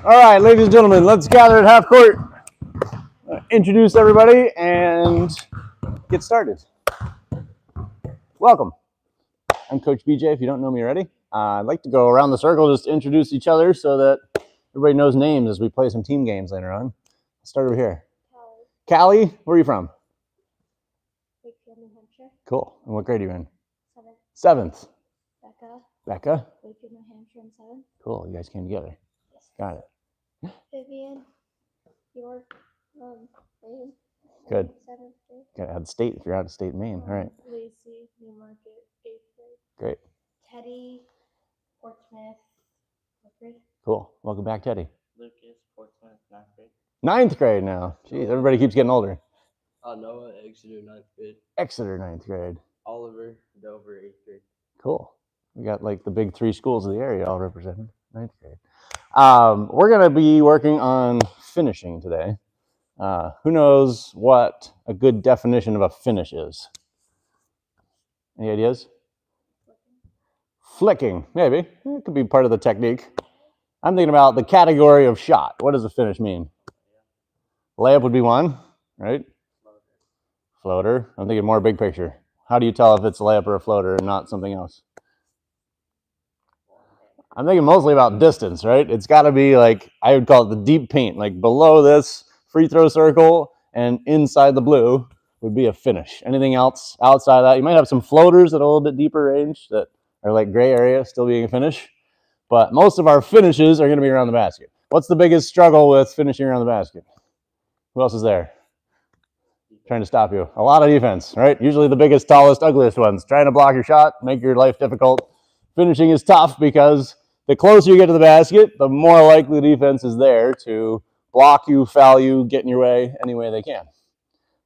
All right, ladies and gentlemen, let's gather at half court. Introduce everybody and get started. Welcome. I'm Coach BJ, if you don't know me already. I'd like to go around the circle just to introduce each other so that everybody knows names as we play some team games later on. Let's start over here. Callie, where are you from? Wakefield, New Hampshire. Cool. And what grade are you in? Seventh. Seventh. Becca. Becca? Wakefield, New Hampshire, in 7th. Cool. You guys came together. Yes. Got it. Vivian, York, Maine. Good. 7th grade. Got to add state if you're out of state Maine. All right. Lacey, Newmarket, 8th grade. Great. Teddy, Portsmouth, 4th grade. Cool. Welcome back, Teddy. Lucas, Portsmouth, 9th grade. 9th grade now. Jeez, everybody keeps getting older. Noah, Exeter, 9th grade. Exeter, 9th grade. Oliver, Dover, 8th grade. Cool. We got like the big 3 schools of the area all represented. 9th grade. We're going to be working on finishing today. Who knows what a good definition of a finish is? Any ideas? Flicking, maybe. It could be part of the technique. I'm thinking about the category of shot. What does a finish mean? Layup would be one, right? Floater. I'm thinking more big picture. How do you tell if it's a layup or a floater and not something else? I'm thinking mostly about distance, right? It's got to be like, I would call it the deep paint, like below this free throw circle and inside the blue would be a finish. Anything else outside of that? You might have some floaters at a little bit deeper range that are like gray area still being a finish. But most of our finishes are going to be around the basket. What's the biggest struggle with finishing around the basket? Who else is there? Trying to stop you. A lot of defense, right? Usually the biggest, tallest, ugliest ones. Trying to block your shot, make your life difficult. Finishing is tough because the closer you get to the basket, the more likely the defense is there to block you, foul you, get in your way any way they can.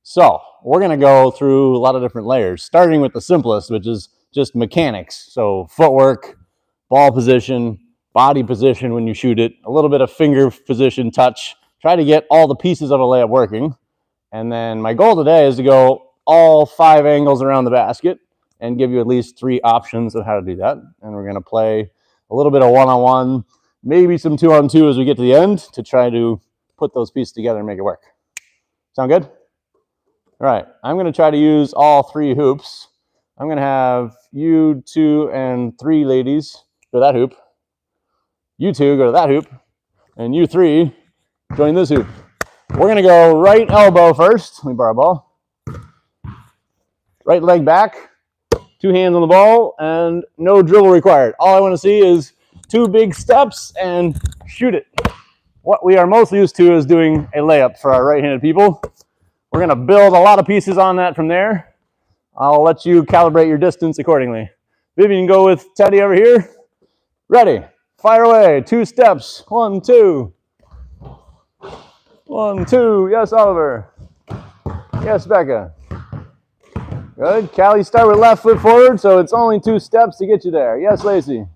So we're going to go through a lot of different layers, starting with the simplest, which is just mechanics. So footwork, ball position, body position when you shoot it, a little bit of finger position, touch. Try to get all the pieces of a layup working. And then my goal today is to go all 5 angles around the basket and give you at least 3 options of how to do that. And we're going to play a little bit of one-on-one, maybe some 2-on-2 as we get to the end to try to put those pieces together and make it work. Sound good? All right, I'm going to try to use all 3 hoops. I'm going to have you 2 and 3 ladies go to that hoop. You 2 go to that hoop. And you 3 join this hoop. We're going to go right elbow first. Let me borrow a ball. Right leg back. 2 hands on the ball and no dribble required. All I want to see is 2 big steps and shoot it. What we are most used to is doing a layup for our right-handed people. We're going to build a lot of pieces on that from there. I'll let you calibrate your distance accordingly. Vivian, go with Teddy over here. Ready. Fire away. 2 steps. 1, 2. 1, 2. Yes, Oliver. Yes, Becca. Good. Callie, start with left foot forward, so it's only 2 steps to get you there. Yes, Lacey.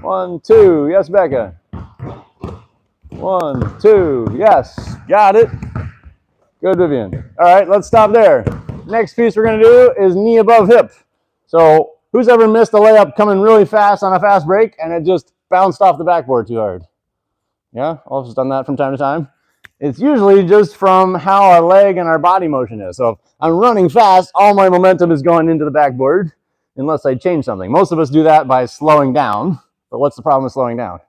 1, 2. Yes, Becca. 1, 2. Yes. Got it. Good, Vivian. All right, let's stop there. Next piece we're going to do is knee above hip. So who's ever missed a layup coming really fast on a fast break and it just bounced off the backboard too hard? Yeah, also done that from time to time. It's usually just from how our leg and our body motion is. So if I'm running fast, all my momentum is going into the backboard unless I change something. Most of us do that by slowing down. But what's the problem with slowing down?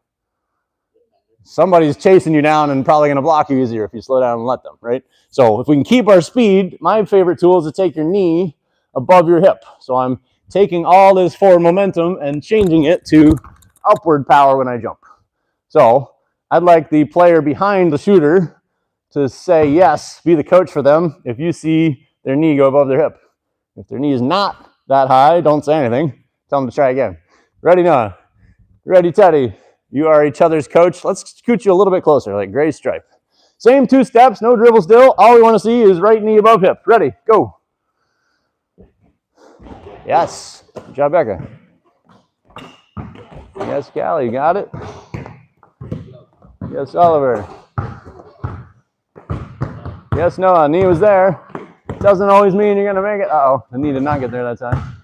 Somebody's chasing you down and probably going to block you easier if you slow down and let them, right? So if we can keep our speed, my favorite tool is to take your knee above your hip. So I'm taking all this forward momentum and changing it to upward power when I jump. So I'd like the player behind the shooter to say yes, be the coach for them if you see their knee go above their hip. If their knee is not that high, don't say anything. Tell them to try again. Ready, Noah? Ready, Teddy? You are each other's coach. Let's scoot you a little bit closer, like gray stripe. Same 2 steps, no dribble still. All we want to see is right knee above hip. Ready, go. Yes. Good job, Becca. Yes, Callie, you got it? Yes, Oliver. Yes, Noah, knee was there. Doesn't always mean you're going to make it. Uh-oh, the knee did not get there that time.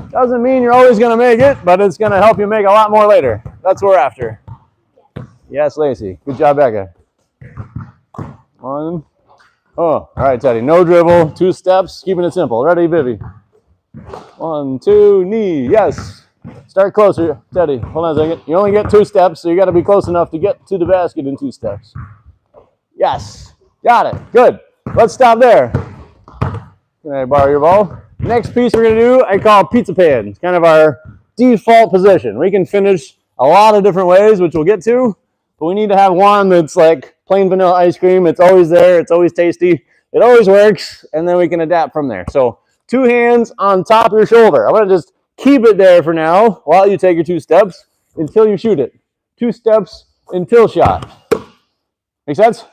Doesn't mean you're always going to make it, but it's going to help you make a lot more later. That's what we're after. Yes, Lacey. Good job, Becca. 1. Oh, all right, Teddy. No dribble. 2 steps. Keeping it simple. Ready, Vivi? 1, 2, knee. Yes. Start closer, Teddy. Hold on a second. You only get 2 steps, so you got to be close enough to get to the basket in 2 steps. Yes. Got it. Good. Let's stop there. Can I borrow your ball? Next piece we're going to do, I call pizza pan. It's kind of our default position. We can finish a lot of different ways, which we'll get to, but we need to have one that's like plain vanilla ice cream. It's always there. It's always tasty. It always works, and then we can adapt from there. So 2 hands on top of your shoulder. I'm going to just keep it there for now while you take your 2 steps until you shoot it. 2 steps until shot. Make sense?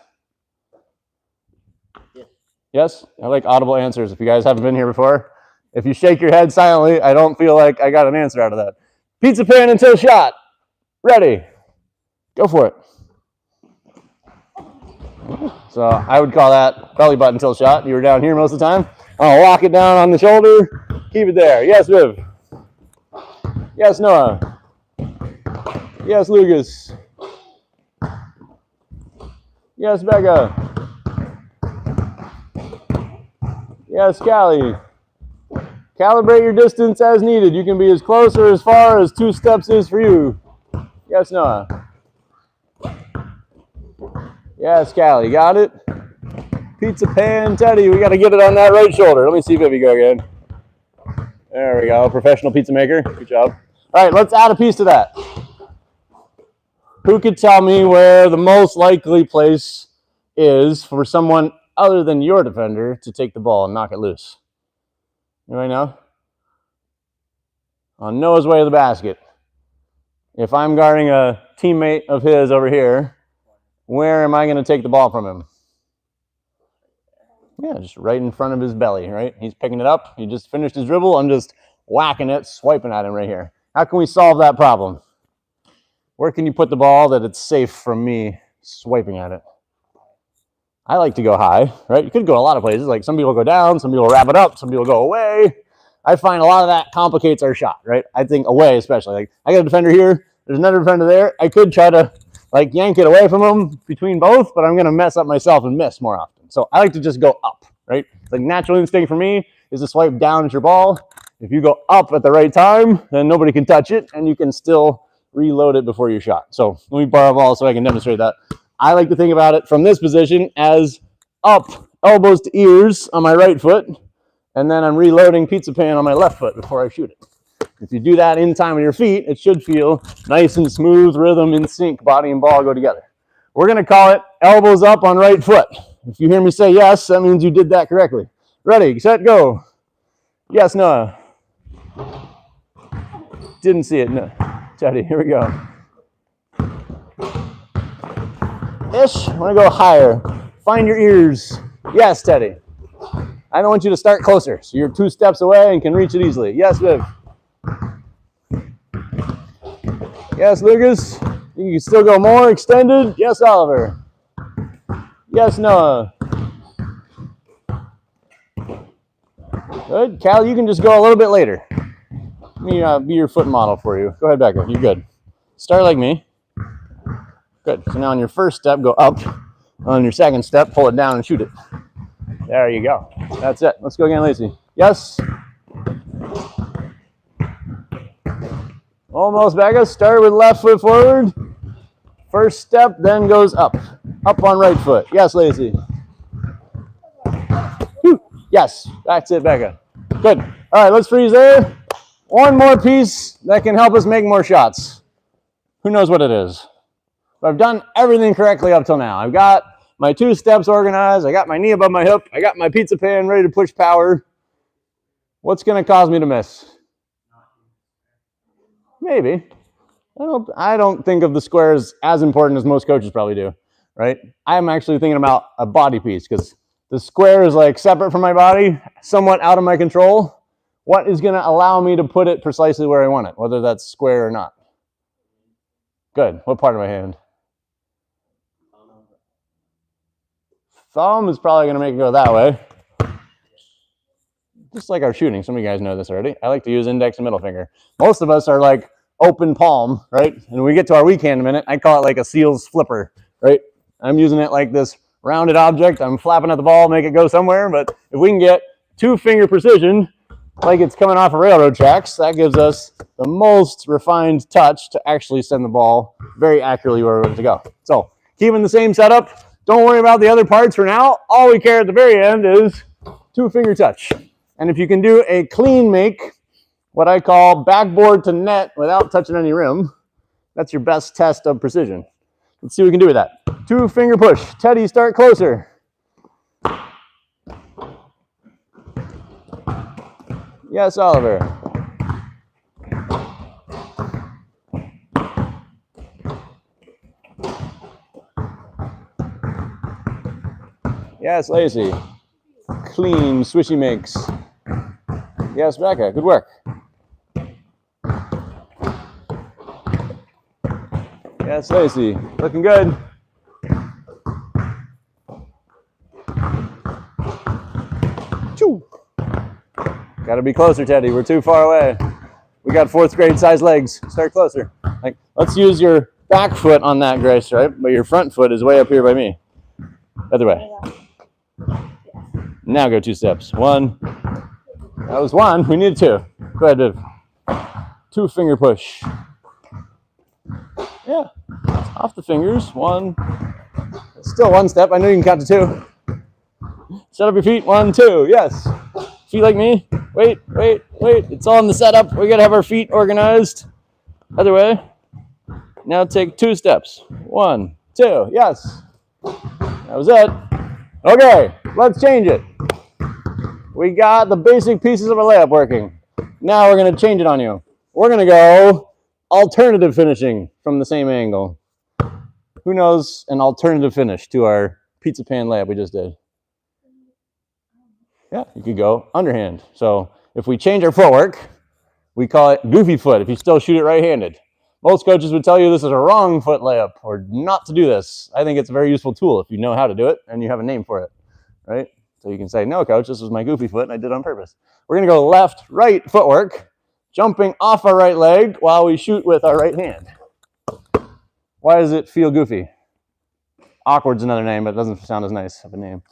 Yes? I like audible answers if you guys haven't been here before. If you shake your head silently, I don't feel like I got an answer out of that. Pizza pan until shot. Ready. Go for it. So I would call that belly button until shot. You were down here most of the time. I'll lock it down on the shoulder. Keep it there. Yes, Viv. Yes, Noah. Yes, Lucas. Yes, Becca. Yes, Callie. Calibrate your distance as needed. You can be as close or as far as 2 steps is for you. Yes, Noah. Yes, Callie. Got it? Pizza pan, Teddy. We got to get it on that right shoulder. Let me see Vivi go again. There we go. Professional pizza maker. Good job. All right, let's add a piece to that. Who could tell me where the most likely place is for someone other than your defender to take the ball and knock it loose? Anybody know? On Noah's way to the basket. If I'm guarding a teammate of his over here, where am I going to take the ball from him? Yeah, just right in front of his belly, right? He's picking it up. He just finished his dribble. I'm just whacking it, swiping at him right here. How can we solve that problem? Where can you put the ball that it's safe from me swiping at it? I like to go high, right? You could go a lot of places. Like some people go down, some people wrap it up, some people go away. I find a lot of that complicates our shot, right? I think away especially. Like I got a defender here, there's another defender there. I could try to like yank it away from them between both, but I'm going to mess up myself and miss more often. So I like to just go up, right? Like natural instinct for me is to swipe down at your ball. If you go up at the right time, then nobody can touch it and you can still reload it before your shot. So let me borrow a ball so I can demonstrate that. I like to think about it from this position as up, elbows to ears on my right foot, and then I'm reloading pizza pan on my left foot before I shoot it. If you do that in time with your feet, it should feel nice and smooth, rhythm in sync, body and ball go together. We're going to call it elbows up on right foot. If you hear me say yes, that means you did that correctly. Ready, set, go. Yes, Noah. Didn't see it, no. Teddy, here we go. Ish, I want to go higher. Find your ears. Yes, Teddy. I don't want you to start closer, so you're 2 steps away and can reach it easily. Yes, Viv. Yes, Lucas. You can still go more extended. Yes, Oliver. Yes, Noah. Good. Cal, you can just go a little bit later. Let me be your foot model for you. Go ahead, Becca. You're good. Start like me. Good. So now on your first step, go up. On your second step, pull it down and shoot it. There you go. That's it. Let's go again, Lacey. Yes. Almost, Becca. Start with left foot forward. First step, then goes up. Up on right foot. Yes, Lacey. Whew. Yes. That's it, Becca. Good. All right, let's freeze there. One more piece that can help us make more shots. Who knows what it is? But I've done everything correctly up till now. I've got my 2 steps organized. I got my knee above my hip. I got my pizza pan ready to push power. What's going to cause me to miss? Maybe. I don't think of the squares as important as most coaches probably do, right? I'm actually thinking about a body piece because the square is like separate from my body, somewhat out of my control. What is going to allow me to put it precisely where I want it, whether that's square or not? Good. What part of my hand? Thumb is probably going to make it go that way. Just like our shooting. Some of you guys know this already. I like to use index and middle finger. Most of us are like open palm, right? And when we get to our weak hand in a minute, I call it like a seal's flipper, right? I'm using it like this rounded object. I'm flapping at the ball, make it go somewhere. But if we can get 2-finger precision, like it's coming off of railroad tracks, that gives us the most refined touch to actually send the ball very accurately where we want it to go. So keeping the same setup. Don't worry about the other parts for now. All we care at the very end is 2-finger touch. And if you can do a clean make, what I call backboard to net without touching any rim, that's your best test of precision. Let's see what we can do with that. 2-finger push. Teddy, start closer. Yes, Oliver. Yes, Lacey. Clean, swishy makes. Yes, Becca. Good work. Yes, Lacey. Looking good. Choo. Got to be closer, Teddy. We're too far away. We got 4th grade size legs. Start closer. Like, let's use your back foot on that, Grace, right? But your front foot is way up here by me. Other way. Now go 2 steps. 1. That was 1. We need 2. Go ahead, Viv. 2-finger push. Yeah. Off the fingers. 1. Still 1 step. I know you can count to 2. Set up your feet. 1, 2. Yes. Feet like me. Wait. It's all in the setup. We got to have our feet organized. Other way. Now take 2 steps. 1, 2. Yes. That was it. Okay. Let's change it. We got the basic pieces of a layup working. Now we're going to change it on you. We're going to go alternative finishing from the same angle. Who knows an alternative finish to our pizza pan layup we just did? Yeah, you could go underhand. So if we change our footwork, we call it goofy foot if you still shoot it right-handed. Most coaches would tell you this is a wrong foot layup or not to do this. I think it's a very useful tool if you know how to do it and you have a name for it, right? So you can say, no, coach, this was my goofy foot and I did it on purpose. We're going to go left-right footwork, jumping off our right leg while we shoot with our right hand. Why does it feel goofy? Awkward's another name, but it doesn't sound as nice of a name.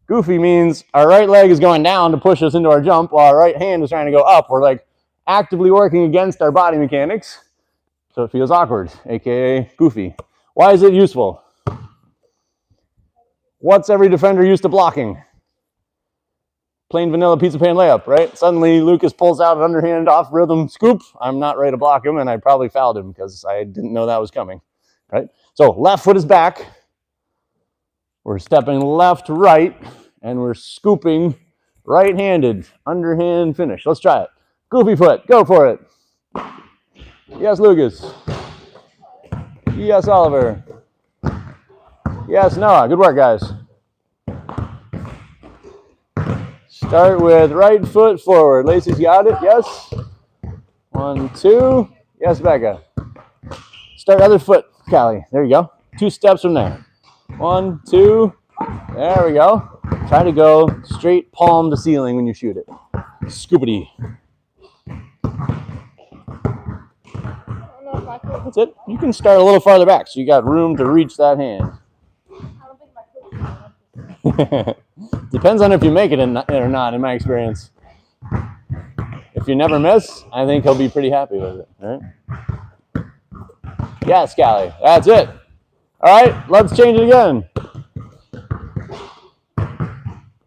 Goofy means our right leg is going down to push us into our jump while our right hand is trying to go up. We're like actively working against our body mechanics. So it feels awkward, aka goofy. Why is it useful? What's every defender used to blocking? Plain vanilla pizza pan layup, right? Suddenly Lucas pulls out an underhand off rhythm scoop. I'm not ready to block him, and I probably fouled him because I didn't know that was coming, right? So left foot is back. We're stepping left, right, and we're scooping right-handed, underhand finish. Let's try it. Goofy foot, go for it. Yes, Lucas. Yes, Oliver. Yes, Noah. Good work, guys. Start with right foot forward. Lacey's got it. Yes. 1, 2. Yes, Becca. Start other foot, Callie. There you go. 2 steps from there. 1, 2. There we go. Try to go straight palm to ceiling when you shoot it. Scoopity. That's it. You can start a little farther back so you got room to reach that hand. Depends on if you make it or not, in my experience. If you never miss, I think he'll be pretty happy with it. All right? Yes, Callie. That's it. All right, let's change it again.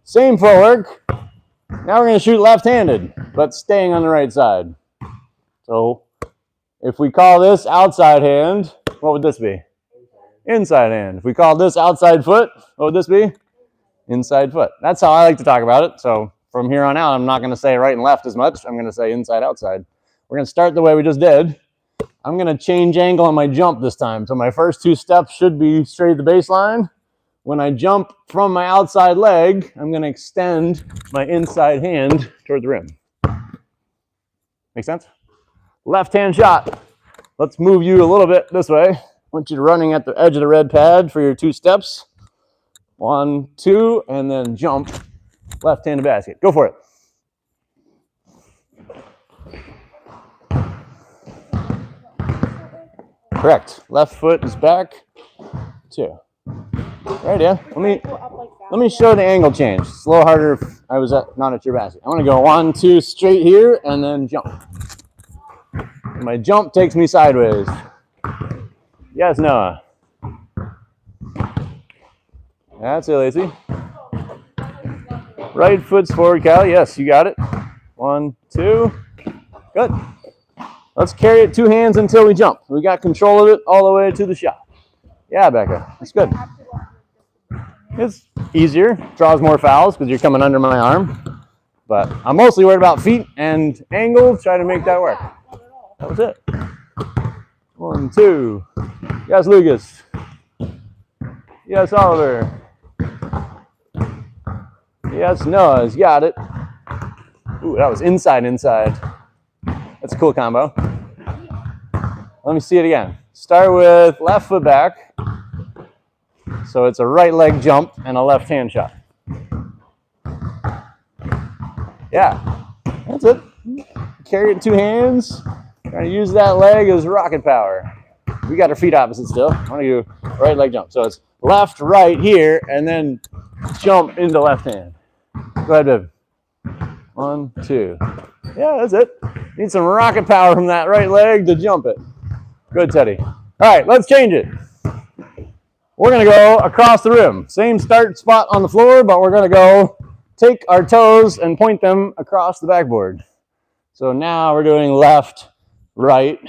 Same footwork. Now we're going to shoot left-handed, but staying on the right side. So if we call this outside hand, what would this be? Inside hand. If we call this outside foot, what would this be? Inside foot. That's how I like to talk about it. So from here on out, I'm not going to say right and left as much. I'm going to say inside, outside. We're going to start the way we just did. I'm going to change angle on my jump this time. So my first 2 steps should be straight to the baseline. When I jump from my outside leg, I'm going to extend my inside hand toward the rim. Make sense? Left hand shot. Let's move you a little bit this way. I want you to running at the edge of the red pad for your 2 steps. 1, 2, and then jump left-handed basket. Go for it. Correct. Left foot is back. 2. Right, yeah. Let me show the angle change. It's a little harder if I was not at your basket. I'm going to go 1, 2 straight here and then jump. My jump takes me sideways. Yes, Noah. That's it, Lacey. Right foot's forward, Callie. Yes, you got it. 1, 2. Good. Let's carry it 2 hands until we jump. We got control of it all the way to the shot. Yeah, Becca. That's good. It's easier. Draws more fouls because you're coming under my arm. But I'm mostly worried about feet and angle. Try to make that work. That was it. 1, 2. Yes, Lucas. Yes, Oliver. Yes, Noah's got it. Ooh, that was inside. That's a cool combo. Let me see it again. Start with left foot back. So it's a right leg jump and a left hand shot. Yeah, that's it. Carry it 2 hands. Trying to use that leg as rocket power. We got our feet opposite still. I want to do right leg jump. So it's left, right here, and then jump into left hand. Go ahead, Viv. 1, 2. Yeah, that's it. Need some rocket power from that right leg to jump it. Good, Teddy. All right, let's change it. We're going to go across the rim. Same start spot on the floor, but we're going to go take our toes and point them across the backboard. So now we're doing left, right,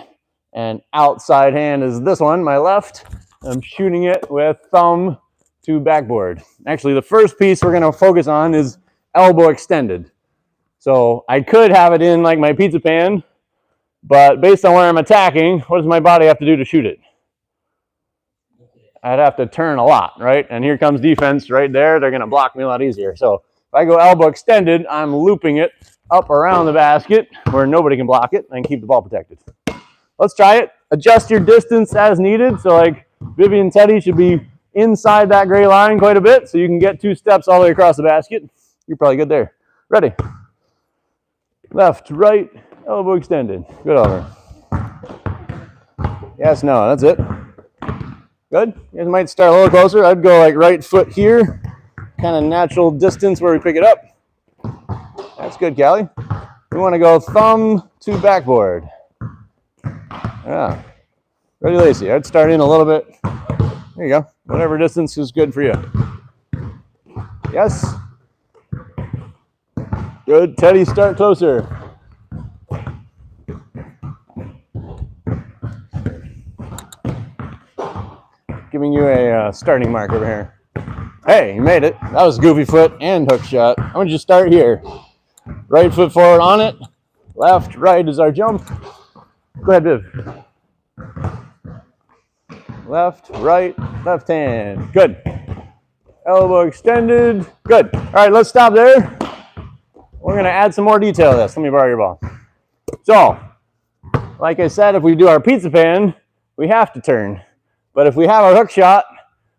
and outside hand is this one, my left. I'm shooting it with thumb to backboard. Actually, the first piece we're going to focus on is elbow extended. So I could have it in like my pizza pan, but based on where I'm attacking, what does my body have to do to shoot it? I'd have to turn a lot, right? And here comes defense right there. They're going to block me a lot easier. So if I go elbow extended, I'm looping it up around the basket where nobody can block it and keep the ball protected. Let's try it. Adjust your distance as needed. So like Vivian and Teddy should be inside that gray line quite a bit so you can get 2 steps all the way across the basket. You're probably good there. Ready. Left, right, elbow extended. Good, Oliver. Yes, no, that's it. Good. You guys might start a little closer. I'd go like right foot here. Kind of natural distance where we pick it up. That's good, Callie. We want to go thumb to backboard. Yeah. Ready, Lacey. I'd start in a little bit. There you go. Whatever distance is good for you. Yes. Good. Teddy, start closer. Giving you a starting mark over here. Hey, you made it. That was goofy foot and hook shot. I'm going to just start here. Right foot forward on it. Left, right is our jump. Go ahead, Viv. Left, right, left hand. Good. Elbow extended. Good. All right, let's stop there. We're going to add some more detail to this. Let me borrow your ball. So, like I said, if we do our pizza pan, we have to turn. But if we have our hook shot,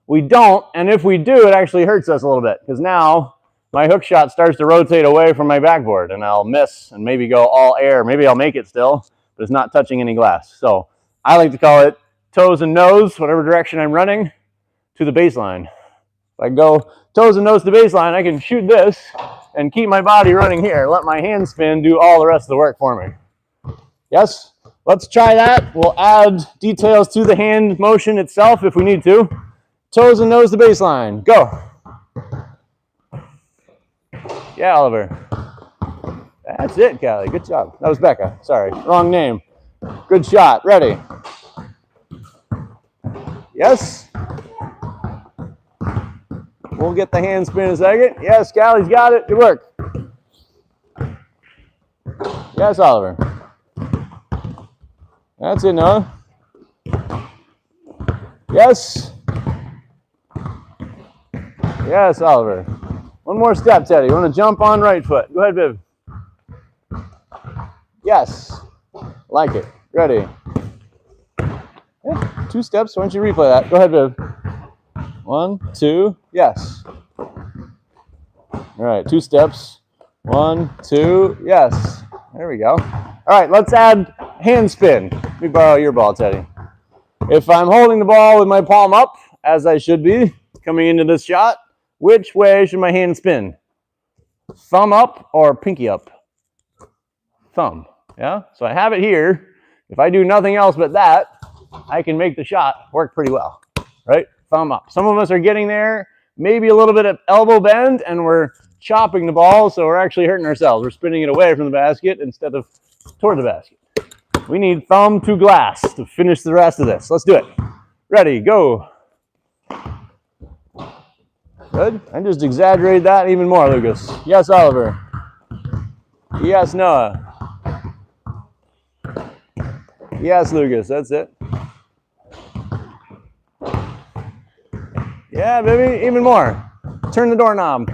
we don't. And if we do, it actually hurts us a little bit because now my hook shot starts to rotate away from my backboard and I'll miss and maybe go all air. Maybe I'll make it still, but it's not touching any glass. So I like to call it toes and nose, whatever direction I'm running, to the baseline. If I go toes and nose to the baseline, I can shoot this and keep my body running here. Let my hand spin do all the rest of the work for me. Yes? Let's try that. We'll add details to the hand motion itself if we need to. Toes and nose to baseline. Go. Yeah, Oliver. That's it, Callie. Good job. That was Becca. Sorry. Wrong name. Good shot. Ready. Yes. We'll get the hand spin in a second. Yes, Callie's got it. Good work. Yes, Oliver. That's it, Noah. Yes. Yes, Oliver. One more step, Teddy. You want to jump on right foot. Go ahead, Viv. Yes. Like it. Ready. Yeah, 2 steps. Why don't you replay that? Go ahead, Viv. 1, 2. Yes. All right, 2 steps. 1, 2. Yes. There we go. All right, let's add hand spin. Let me borrow your ball, Teddy. If I'm holding the ball with my palm up, as I should be, coming into this shot, which way should my hand spin? Thumb up or pinky up? Thumb, yeah? So I have it here. If I do nothing else but that, I can make the shot work pretty well, right? Thumb up. Some of us are getting there, maybe a little bit of elbow bend, and we're chopping the ball, so we're actually hurting ourselves. We're spinning it away from the basket instead of toward the basket. We need thumb to glass to finish the rest of this. Let's do it. Ready, go. Good. I just exaggerated that even more, Lucas. Yes, Oliver. Yes, Noah. Yes, Lucas. That's it. Yeah, baby. Even more. Turn the doorknob.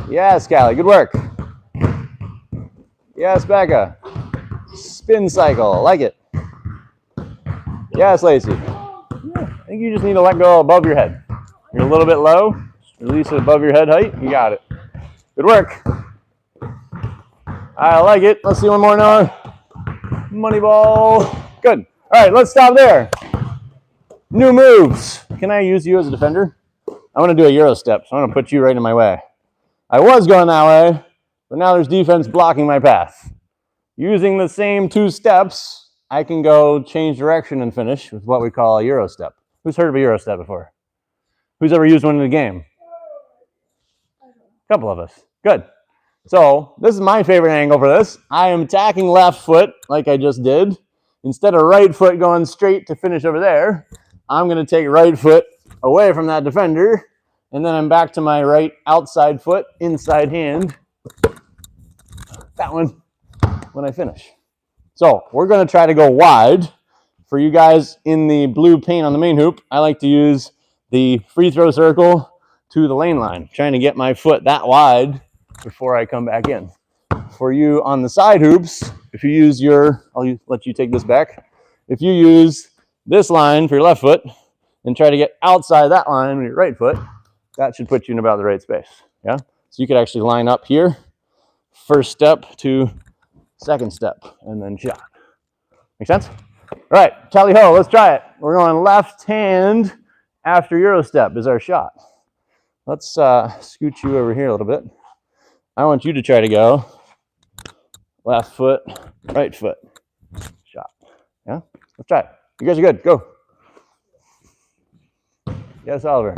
Yes, Callie. Good work. Yes, Becca. Spin cycle. Like it. Yes, Lacey. I think you just need to let go above your head. You're a little bit low. Just release it above your head height. You got it. Good work. I like it. Let's see one more, Noah. Money ball. Good. All right, let's stop there. New moves. Can I use you as a defender? I want to do a Euro step, so I'm going to put you right in my way. I was going that way, but now there's defense blocking my path. Using the same 2 steps, I can go change direction and finish with what we call a Euro step. Who's heard of a Euro step before? Who's ever used one in the game? A couple of us. Good. So this is my favorite angle for this. I am attacking left foot like I just did. Instead of right foot going straight to finish over there, I'm going to take right foot away from that defender, and then I'm back to my right outside foot, inside hand. That one when I finish. So we're going to try to go wide. For you guys in the blue paint on the main hoop, I like to use the free throw circle to the lane line, trying to get my foot that wide before I come back in. For you on the side hoops, if you use your, I'll let you take this back. If you use this line for your left foot and try to get outside that line with your right foot, that should put you in about the right space. Yeah. So you could actually line up here, first step to second step, and then shot. Make sense? All right, tally ho, let's try it. We're going left hand after Euro step is our shot. Let's scoot you over here a little bit. I want you to try to go left foot, right foot, shot. Yeah, let's try it. You guys are good, go. Yes, Oliver.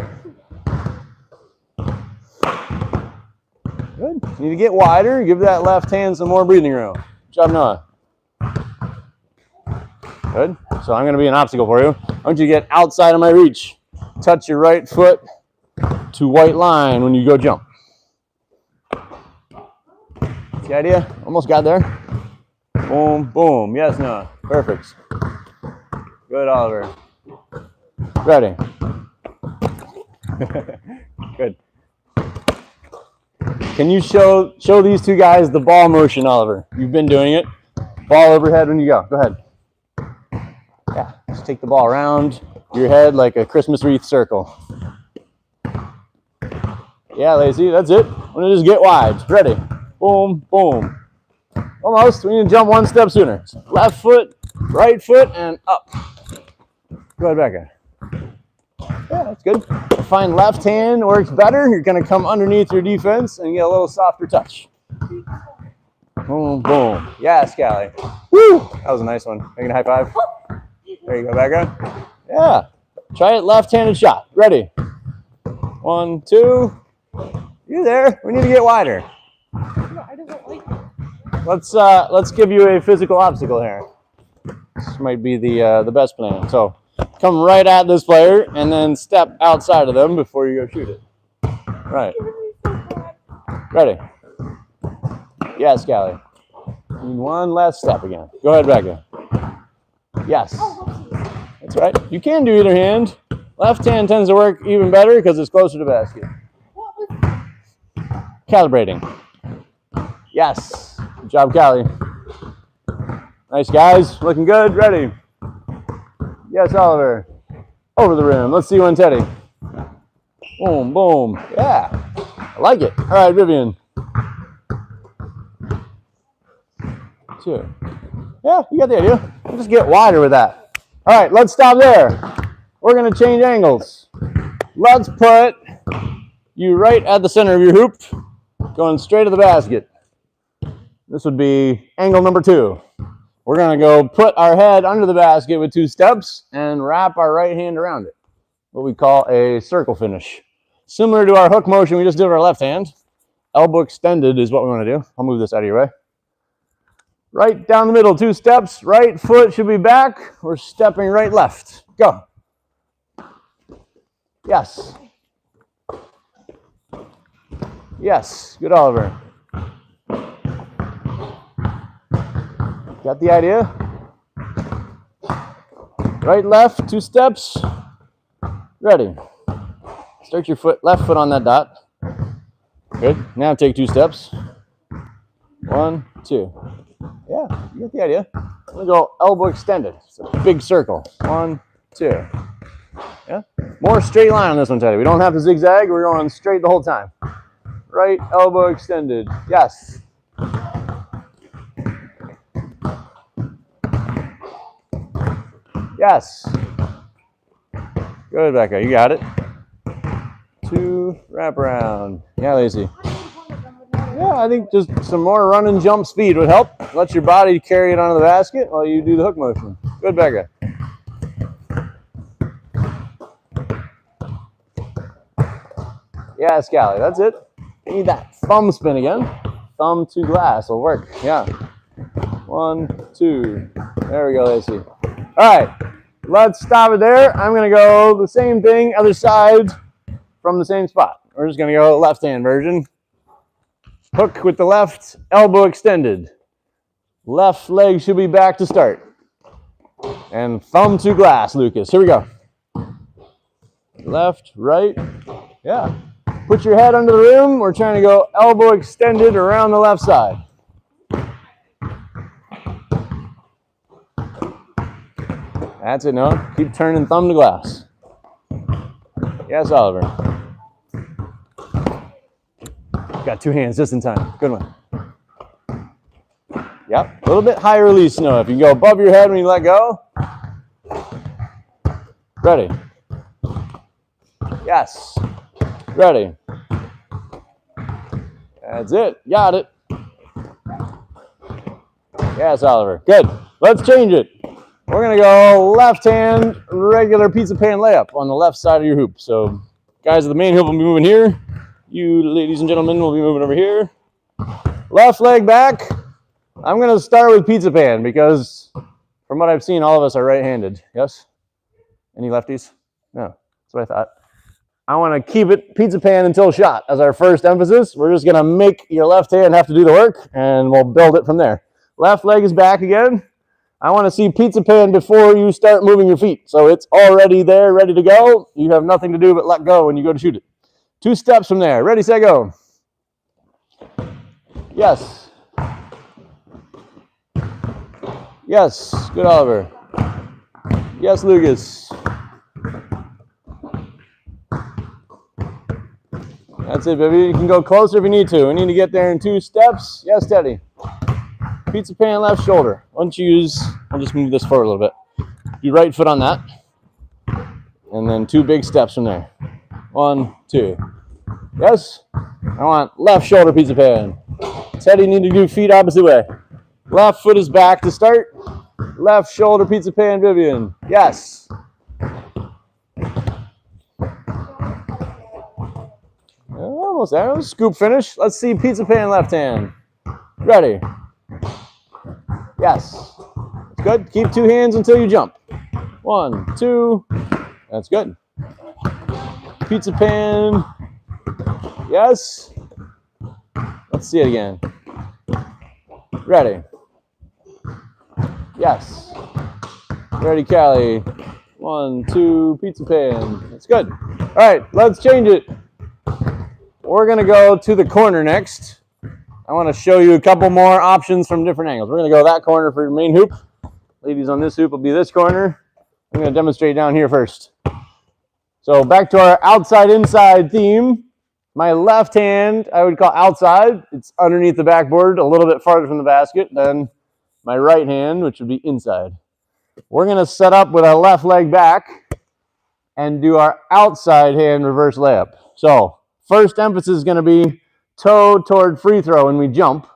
Good. You need to get wider. Give that left hand some more breathing room. Good job, Noah. Good. So I'm going to be an obstacle for you. I want you to get outside of my reach. Touch your right foot to white line when you go jump. The idea? Almost got there. Boom, boom. Yes, Noah. Perfect. Good, Oliver. Ready. Good. Can you show these 2 guys the ball motion, Oliver? You've been doing it. Ball overhead when you go. Go ahead. Yeah, just take the ball around your head like a Christmas wreath circle. Yeah, Lacey, that's it. I'm going to just get wide. Ready. Boom, boom. Almost. We need to jump 1 step sooner. Left foot, right foot, and up. Go ahead, Becca. Yeah, that's good. Find left hand works better. You're going to come underneath your defense and get a little softer touch. Boom, boom. Yes, Callie. Woo! That was a nice one. Making a high five. There you go, Becca. Yeah. Try it left-handed shot. Ready. 1, 2. You're there. We need to get wider. No, I don't like it. Let's give you a physical obstacle here. This might be the best plan. So come right at this player and then step outside of them before you go shoot it. Right. Ready. Yes, Callie. Need 1 last step again. Go ahead, Becca. Yes. That's right. You can do either hand. Left hand tends to work even better because it's closer to the basket. Calibrating. Yes. Good job, Callie. Nice, guys. Looking good. Ready. Yes, Oliver. Over the rim. Let's see one, Teddy. Boom, boom. Yeah. I like it. All right, Vivian. 2. Yeah, you got the idea. Just get wider with that. All right, let's stop there. We're going to change angles. Let's put you right at the center of your hoop, going straight to the basket. This would be angle number 2. We're going to go put our head under the basket with 2 steps and wrap our right hand around it. What we call a circle finish. Similar to our hook motion we just did with our left hand. Elbow extended is what we want to do. I'll move this out of your way. Right down the middle, 2 steps. Right foot should be back. We're stepping right, left. Go. Yes. Yes. Good, Oliver. Got the idea? Right, left, 2 steps. Ready. Start your left foot on that dot. Good. Now take 2 steps. 1, 2. Yeah, you get the idea. We're going to go elbow extended. It's a big circle. 1, 2. Yeah. More straight line on this one, Teddy. We don't have to zigzag. We're going straight the whole time. Right elbow extended. Yes. Yes. Good, Becca. You got it. 2, wrap around. Yeah, Lacey. Yeah, I think just some more run and jump speed would help. Let your body carry it onto the basket while you do the hook motion. Good, Becca. Yeah, Scally, that's it. You need that thumb spin again. Thumb to glass will work. Yeah. 1, 2. There we go, Lacey. All right, let's stop it there. I'm going to go the same thing, other side from the same spot. We're just going to go left-hand version. Hook with the left, elbow extended. Left leg should be back to start. And thumb to glass, Lucas. Here we go. Left, right. Yeah. Put your head under the rim. We're trying to go elbow extended around the left side. That's it, Noah. Keep turning thumb to glass. Yes, Oliver. Got 2 hands just in time. Good one. Yep. A little bit higher release, Noah. If you can go above your head when you let go. Ready. Yes. Ready. That's it. Got it. Yes, Oliver. Good. Let's change it. We're going to go left hand, regular pizza pan layup on the left side of your hoop. So guys at the main hoop will be moving here. You ladies and gentlemen will be moving over here. Left leg back. I'm going to start with pizza pan because from what I've seen, all of us are right-handed. Yes? Any lefties? No. That's what I thought. I want to keep it pizza pan until shot as our first emphasis. We're just going to make your left hand have to do the work, and we'll build it from there. Left leg is back again. I want to see pizza pan before you start moving your feet. So it's already there, ready to go. You have nothing to do but let go when you go to shoot it. 2 steps from there. Ready, set, go. Yes. Yes. Good, Oliver. Yes, Lucas. That's it, baby. You can go closer if you need to. We need to get there in 2 steps. Yes, Teddy. Pizza pan, left shoulder. Once you use, I'll just move this forward a little bit. Your right foot on that. And then 2 big steps from there. 1, 2. Yes? I want left shoulder pizza pan. Teddy, need to do feet opposite way. Left foot is back to start. Left shoulder pizza pan, Vivian. Yes. Almost there. Scoop finish. Let's see pizza pan left hand. Ready. Yes. That's good. Keep 2 hands until you jump. 1, 2. That's good. Pizza pan. Yes. Let's see it again. Ready. Yes. Ready, Callie. 1, 2, pizza pan. That's good. All right, let's change it. We're going to go to the corner next. I want to show you a couple more options from different angles. We're going to go that corner for your main hoop. Ladies on this hoop will be this corner. I'm going to demonstrate down here first. So back to our outside-inside theme. My left hand, I would call outside. It's underneath the backboard, a little bit farther from the basket than my right hand, which would be inside. We're going to set up with our left leg back and do our outside hand reverse layup. So first emphasis is going to be toe toward free throw when we jump.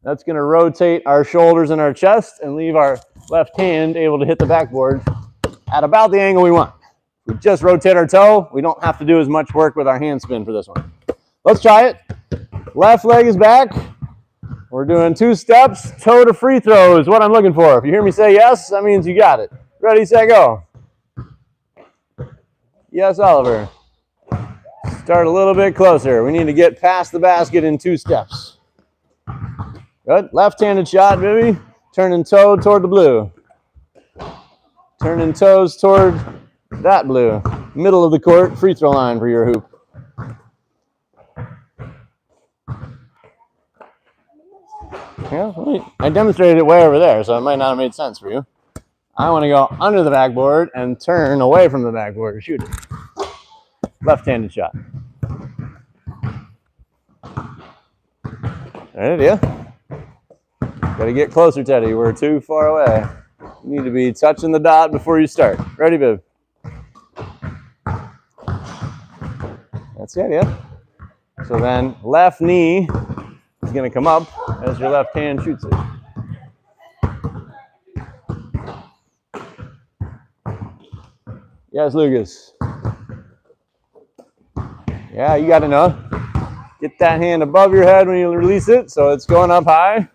That's going to rotate our shoulders and our chest and leave our left hand able to hit the backboard at about the angle we want. We just rotate our toe. We don't have to do as much work with our hand spin for this one. Let's try it. Left leg is back. We're doing 2 steps. Toe to free throw is what I'm looking for. If you hear me say yes, that means you got it. Ready, set, go. Yes, Oliver. Start a little bit closer. We need to get past the basket in 2 steps. Good. Left-handed shot, baby. Turning toe toward the blue. Turning toes toward that blue. Middle of the court, free throw line for your hoop. Yeah, I demonstrated it way over there, so it might not have made sense for you. I want to go under the backboard and turn away from the backboard to shoot it. Left-handed shot. Right, yeah. Gotta get closer, Teddy. We're too far away. You need to be touching the dot before you start. Ready, Bib? That's it, yeah. So then left knee is going to come up as your left hand shoots it. Yes, Lucas. Yeah, you got to know. Get that hand above your head when you release it so it's going up high.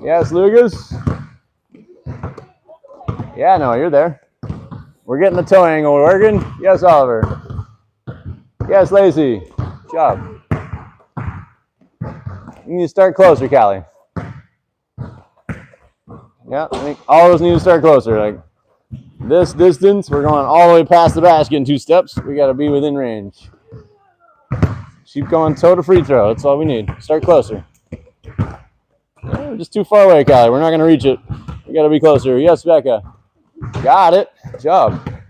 Yes, Lucas. Yeah, no, you're there. We're getting the toe angle working. Yes, Oliver. Yes, Lacey. Good job. You need to start closer, Callie. Yeah, I think all of us need to start closer. Like this distance, we're going all the way past the basket in 2 steps. We got to be within range. Keep going toe to free throw. That's all we need. Start closer. Yeah, we're just too far away, Callie. We're not going to reach it. We got to be closer. Yes, Becca. Got it. Good job.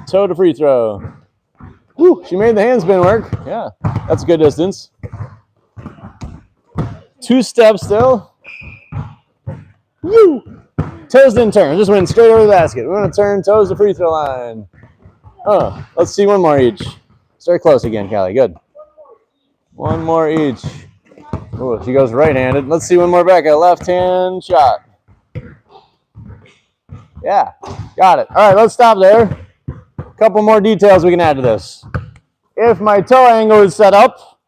Toe to free throw. Woo, she made the hand spin work. Yeah, that's a good distance. 2 steps still. Woo! Toes didn't turn. Just went straight over the basket. We want to turn toes to free throw line. Oh, let's see one more each. Start close again, Callie. Good. One more each. Oh, she goes right-handed. Let's see one more, Becca. Left-hand shot. Yeah, got it. All right, let's stop there. A couple more details we can add to this. If my toe angle is set up,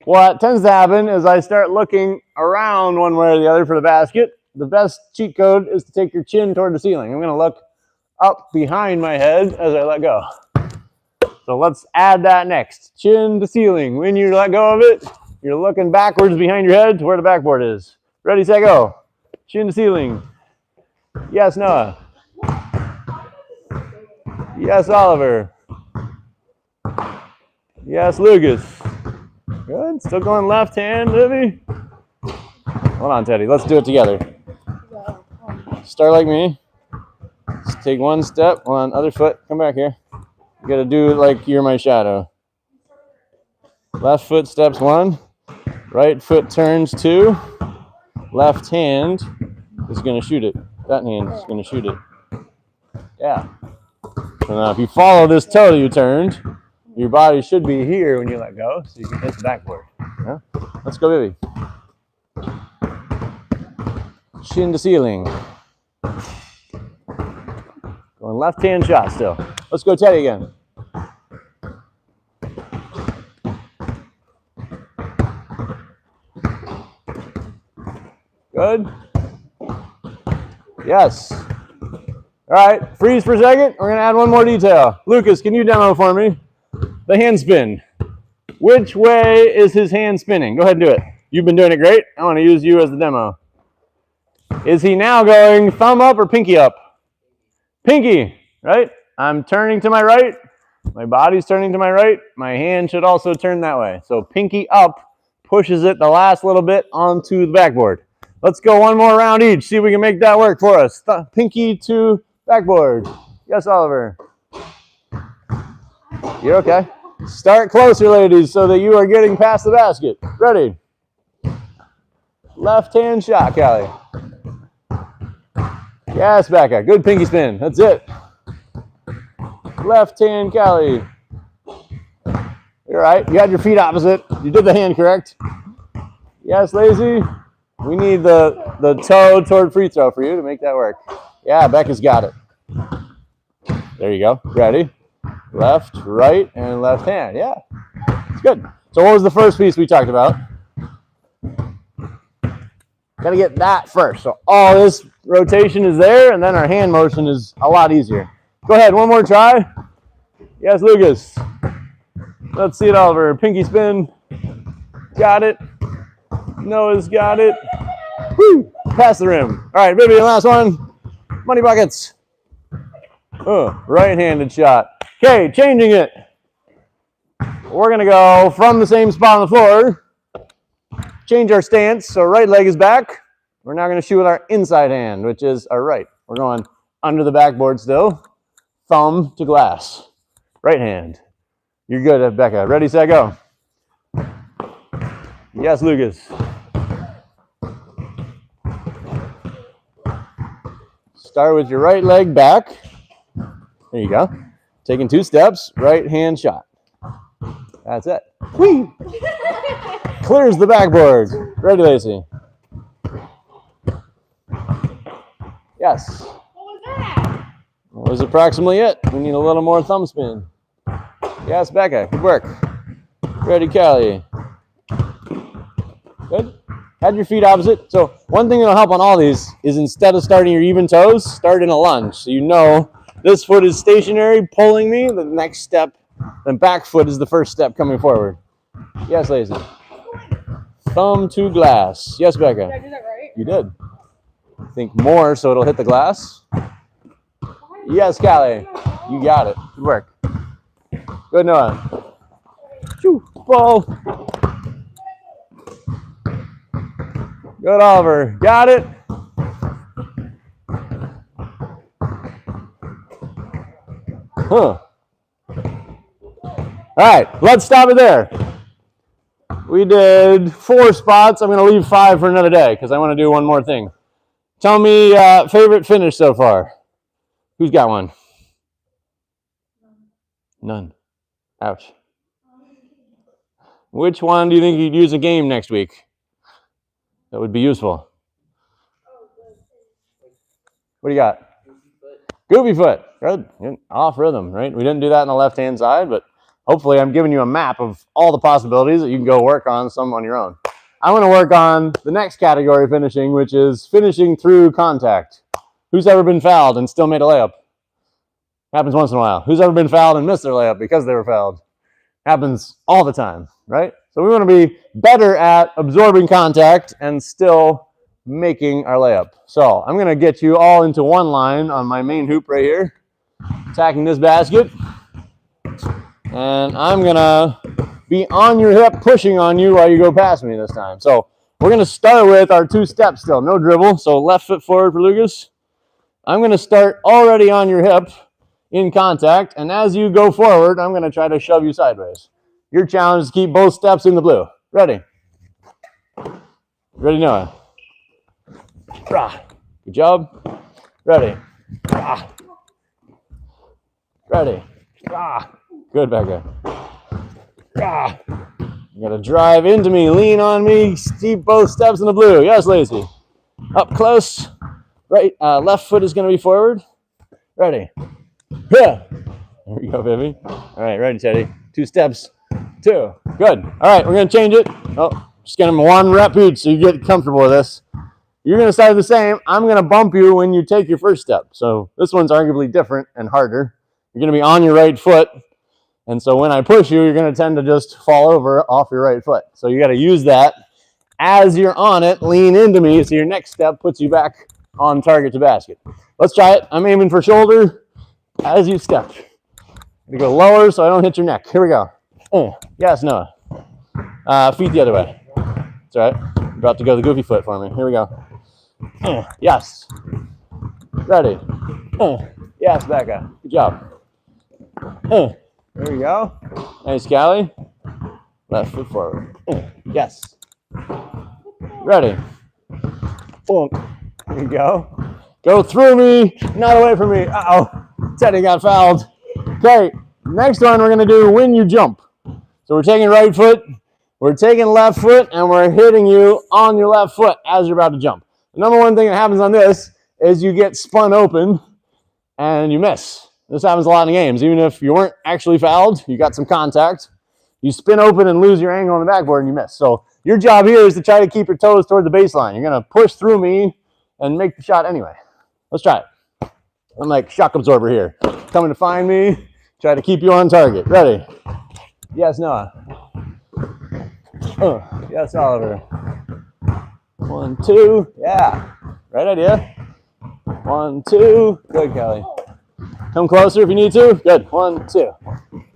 what tends to happen is I start looking around one way or the other for the basket. The best cheat code is to take your chin toward the ceiling. I'm going to look up behind my head as I let go. So let's add that next. Chin to ceiling. When you let go of it, you're looking backwards behind your head to where the backboard is. Ready, set, go. Chin to ceiling. Yes, Noah. Yes, Oliver. Yes, Lucas. Good. Still going left hand, Libby. Hold on, Teddy. Let's do it together. Start like me. Just take 1 step. One other foot. Come back here. You got to do it like you're my shadow. Left foot steps 1. Right foot turns 2. Left hand is going to shoot it. That hand is going to shoot it. Yeah. So now if you follow this toe that you turned, your body should be here when you let go, so you can hit the backboard. Yeah? Let's go, baby. Chin to ceiling. Going left-hand shot still. Let's go, Teddy, again. Good. Yes. All right, freeze for a second. We're going to add one more detail. Lucas, can you demo for me? The hand spin. Which way is his hand spinning? Go ahead and do it. You've been doing it great. I want to use you as the demo. Is he now going thumb up or pinky up? Pinky, right? I'm turning to my right. My body's turning to my right. My hand should also turn that way. So pinky up pushes it the last little bit onto the backboard. Let's go one more round each. See if we can make that work for us. Pinky to backboard. Yes, Oliver. You're okay. Start closer, ladies, so that you are getting past the basket. Ready? Left hand shot, Callie. Yes, Becca. Good pinky spin. That's it. Left hand, Callie. You're right. You had your feet opposite. You did the hand correct. Yes, Lazy. We need the toe toward free throw for you to make that work. Yeah, Becca's got it. There you go. Ready? Left, right, and left hand. Yeah, it's good. So what was the first piece we talked about? Got to get that first. So all this rotation is there, and then our hand motion is a lot easier. Go ahead, one more try. Yes, Lucas. Let's see it, Oliver. Pinky spin. Got it. Noah's got it. Woo! Pass the rim. All right, baby, last one. Money buckets. Right-handed shot. Okay, changing it. We're going to go from the same spot on the floor. Change our stance, so right leg is back. We're now going to shoot with our inside hand, which is our right. We're going under the backboard still. Thumb to glass. Right hand. You're good, Becca. Ready, set, go. Yes, Lucas. Start with your right leg back. There you go. Taking 2 steps, right hand shot. That's it. Whee! Clears the backboard. Ready, Lacey? Yes. What was that? That was approximately it. We need a little more thumb spin. Yes, Becca. Good work. Ready, Callie. Good. Had your feet opposite. So one thing that'll help on all these is instead of starting your even toes, start in a lunge. So you know this foot is stationary, pulling me. The next step, then back foot is the first step coming forward. Yes, Lacey. Thumb to glass. Yes, Becca. Did I do that right? You did. Think more so it'll hit the glass. Yes, Callie. You got it. Good work. Good, Noah. Shoo, ball. Good, Oliver. Got it. Huh. All right, let's stop it there. We did 4 spots. I'm going to leave 5 for another day because I want to do one more thing. Tell me favorite finish so far. Who's got one? None. Ouch. Which one do you think you'd use a game next week? That would be useful. What do you got? Goofy foot. Good. Off rhythm, right? We didn't do that on the left-hand side, but hopefully I'm giving you a map of all the possibilities that you can go work on some on your own. I want to work on the next category of finishing, which is finishing through contact. Who's ever been fouled and still made a layup? Happens once in a while. Who's ever been fouled and missed their layup because they were fouled? Happens all the time, right? So we want to be better at absorbing contact and still making our layup. So I'm going to get you all into one line on my main hoop right here, attacking this basket. And I'm going to be on your hip, pushing on you while you go past me this time. So we're going to start with our 2 steps still, no dribble. So left foot forward for Lucas. I'm going to start already on your hip in contact. And as you go forward, I'm going to try to shove you sideways. Your challenge is to keep both steps in the blue. Ready? Ready, Noah? Good job. Ready? Ready? Good, Becca. You gotta drive into me, lean on me, keep both steps in the blue. Yes, Lacey. Up close. Right, left foot is gonna be forward. Ready? Yeah. There we go, baby. All right, ready, Teddy. 2 steps. 2. Good. All right, we're gonna change it. Oh, just get him 1 rep each so you get comfortable with this. You're gonna start the same. I'm gonna bump you when you take your first step. So this one's arguably different and harder. You're gonna be on your right foot. And so when I push you, you're going to tend to just fall over off your right foot. So you got to use that as you're on it, lean into me, so your next step puts you back on target to basket. Let's try it. I'm aiming for shoulder as you step. You go lower so I don't hit your neck. Here we go. Yes, Noah. Feet the other way. It's all right. You're about to go the goofy foot for me. Here we go. Yes. Ready. Yes, Becca. Good job. There we go. Nice, Callie. Left foot forward. Yes. Ready. Boom. There you go. Go through me, not away from me. Uh-oh. Teddy got fouled. Okay, next one we're going to do when you jump. So we're taking right foot, we're taking left foot, and we're hitting you on your left foot as you're about to jump. The number one thing that happens on this is you get spun open and you miss. This happens a lot in games. Even if you weren't actually fouled, you got some contact, you spin open and lose your angle on the backboard and you miss. So your job here is to try to keep your toes toward the baseline. You're going to push through me and make the shot anyway. Let's try it. I'm like shock absorber here. Coming to find me, try to keep you on target. Ready? Yes, Noah. Yes, Oliver. 1, 2. Yeah. Right idea. 1, 2. Good, Kelly. Come closer if you need to. Good. 1, 2.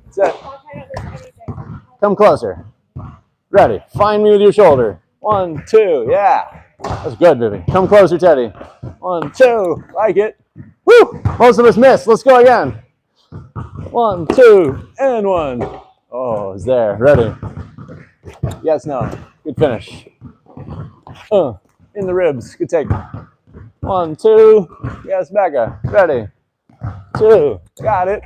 That's it. Come closer. Ready. Find me with your shoulder. 1, 2. Yeah. That's good, Vivi. Come closer, Teddy. 1, 2. Like it. Woo! Most of us missed. Let's go again. 1, 2, and 1. Oh, it's there. Ready. Yes, no. Good finish. In the ribs. Good take. 1, 2. Yes, Becca. Ready. 2. Got it.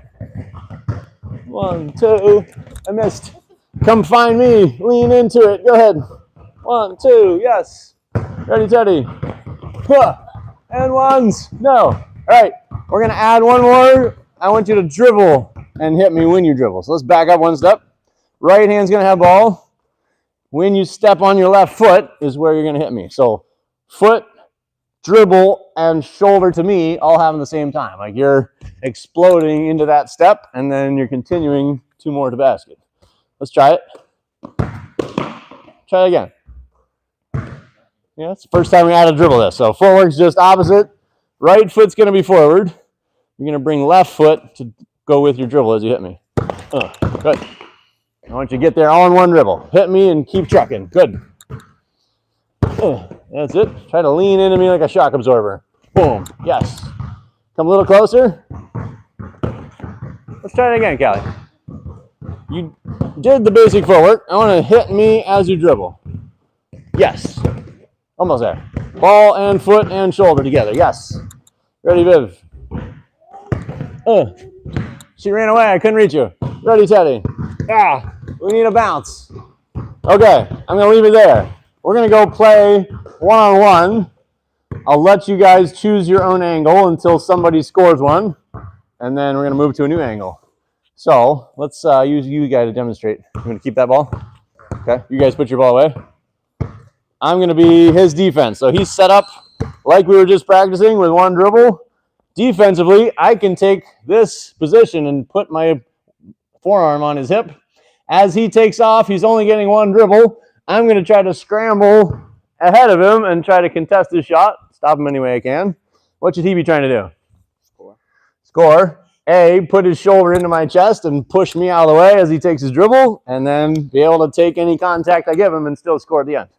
1, 2. I missed. Come find me. Lean into it. Go ahead. 1, 2. Yes. Ready, Teddy. And ones. No. All right. We're going to add one more. I want you to dribble and hit me when you dribble. So let's back up one step. Right hand's going to have ball. When you step on your left foot is where you're going to hit me. So foot, dribble, and shoulder to me all happen at the same time. Like you're exploding into that step, and then you're continuing 2 more to basket. Let's try it. Try it again. Yeah, it's the first time we had to dribble this. So footwork's just opposite. Right foot's going to be forward. You're going to bring left foot to go with your dribble as you hit me. Good. I want you to get there all in one dribble. Hit me and keep trucking. Good. That's it. Try to lean into me like a shock absorber. Boom. Yes. Come a little closer. Let's try it again, Callie. You did the basic footwork. I want to hit me as you dribble. Yes. Almost there. Ball and foot and shoulder together. Yes. Ready, Viv. She ran away. I couldn't reach you. Ready, Teddy. Yeah. We need a bounce. Okay. I'm going to leave it there. We're going to go play one-on-one. I'll let you guys choose your own angle until somebody scores one. And then we're going to move to a new angle. So let's use you guys to demonstrate. You going to keep that ball? Okay. You guys put your ball away. I'm going to be his defense. So he's set up like we were just practicing with one dribble. Defensively, I can take this position and put my forearm on his hip. As he takes off, he's only getting one dribble. I'm going to try to scramble ahead of him and try to contest his shot. Stop him any way I can. What should he be trying to do? Score. A, put his shoulder into my chest and push me out of the way as he takes his dribble, and then be able to take any contact I give him and still score at the end.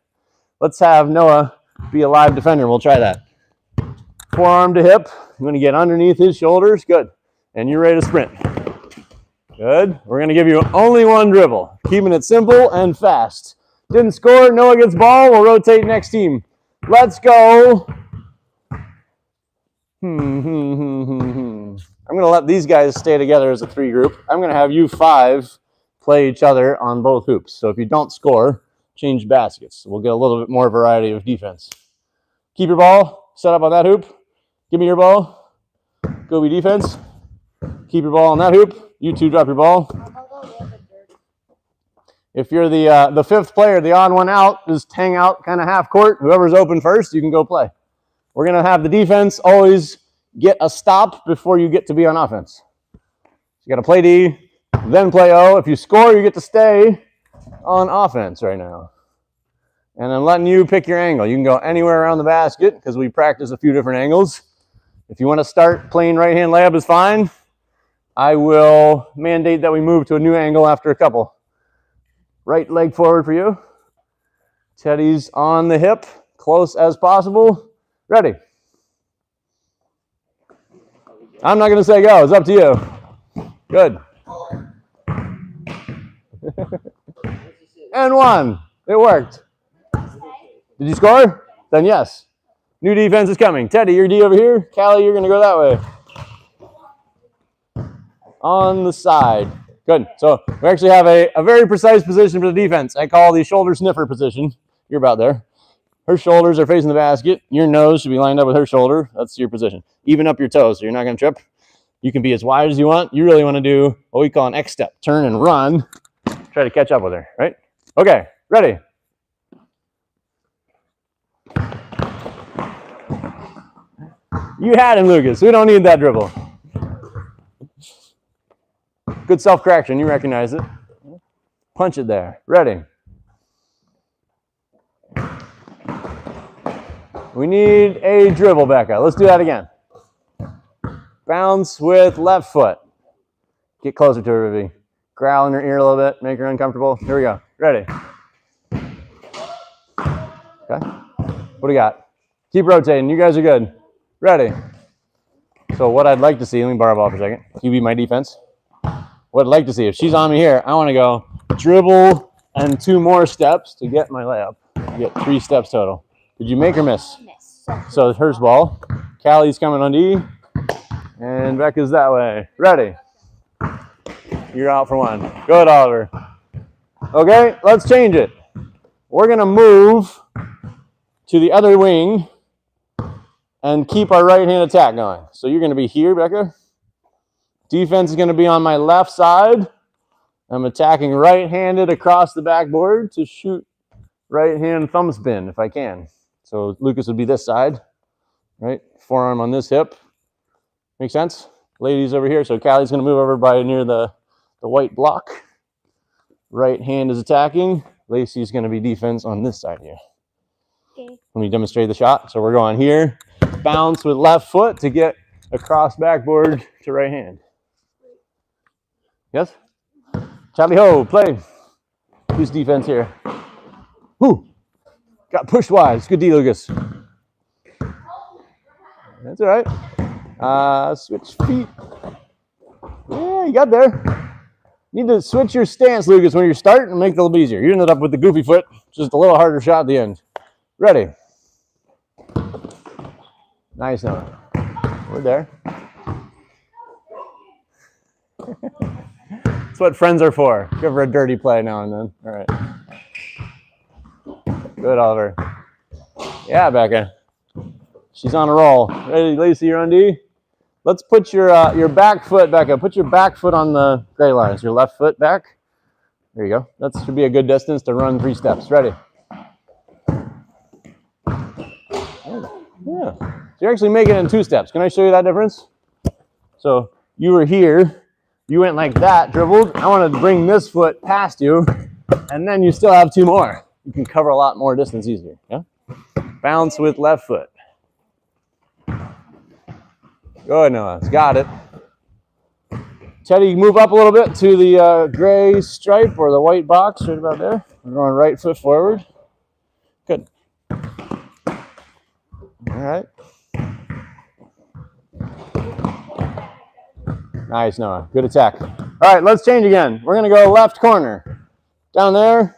Let's have Noah be a live defender. We'll try that. Forearm to hip. I'm going to get underneath his shoulders. Good. And you're ready to sprint. Good. We're going to give you only one dribble. Keeping it simple and fast. Didn't score. Noah gets ball. We'll rotate next team. Let's go. I'm going to let these guys stay together as a 3 group. I'm going to have you 5 play each other on both hoops. So if you don't score, change baskets. We'll get a little bit more variety of defense. Keep your ball set up on that hoop. Give me your ball. Go be defense. Keep your ball on that hoop. You 2 drop your ball. If you're the 5th player, the odd one out, just hang out kind of half court. Whoever's open first, you can go play. We're going to have the defense always get a stop before you get to be on offense. You got to play D, then play O. If you score, you get to stay on offense right now. And I'm letting you pick your angle. You can go anywhere around the basket because we practice a few different angles. If you want to start playing right-hand layup is fine. I will mandate that we move to a new angle after a couple. Right leg forward for you. Teddy's on the hip, close as possible. Ready. I'm not going to say go. It's up to you. Good. And 1. It worked. Did you score? Then yes. New defense is coming. Teddy, your D over here. Callie, you're going to go that way. On the side. Good. So we actually have a very precise position for the defense. I call the shoulder sniffer position. You're about there. Her shoulders are facing the basket. Your nose should be lined up with her shoulder. That's your position. Even up your toes so you're not going to trip. You can be as wide as you want. You really want to do what we call an X step. Turn and run. Try to catch up with her, right? Okay, ready. You had him, Lucas. We don't need that dribble. Good self-correction. You recognize it. Punch it there. Ready. We need a dribble, Becca. Let's do that again. Bounce with left foot. Get closer to her, Vivi. Growl in her ear a little bit. Make her uncomfortable. Here we go. Ready. Okay. What do we got? Keep rotating. You guys are good. Ready. So what I'd like to see, let me borrow a ball for a second. You be my defense. What I'd like to see, if she's on me here, I want to go dribble and 2 more steps to get my layup. Get 3 steps total. Did you make or miss? Miss. So hers ball. Callie's coming on D. And Becca's that way. Ready. You're out for 1. Go ahead, Oliver. Okay, let's change it. We're going to move to the other wing and keep our right-hand attack going. So you're going to be here, Becca. Defense is going to be on my left side. I'm attacking right-handed across the backboard to shoot right-hand thumb spin if I can. So Lucas would be this side, right? Forearm on this hip. Make sense? Ladies over here. So Callie's going to move over by near the white block. Right hand is attacking. Lacey's going to be defense on this side here. Okay. Let me demonstrate the shot. So we're going here. Bounce with left foot to get across backboard to right hand. Yes? Charlie ho, play. Who's defense here? Who? Got pushed wise. Good D, Lucas. That's all right. Switch feet. Yeah, you got there. Need to switch your stance, Lucas, when you're starting and make it a little easier. You ended up with the goofy foot. Just a little harder shot at the end. Ready. Nice, Noah. We're there. That's what friends are for. Give her a dirty play now and then. All right. Good, Oliver. Yeah, Becca. She's on a roll. Ready, Lacey, you're on D? Let's put your back foot, Becca. Put your back foot on the gray lines. Your left foot back. There you go. That should be a good distance to run 3 steps. Ready? Yeah. So you're actually making it in 2 steps. Can I show you that difference? So you were here. You went like that, dribbled. I want to bring this foot past you, and then you still have 2 more. You can cover a lot more distance easier. Yeah. Bounce with left foot. Go ahead, Noah. It's got it. Teddy, move up a little bit to the gray stripe or the white box right about there. We're going right foot forward. Good. All right. Nice, Noah. Good attack. All right, let's change again. We're going to go left corner. Down there.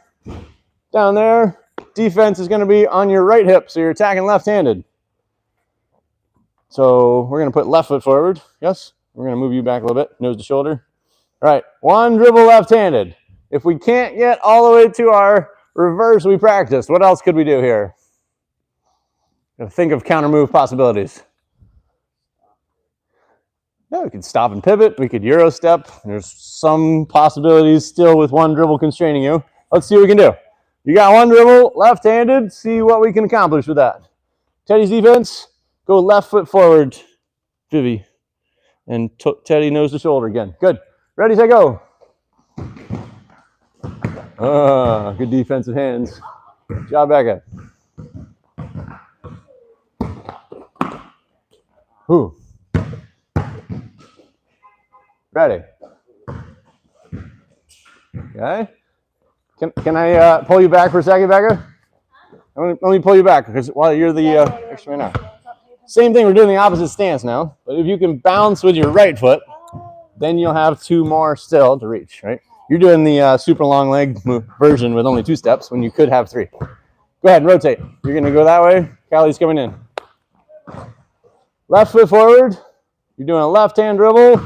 Down there. Defense is going to be on your right hip, so you're attacking left-handed. So we're going to put left foot forward. Yes? We're going to move you back a little bit, nose to shoulder. All right, 1 dribble left-handed. If we can't get all the way to our reverse we practiced, what else could we do here? Think of counter move possibilities. Yeah, we could stop and pivot. We could Euro step. There's some possibilities still with 1 dribble constraining you. Let's see what we can do. You got 1 dribble, left-handed. See what we can accomplish with that. Teddy's defense, go left foot forward, Vivi. And Teddy nose to shoulder again. Good. Ready, set, go. Good defensive hands. Good job, Becca. Who? Ready. Okay. Can I pull you back for a second, Becca? Let me pull you back because while you're the extra man now. Same thing. We're doing the opposite stance now. But if you can bounce with your right foot, then you'll have 2 more still to reach. Right? You're doing the super long leg version with only 2 steps when you could have 3. Go ahead and rotate. You're going to go that way. Callie's coming in. Left foot forward. You're doing a left hand dribble.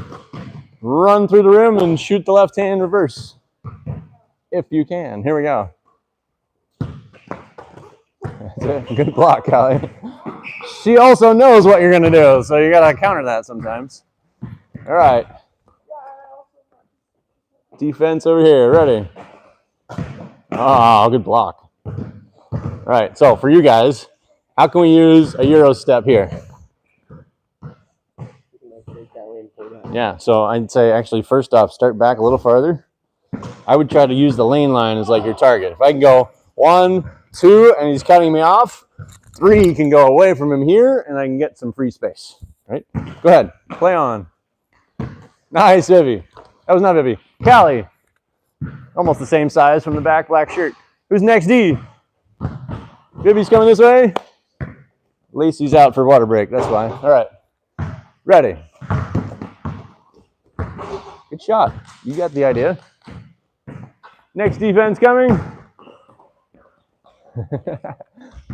Run through the rim and shoot the left hand reverse. If you can. Here we go. That's it. Good block, Callie. She also knows what you're going to do, so you got to counter that sometimes. All right. Defense over here. Ready. Oh, good block. All right, so for you guys, how can we use a Euro step here? Yeah, so I'd say actually first off, start back a little farther. I would try to use the lane line as like your target. If I can go 1, 2, and he's cutting me off, 3 can go away from him here, and I can get some free space. Right? Go ahead, play on. Nice, Vivi. That was not Vivi. Callie. Almost the same size from the back, black shirt. Who's next, D? Vivi's coming this way. Lacey's out for water break, that's why. All right, ready. Good shot. You got the idea. Next defense coming.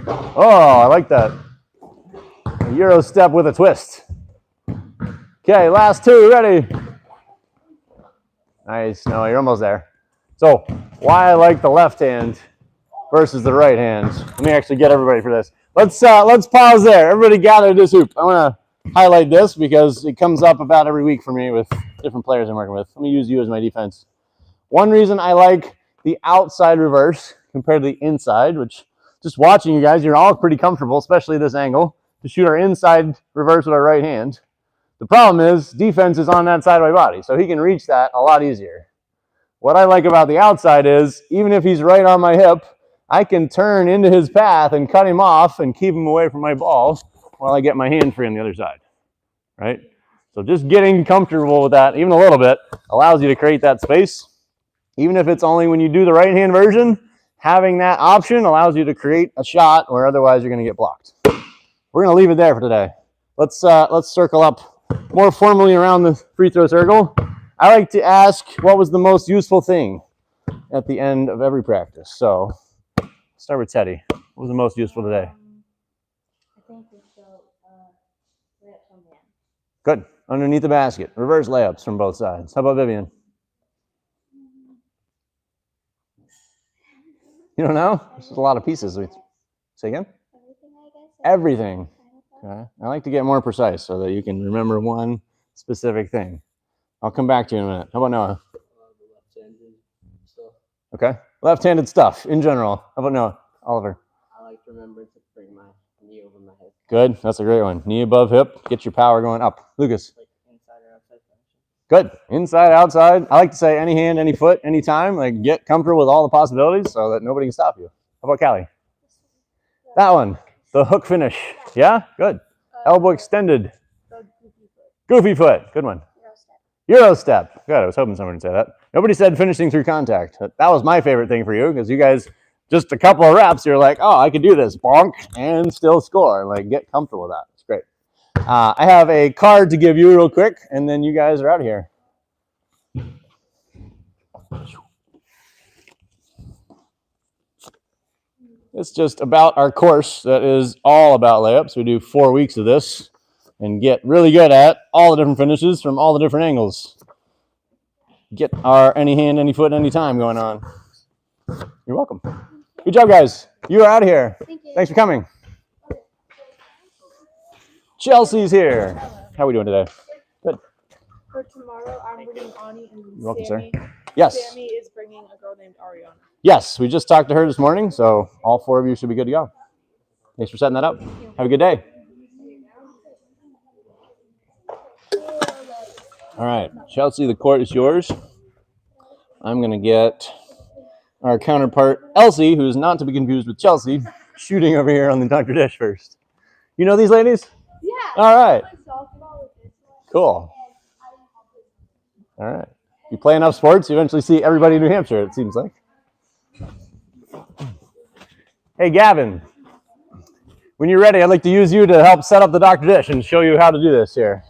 Oh, I like that. A Euro step with a twist. Okay, last 2, ready. Nice, no, you're almost there. So, why I like the left hand versus the right hand. Let me actually get everybody for this. Let's pause there. Everybody gather this hoop. I want to highlight this because it comes up about every week for me with different players I'm working with. Let me use you as my defense. One reason I like the outside reverse compared to the inside, which just watching you guys, you're all pretty comfortable, especially this angle, to shoot our inside reverse with our right hand. The problem is defense is on that side of my body, so he can reach that a lot easier. What I like about the outside is even if he's right on my hip, I can turn into his path and cut him off and keep him away from my ball while I get my hand free on the other side, right? So just getting comfortable with that, even a little bit, allows you to create that space. Even if it's only when you do the right hand version, having that option allows you to create a shot where otherwise you're going to get blocked. We're going to leave it there for today. Let's circle up more formally around the free throw circle. I like to ask what was the most useful thing at the end of every practice. So start with Teddy. What was the most useful today? I think we showed layups from hand. Good. Underneath the basket. Reverse layups from both sides. How about Vivian? You don't know? There's a lot of pieces. Say again? Everything, I guess. Everything. Okay. I like to get more precise so that you can remember one specific thing. I'll come back to you in a minute. How about Noah? The left-handed stuff. Okay. Left-handed stuff in general. How about Noah? Oliver? I like to remember to bring my knee over my head. Good. That's a great one. Knee above hip. Get your power going up. Lucas? Like inside or outside function. Good. Inside, outside. I like to say any hand, any foot, anytime. Like get comfortable with all the possibilities so that nobody can stop you. How about Callie? That one. The hook finish. Yeah? Good. Elbow extended. Goofy foot. Good one. Euro step. Good. I was hoping someone would say that. Nobody said finishing through contact. That was my favorite thing for you because you guys, just a couple of reps, you're like, oh, I could do this. Bonk and still score. Like, get comfortable with that. It's great. I have a card to give you real quick, and then you guys are out of here. It's just about our course that is all about layups. We do 4 weeks of this and get really good at all the different finishes from all the different angles. Get our any hand, any foot, any time going on. You're welcome. Good job, guys. You are out of here. Thank you. Thanks for coming. Chelsea's here. How are we doing today? Good. For tomorrow, I'm bringing Ani and You're welcome, sir. Sammy. Yes. Sammy is bringing a girl named Ariana. Yes, we just talked to her this morning, so all 4 of you should be good to go. Thanks for setting that up. Have a good day. All right, Chelsea, the court is yours. I'm going to get our counterpart, Elsie, who is not to be confused with Chelsea, shooting over here on the Dr. Dish first. You know these ladies? Yeah. All right. Cool. All right. You play enough sports, you eventually see everybody in New Hampshire, it seems like. Hey, Gavin. When you're ready, I'd like to use you to help set up the Dr. Dish and show you how to do this here.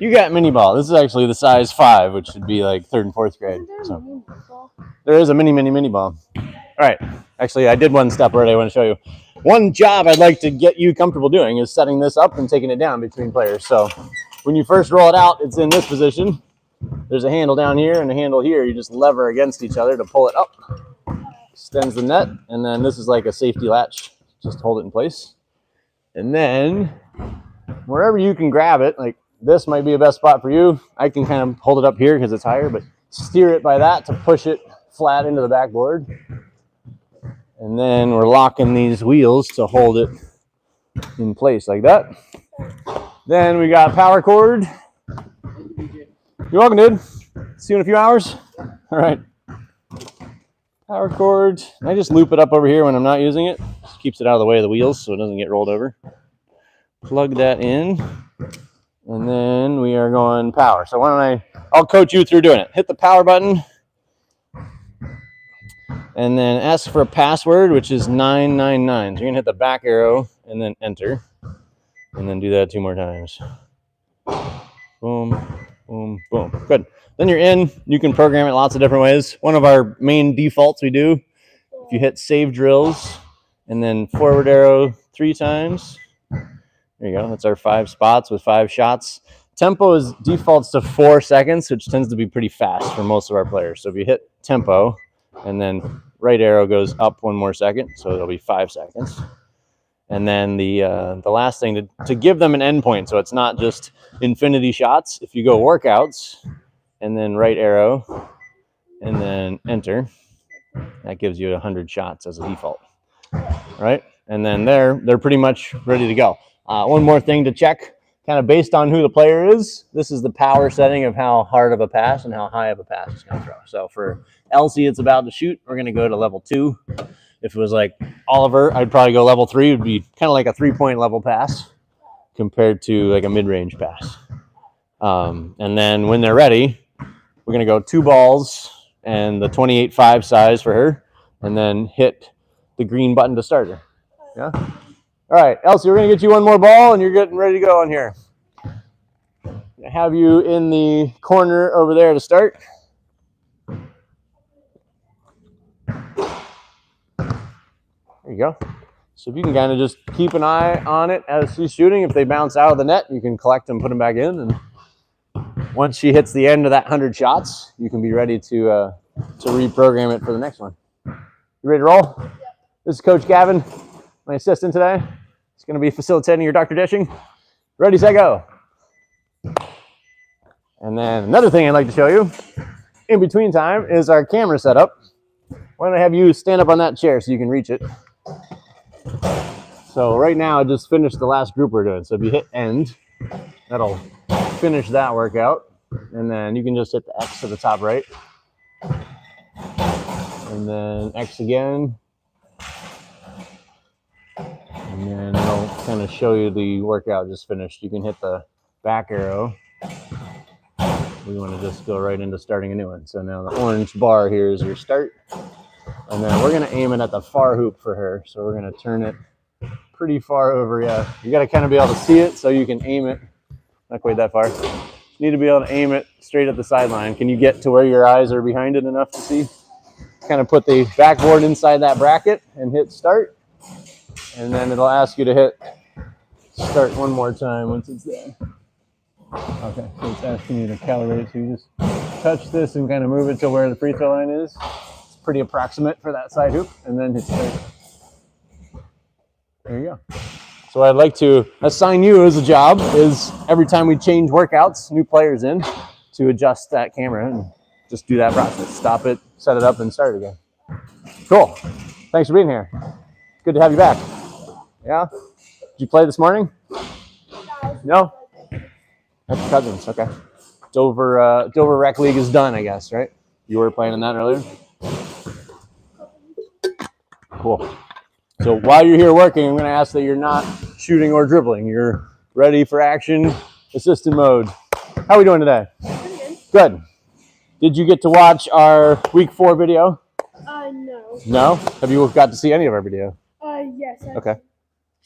You got mini ball. This is actually the size 5, which should be like 3rd and 4th grade. Isn't there a So mini football? there is a mini ball. All right. Actually, I did one step already. I want to show you. One job I'd like to get you comfortable doing is setting this up and taking it down between players. So when you first roll it out, it's in this position. There's a handle down here and a handle here. You just lever against each other to pull it up. Extends the net. And then this is like a safety latch. Just hold it in place. And then wherever you can grab it, like this might be a best spot for you. I can kind of hold it up here because it's higher, but steer it by that to push it flat into the backboard. And then we're locking these wheels to hold it in place like that. Then we got power cord. You're welcome, dude. See you in a few hours. All right. Power cord. I just loop it up over here when I'm not using it. Just keeps it out of the way of the wheels so it doesn't get rolled over. Plug that in. And then we are going power. So I'll coach you through doing it. Hit the power button. And then ask for a password, which is 999. So you're going to hit the back arrow and then enter. And then do that 2 more times. Boom, boom, boom. Good. Then you're in. You can program it lots of different ways. One of our main defaults we do, if you hit save drills and then forward arrow 3 times. There you go. That's our 5 spots with 5 shots. Tempo is defaults to 4 seconds, which tends to be pretty fast for most of our players. So if you hit tempo and then right arrow goes up 1 more second, so it'll be 5 seconds. And then the last thing to give them an endpoint, so it's not just infinity shots. If you go workouts and then right arrow and then enter, that gives you 100 shots as a default, right? And then they're pretty much ready to go. One more thing to check, kind of based on who the player is. This is the power setting of how hard of a pass and how high of a pass it's going to throw. So for Elsie, it's about to shoot. We're going to go to level 2. If it was like Oliver, I'd probably go level 3. It would be kind of like a 3-point level pass compared to like a mid-range pass. And then when they're ready, we're going to go 2 balls and the 28.5 size for her, and then hit the green button to start her. Yeah? All right, Elsie, we're going to get you 1 more ball, and you're getting ready to go on here. I have you in the corner over there to start. There you go. So if you can kind of just keep an eye on it as she's shooting. If they bounce out of the net, you can collect them, put them back in. And once she hits the end of that 100 shots, you can be ready to reprogram it for the next one. You ready to roll? Yep. This is Coach Gavin, my assistant today. He's going to be facilitating your Dr. Dishing. Ready, set, go. And then another thing I'd like to show you in between time is our camera setup. Why don't I have you stand up on that chair so you can reach it? So right now I just finished the last group we're doing. So if you hit end, that'll finish that workout. And then you can just hit the X to the top right. And then X again. And then it'll kind of show you the workout just finished. You can hit the back arrow. We want to just go right into starting a new one. So now the orange bar here is your start. And then we're going to aim it at the far hoop for her. So we're going to turn it pretty far over. Yeah, you got to kind of be able to see it so you can aim it. Not quite that far. You need to be able to aim it straight at the sideline. Can you get to where your eyes are behind it enough to see? Kind of put the backboard inside that bracket and hit start. And then it'll ask you to hit start 1 more time once it's there. Okay, so it's asking you to calibrate it. So you just touch this and kind of move it to where the free throw line is. It's pretty approximate for that side hoop. And then hit start. There you go. So what I'd like to assign you as a job is every time we change workouts, new players in, to adjust that camera and just do that process. Stop it, set it up, and start again. Cool. Thanks for being here. Good to have you back. Yeah? Did you play this morning? No? That's your cousins. Okay. Dover Rec League is done, I guess, right? You were playing in that earlier? Cool. So while you're here working, I'm going to ask that you're not shooting or dribbling. You're ready for action, assistant mode. How are we doing today? Good. Did you get to watch our week 4 video? No. No? Have you got to see any of our video? Yes. Okay.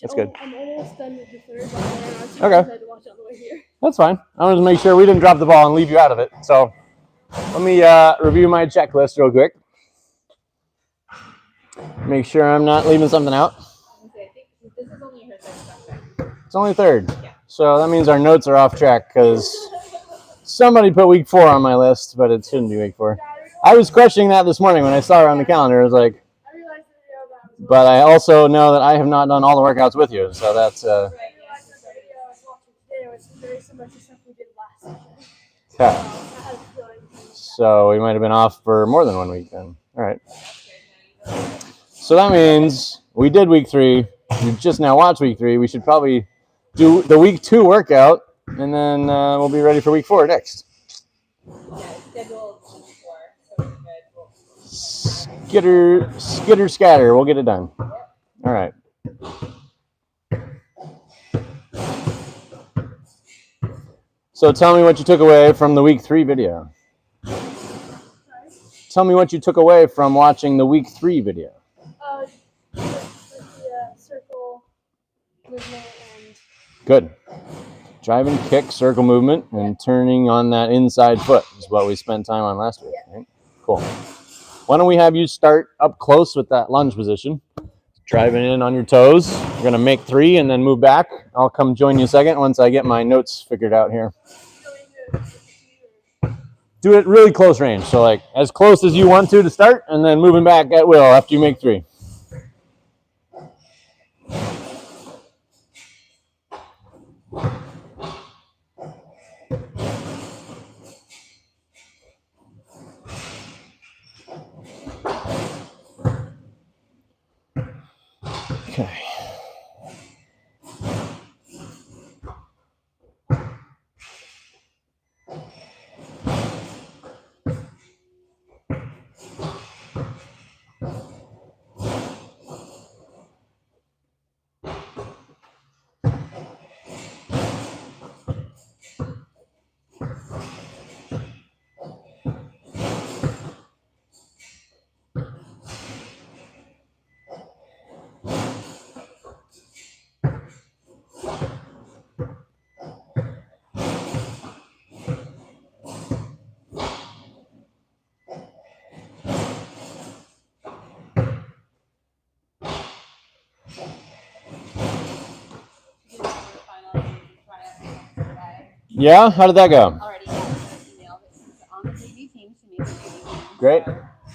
That's good. I'm almost done with the third one. Okay. I had to watch it on the way here. That's fine. I wanted to make sure we didn't drop the ball and leave you out of it. So let me review my checklist real quick. Make sure I'm not leaving something out. This is only her third. It's only third. Yeah. So that means our notes are off track because somebody put week 4 on my list, but it shouldn't be week 4. I was questioning that this morning when I saw her on the calendar. I was like, but I also know that I have not done all the workouts with you. So that's yeah. So we might have been off for more than 1 week then. All right. So that means we did week 3. We just now watched week 3. We should probably do the week 2 workout, and then we'll be ready for week 4 next. Yeah, scheduled week 4, so we're good. Skitter, scatter. We'll get it done. All right. So tell me what you took away from the week 3 video. Tell me what you took away from watching the week 3 video. The circle movement and Good. Drive and kick, circle movement, and turning on that inside foot is what we spent time on last week. Right? Cool. Why don't we have you start up close with that lunge position? Driving in on your toes. You're going to make 3 and then move back. I'll come join you a second once I get my notes figured out here. Do it really close range. So like as close as you want to start, and then moving back at will after you make 3. Okay. Yeah, how did that go? Already emailed it on the 3D team to make it Great.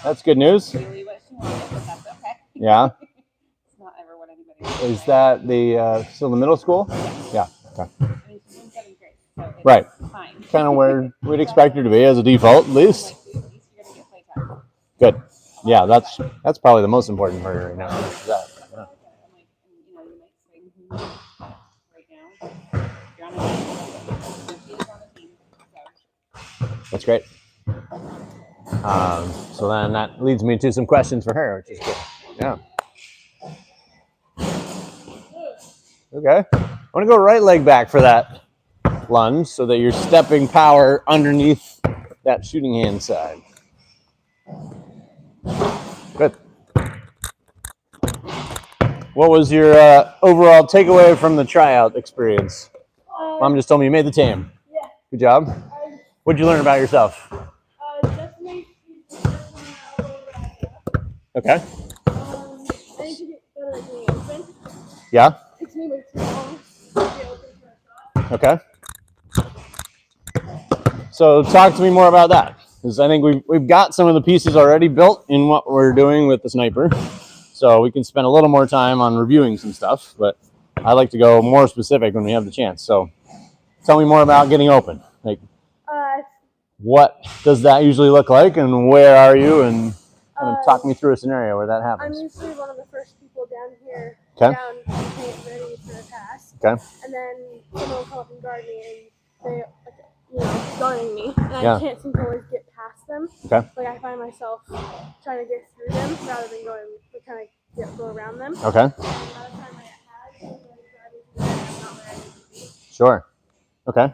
That's good news. really what she wanted, but that's okay. Yeah. It's not ever what anybody Is that the still the middle school? Yeah. Okay. I mean, she's in 7th grade, so it's Right. fine. Kind of where we'd expect her to be as a default, at least. Like, at least you're going to get playtime. Good. Yeah, that's probably the most important for her right now. Is that. Yeah. I'm like, you might swing right now. You're on a team. She is on a team, so. That's great. So then that leads me to some questions for her, which is good. Yeah. Okay. I want to go right leg back for that lunge so that you're stepping power underneath that shooting hand side. Good. What was your overall takeaway from the tryout experience? Mom just told me you made the team. Yeah. Good job. What'd you learn about yourself? Definitely Okay. I need to get better at being open. Yeah. It's me way too long to be open for a shot. Okay. So talk to me more about that, because I think we've got some of the pieces already built in what we're doing with the sniper. So we can spend a little more time on reviewing some stuff, but I like to go more specific when we have the chance. So tell me more about getting open. Like, what does that usually look like, and where are you, and kind of talk me through a scenario where that I'm happens. usually one of the first people down here, Okay. down paint ready for a pass. Okay. And then someone will come up and guard me, and they, guarding me, and Yeah. I can't seem to always get past them. Okay. Like I find myself trying to get through them rather than go around them. Okay. And by the time I had, I'm not where I need to be. Sure. Okay.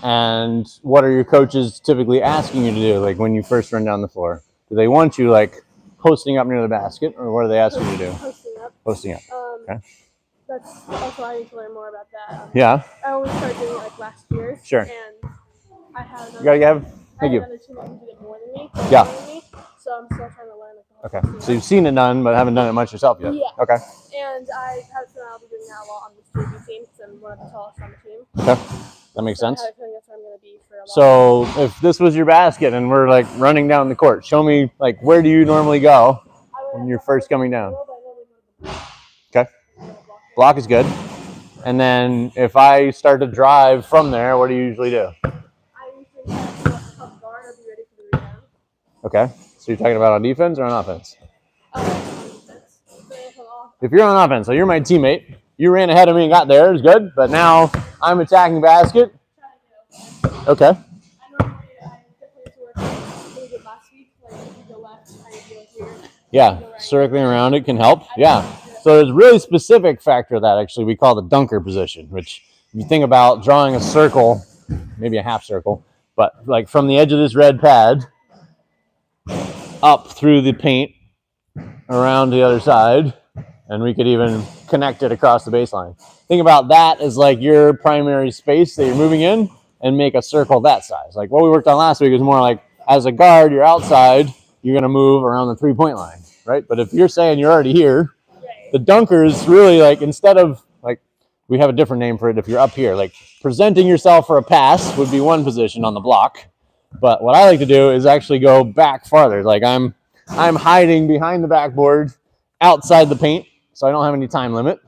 And what are your coaches typically asking you to do, like when you first run down the floor? Do they want you like posting up near the basket, or what are they asking you to do? Posting up. Posting up. Okay. that's also I need to learn more about that. Yeah, I only started doing it like last year. Sure. And I have you another, gotta have. I Thank have you. another teammate who did it more than me. Yeah. Than me, so I'm still trying to learn like the whole Okay, process. so you've seen it done, but haven't done it much yourself yet. Yeah. Okay. And I have a feeling I'll be doing that a lot on this JV team because I'm one of the tallest on the team. Okay, that makes So sense. I have a feeling that's where I'm going to be for a lot. So if this was your basket and we're like running down the court, show me like where do you normally go when you're first coming down? Okay, block is good. And then if I start to drive from there, what do you usually do? I usually try to help guard or be ready for the rebound. Okay, so you're talking about on defense or on offense? On defense. If you're on offense, so you're my teammate, you ran ahead of me and got there, it's good, but now I'm attacking basket. Okay. I definitely worked really good last week. Like if you go left, I go here. Yeah, circling around it can help. Yeah. So there's a really specific factor of that actually we call the dunker position, which if you think about drawing a circle, maybe a half circle, but like from the edge of this red pad up through the paint around the other side, and we could even connect it across the baseline. Think about that as like your primary space that you're moving in and make a circle that size. Like what we worked on last week is more like as a guard, you're outside, you're going to move around the 3-point line, right? But if you're saying you're already here, the dunker is really like instead of like we have a different name for it if you're up here, like presenting yourself for a pass would be one position on the block. But what I like to do is actually go back farther. Like I'm hiding behind the backboard outside the paint, so I don't have any time limit.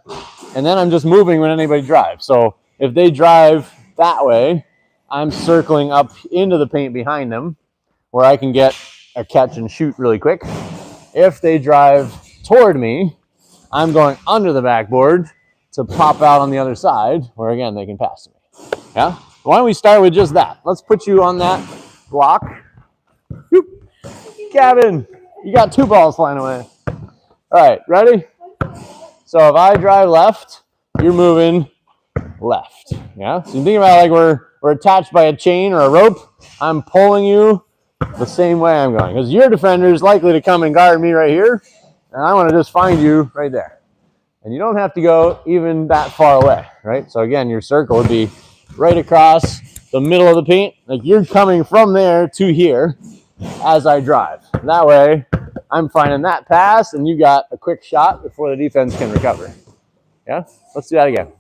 And then I'm just moving when anybody drives. So if they drive that way, I'm circling up into the paint behind them where I can get a catch and shoot really quick. If they drive toward me, I'm going under the backboard to pop out on the other side where, again, they can pass to me. Yeah? Why don't we start with just that? Let's put you on that block. Whoop. Gavin, you got 2 balls flying away. All right, ready? So if I drive left, you're moving left. Yeah? So you think about like we're attached by a chain or a rope. I'm pulling you the same way I'm going. Because your defender is likely to come and guard me right here. And I want to just find you right there. And you don't have to go even that far away, right? So again, your circle would be right across the middle of the paint. Like you're coming from there to here as I drive. And that way, I'm finding that pass, and you got a quick shot before the defense can recover. Yeah? Let's do that again.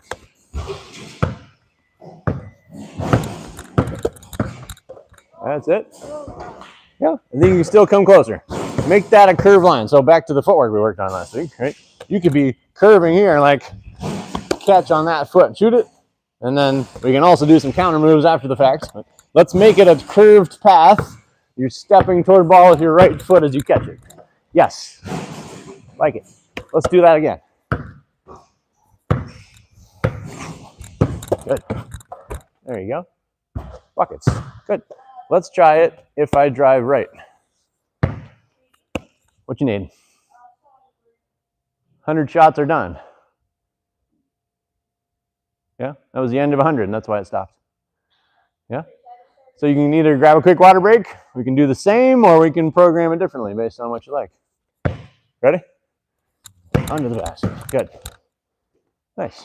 That's it. Yeah, and then you can still come closer. Make that a curved line. So back to the footwork we worked on last week, right? You could be curving here and like catch on that foot and shoot it. And then we can also do some counter moves after the fact. Let's make it a curved path. You're stepping toward the ball with your right foot as you catch it. Yes. Like it. Let's do that again. Good. There you go. Buckets. Good. Let's try it if I drive right. What you need? 100 shots are done. Yeah, that was the end of 100, and that's why it stopped. Yeah? So you can either grab a quick water break, we can do the same, or we can program it differently based on what you like. Ready? Under the basket. Good. Nice.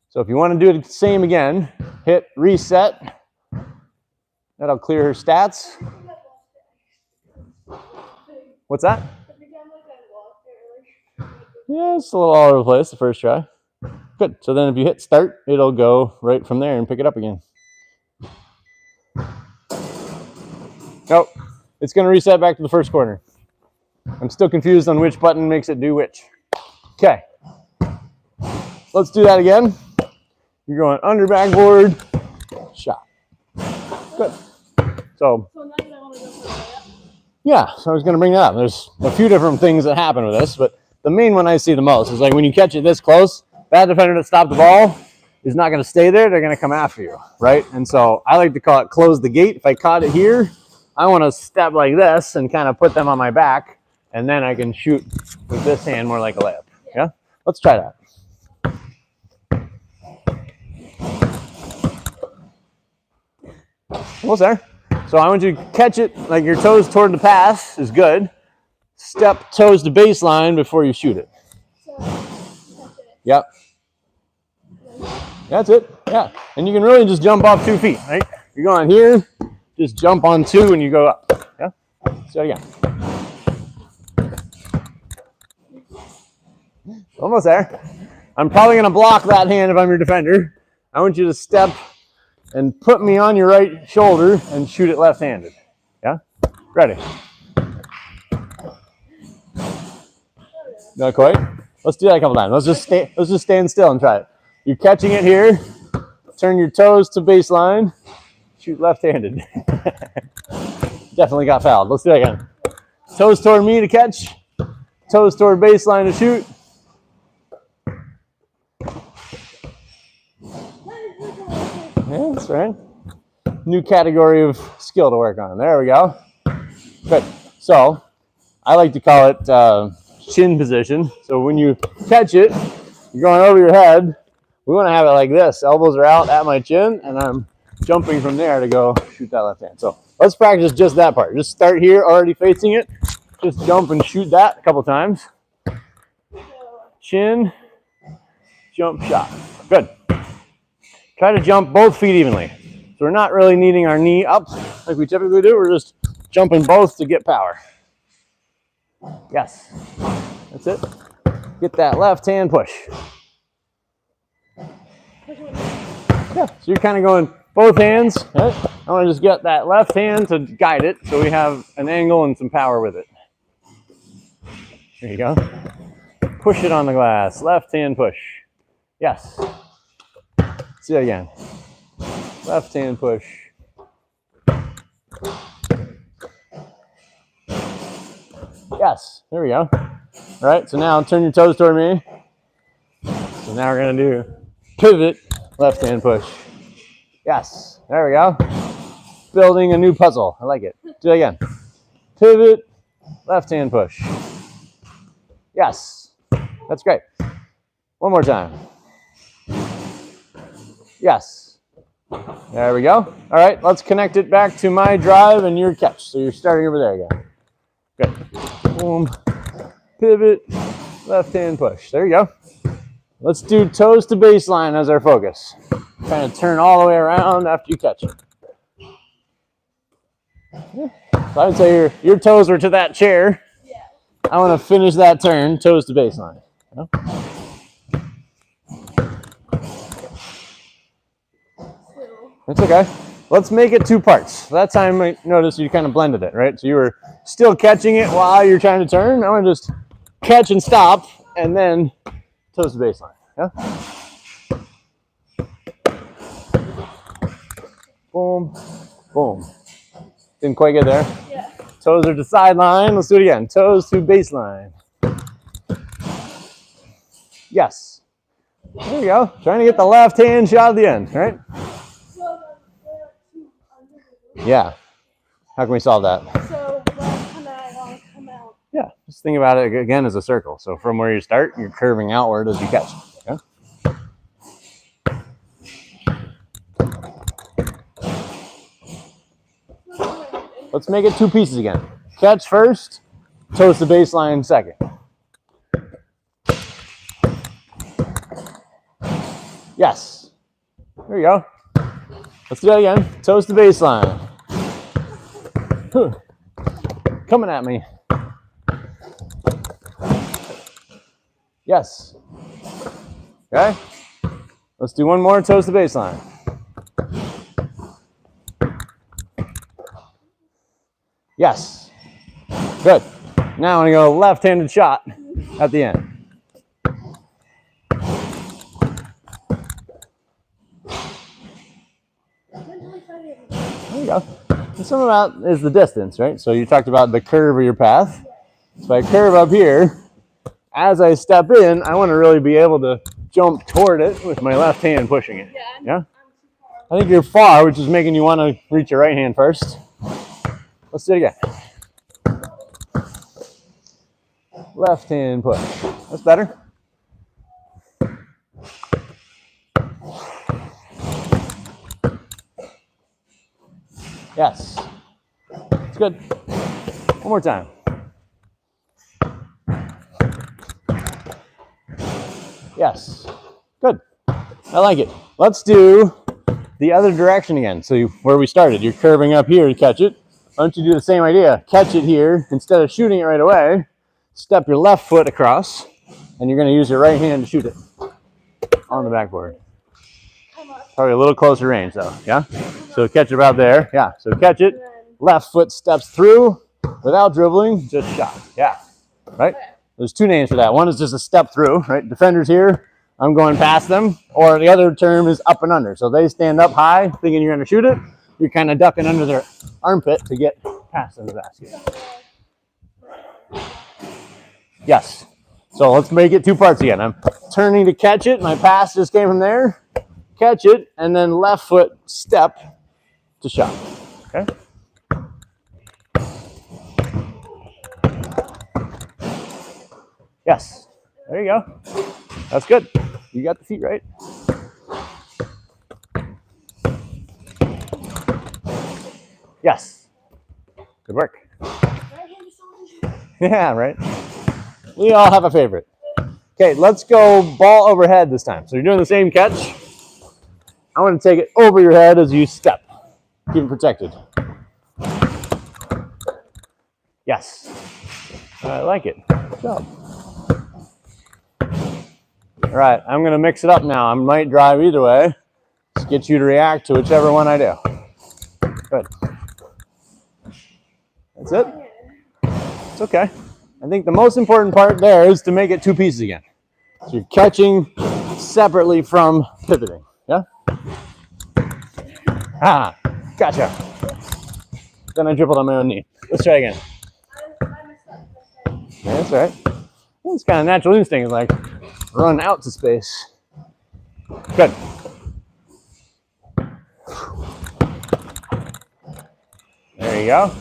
So if you want to do the same again, hit reset. That'll clear her stats. What's that? Yeah, it's a little all over the place the first try. Good. So then if you hit start, it'll go right from there and pick it up again. Nope. It's going to reset back to the first corner. I'm still confused on which button makes it do which. Okay. Let's do that again. You're going under backboard, shot. Good. So yeah, so I was going to bring that up. There's a few different things that happen with this, but the main one I see the most is like when you catch it this close, that defender that stopped the ball is not going to stay there. They're going to come after you, right? And so I like to call it close the gate. If I caught it here, I want to step like this and kind of put them on my back, and then I can shoot with this hand more like a layup. Yeah? Let's try that. Almost there. So I want you to catch it like your toes toward the pass is good. Step toes to baseline before you shoot it. Yep. That's it. Yeah. And you can really just jump off 2 feet, right? You're going here, just jump on 2 and you go up. Yeah. So again. Almost there. I'm probably going to block that hand if I'm your defender. I want you to step and put me on your right shoulder and shoot it left-handed. Yeah? Ready. Not quite. Let's do that a couple times. Let's just stand still and try it. You're catching it here. Turn your toes to baseline. Shoot left-handed. Definitely got fouled. Let's do that again. Toes toward me to catch. Toes toward baseline to shoot. Yeah, that's right. New category of skill to work on. There we go. Good. So, I like to call it chin position. So when you catch it, you're going over your head. We want to have it like this. Elbows are out at my chin, and I'm jumping from there to go shoot that left hand. So let's practice just that part. Just start here, already facing it. Just jump and shoot that a couple times. Chin, jump, shot. Good. Try to jump both feet evenly. So we're not really needing our knee up like we typically do. We're just jumping both to get power. Yes. That's it. Get that left hand push. Yeah, so you're kind of going both hands. Right? I want to just get that left hand to guide it so we have an angle and some power with it. There you go. Push it on the glass. Left hand push. Yes. Let's do it again. Left hand push. Yes. There we go. All right, so now turn your toes toward me. So now we're going to do pivot, left hand push. Yes. There we go. Building a new puzzle. I like it. Do it again. Pivot, left hand push. Yes. That's great. One more time. Yes. There we go. All right, let's connect it back to my drive and your catch. So you're starting over there again. Good. Boom. Pivot, left hand push. There you go. Let's do toes to baseline as our focus. Kind of turn all the way around after you catch it. Yeah. So I would say your toes are to that chair. Yeah. I want to finish that turn, toes to baseline. You know? That's okay. Let's make it 2 parts. That time I noticed you kind of blended it, right? So you were still catching it while you're trying to turn. I want to just catch and stop, and then toes to baseline. Yeah? Boom, boom. Didn't quite get there. Yeah. Toes are to sideline. Let's do it again. Toes to baseline. Yes. There you go. Trying to get the left hand shot at the end, right? Yeah. How can we solve that? So when I want to come out. Yeah. Just think about it again as a circle. So from where you start, you're curving outward as you catch. Yeah. Let's make it 2 pieces again. Catch first, toes to baseline second. Yes. There you go. Let's do that again. Toes to baseline. Coming at me. Yes. Okay. Let's do one more. Toes to baseline. Yes. Good. Now I'm going to go left-handed shot at the end. There you go. And some of that is the distance, right? So you talked about the curve of your path. So I curve up here. As I step in, I want to really be able to jump toward it with my left hand pushing it. Yeah? I think you're far, which is making you want to reach your right hand first. Let's do it again. Left hand push. That's better. Yes. It's good. One more time. Yes. Good. I like it. Let's do the other direction again. So where we started, you're curving up here to catch it. Why don't you do the same idea? Catch it here. Instead of shooting it right away, step your left foot across, and you're going to use your right hand to shoot it on the backboard. Probably a little closer range though, yeah? So catch it about there. Yeah, so catch it. Left foot steps through without dribbling, just shot. Yeah, right? There's two names for that. One is just a step through, right? Defenders here, I'm going past them. Or the other term is up and under. So they stand up high thinking you're going to shoot it. You're kind of ducking under their armpit to get past them the basket. Yes. So let's make it two parts again. I'm turning to catch it. My pass just came from there. Catch it, and then left foot step to shot. Okay? Yes. There you go. That's good. You got the feet right. Yes. Good work. Yeah, right? We all have a favorite. Okay, let's go ball overhead this time. So you're doing the same catch. I want to take it over your head as you step. Keep it protected. Yes. I like it. Good job. All right, I'm going to mix it up now. I might drive either way. Just get you to react to whichever one I do. Good. That's it? It's okay. I think the most important part there is to make it two pieces again. So you're catching separately from pivoting. Yeah? Ah, gotcha. Then I dribbled on my own knee. Let's try again. Yeah, that's all right. It's kind of natural instinct. It's like run out to space. Good. There you go.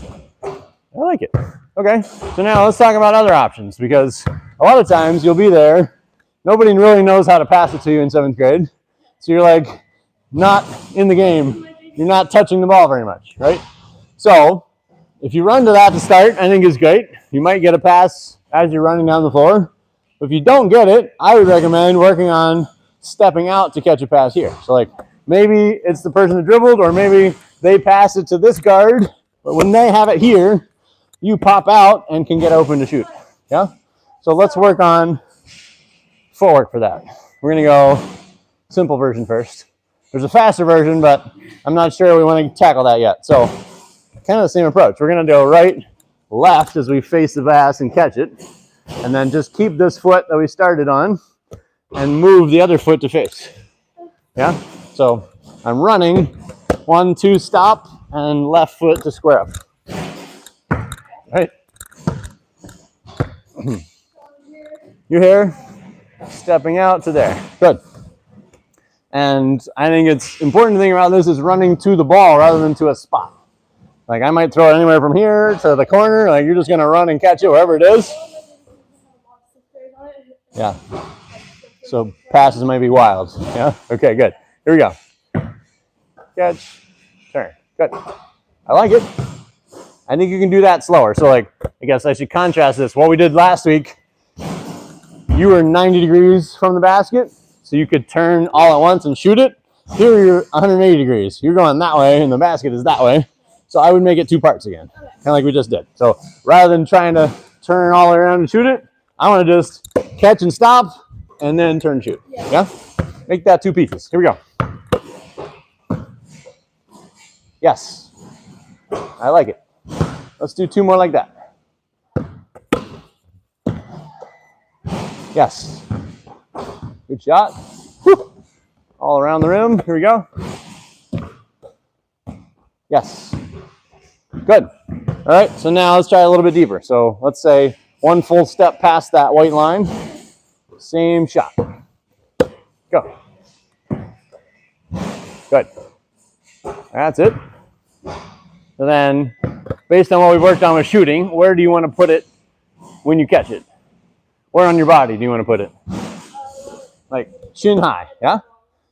I like it. Okay, so now let's talk about other options, because a lot of times you'll be there, nobody really knows how to pass it to you in 7th grade, so you're like not in the game, you're not touching the ball very much, right? So if you run to that to start, I think is great. You might get a pass as you're running down the floor. But if you don't get it, I would recommend working on stepping out to catch a pass here. So like maybe it's the person that dribbled, or maybe they pass it to this guard, but when they have it here, you pop out and can get open to shoot. Yeah? So let's work on footwork for that. We're going to go simple version first. There's a faster version, but I'm not sure we want to tackle that yet. So kind of the same approach. We're going to go right, left as we face the pass and catch it. And then just keep this foot that we started on and move the other foot to face. Yeah? So I'm running, 1, 2, stop, and left foot to square up. Right? You're here, stepping out to there. Good. And I think it's important to think about this is running to the ball rather than to a spot. Like I might throw it anywhere from here to the corner. Like you're just going to run and catch it wherever it is. Yeah. So passes might be wild. Yeah? Okay, good. Here we go. Catch, turn. Good. I like it. I think you can do that slower. So like, I guess I should contrast this. What we did last week, you were 90 degrees from the basket, so you could turn all at once and shoot it. Here you're 180 degrees. You're going that way, and the basket is that way. So I would make it two parts again, kind of like we just did. So rather than trying to turn all around and shoot it, I want to just catch and stop, and then turn and shoot. Yeah? Make that two pieces. Here we go. Yes. I like it. Let's do two more like that. Yes. Good shot. Whew. All around the rim. Here we go. Yes. Good. All right, so now let's try a little bit deeper. So let's say one full step past that white line. Same shot. Go. Good. That's it. And then, based on what we worked on with shooting, where do you want to put it when you catch it? Where on your body do you want to put it? Like chin high, yeah?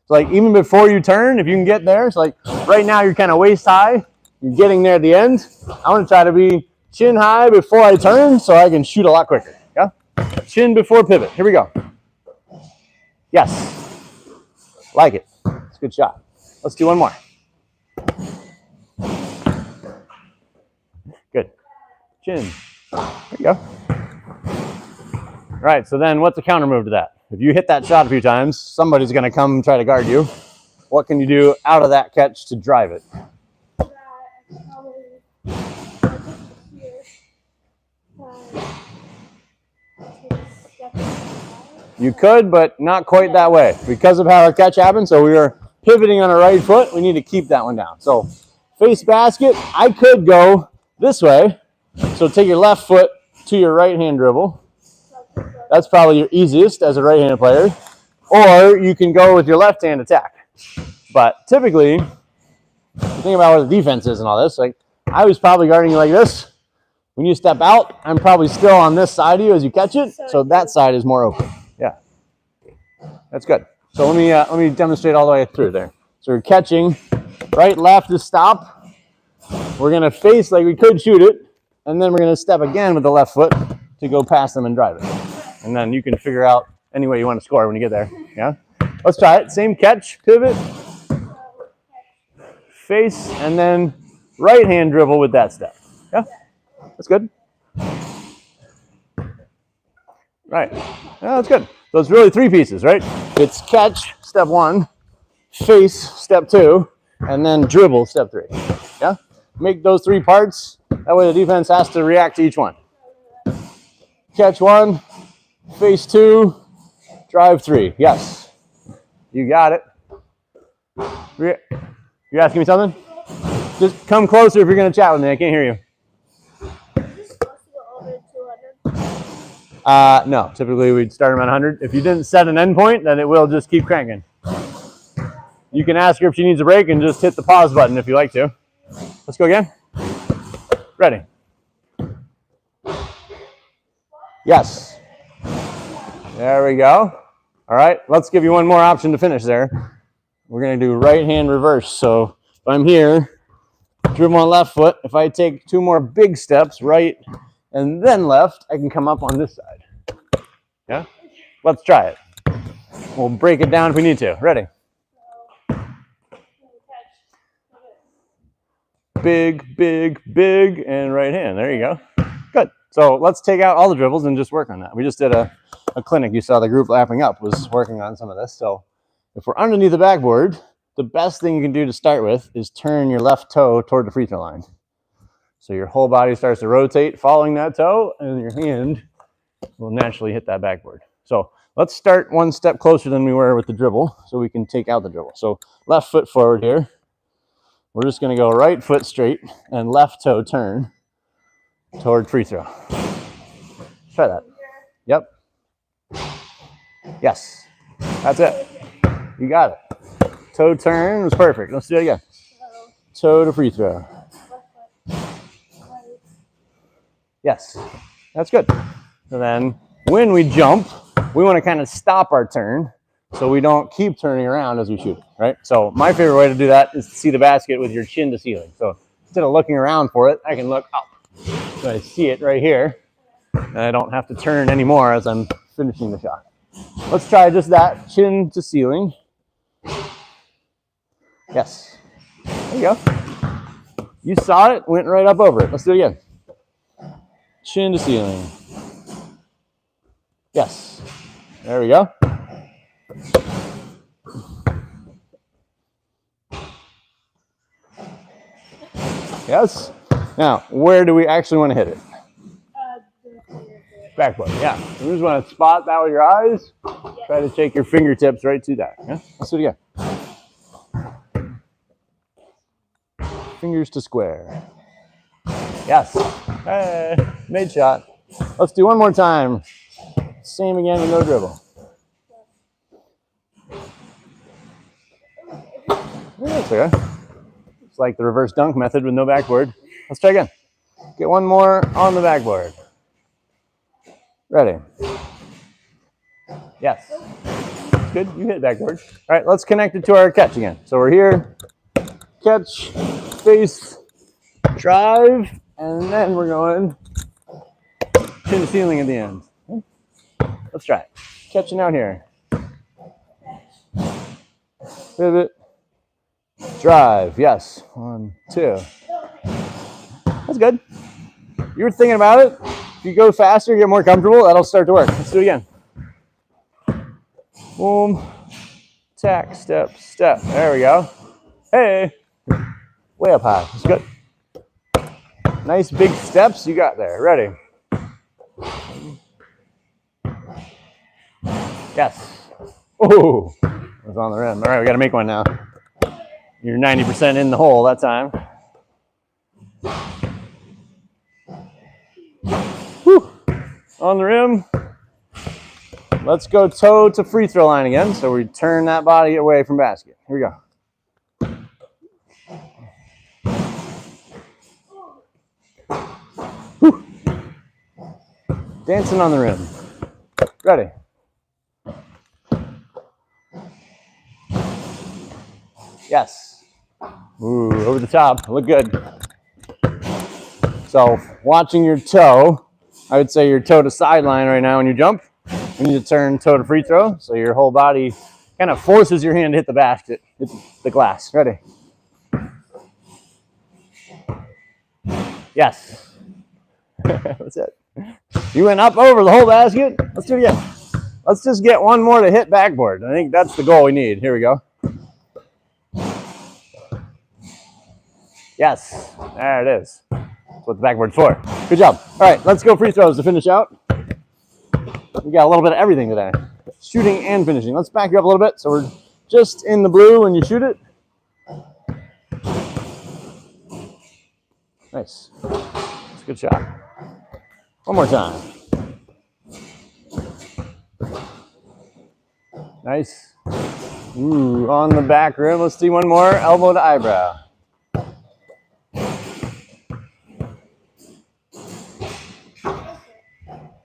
So like even before you turn, if you can get there, so like right now you're kind of waist high, you're getting there at the end. I want to try to be chin high before I turn so I can shoot a lot quicker, yeah? Chin before pivot. Here we go. Yes. Like it. It's a good shot. Let's do one more. Good. Chin. There you go. All right, so then what's the counter move to that? If you hit that shot a few times, somebody's going to come and try to guard you. What can you do out of that catch to drive it? You could, but not quite that way because of how our catch happened. So we were pivoting on our right foot. We need to keep that one down. So face basket, I could go this way. So take your left foot to your right hand dribble. That's probably your easiest as a right-handed player. Or you can go with your left hand attack. But typically, the thing about what the defense is and all this, like I was probably guarding you like this. When you step out, I'm probably still on this side of you as you catch it. So that side is more open. Yeah. That's good. So let me demonstrate all the way through there. So we're catching, right, left is stop. We're going to face like we could shoot it. And then we're going to step again with the left foot to go past them and drive it. And then you can figure out any way you want to score when you get there. Yeah? Let's try it. Same catch, pivot, face, and then right hand dribble with that step. Yeah? That's good. Right. Yeah, that's good. So it's really three pieces, right? It's catch, step one, face, step two, and then dribble, step three. Yeah? Make those three parts. That way the defense has to react to each one. Catch one, face two, drive three. Yes. You got it. You're asking me something? Just come closer if you're going to chat with me. I can't hear you. No, typically we'd start them at 100. If you didn't set an endpoint, then it will just keep cranking. You can ask her if she needs a break and just hit the pause button if you like to. Let's go again. Ready. Yes. There we go. All right, let's give you one more option to finish there. We're going to do right hand reverse. So if I'm here, dribble on left foot. If I take two more big steps, right and then left, I can come up on this side. Yeah? Let's try it. We'll break it down if we need to. Ready? Big, big, big, and right hand. There you go. Good. So let's take out all the dribbles and just work on that. We just did a clinic. You saw the group lapping up was working on some of this. So if we're underneath the backboard, the best thing you can do to start with is turn your left toe toward the free throw line. So your whole body starts to rotate following that toe, and your hand will naturally hit that backboard. So let's start one step closer than we were with the dribble so we can take out the dribble. So left foot forward here. We're just going to go right foot straight and left toe turn toward free throw. Try that. Yep. Yes. That's it. You got it. Toe turn was perfect. Let's do it again. Toe to free throw. Yes. That's good. So then when we jump, we want to kind of stop our turn so we don't keep turning around as we shoot, right? So my favorite way to do that is to see the basket with your chin to ceiling. So instead of looking around for it, I can look up. So I see it right here, and I don't have to turn anymore as I'm finishing the shot. Let's try just that, chin to ceiling. Yes. There you go. You saw it, went right up over it. Let's do it again. Chin to ceiling. Yes. There we go. Yes. Now, where do we actually want to hit it? Backboard, yeah. So you just want to spot that with your eyes. Try to take your fingertips right to that. Yeah? Let's do it again. Fingers to square. Yes. Hey, made shot. Let's do one more time. Same again with no dribble. That's okay. It's like the reverse dunk method with no backboard. Let's try again. Get one more on the backboard. Ready. Yes. Good. You hit backboard. All right, let's connect it to our catch again. So we're here. Catch, face, drive, and then we're going chin to ceiling at the end. Let's try it. Catching out here. pivot, drive. Yes. 1, 2. That's good. You were thinking about it. If you go faster, get more comfortable, that'll start to work. Let's do it again. Boom. Tack, step, step. There we go. Hey. Way up high. That's good. Nice big steps you got there. Ready. Yes. Oh, it was on the rim. All right, we got to make one now. You're 90% in the hole that time. Whew. On the rim. Let's go toe to free throw line again. So we turn that body away from basket. Here we go. Whew. Dancing on the rim. Ready. Yes. Ooh, over the top. Look good. So watching your toe, I would say your toe to sideline right now when you jump. You need to turn toe to free throw. So your whole body kind of forces your hand to hit the basket, hit the glass. Ready? Yes. That's it. You went up over the whole basket. Let's do it again. Let's just get one more to hit backboard. I think that's the goal we need. Here we go. Yes, there it is. That's what the backboard's for. Good job. All right, let's go free throws to finish out. We got a little bit of everything today. Shooting and finishing. Let's back you up a little bit so we're just in the blue when you shoot it. Nice. That's a good shot. One more time. Nice. Ooh, on the back rim. Let's see one more. Elbow to eyebrow.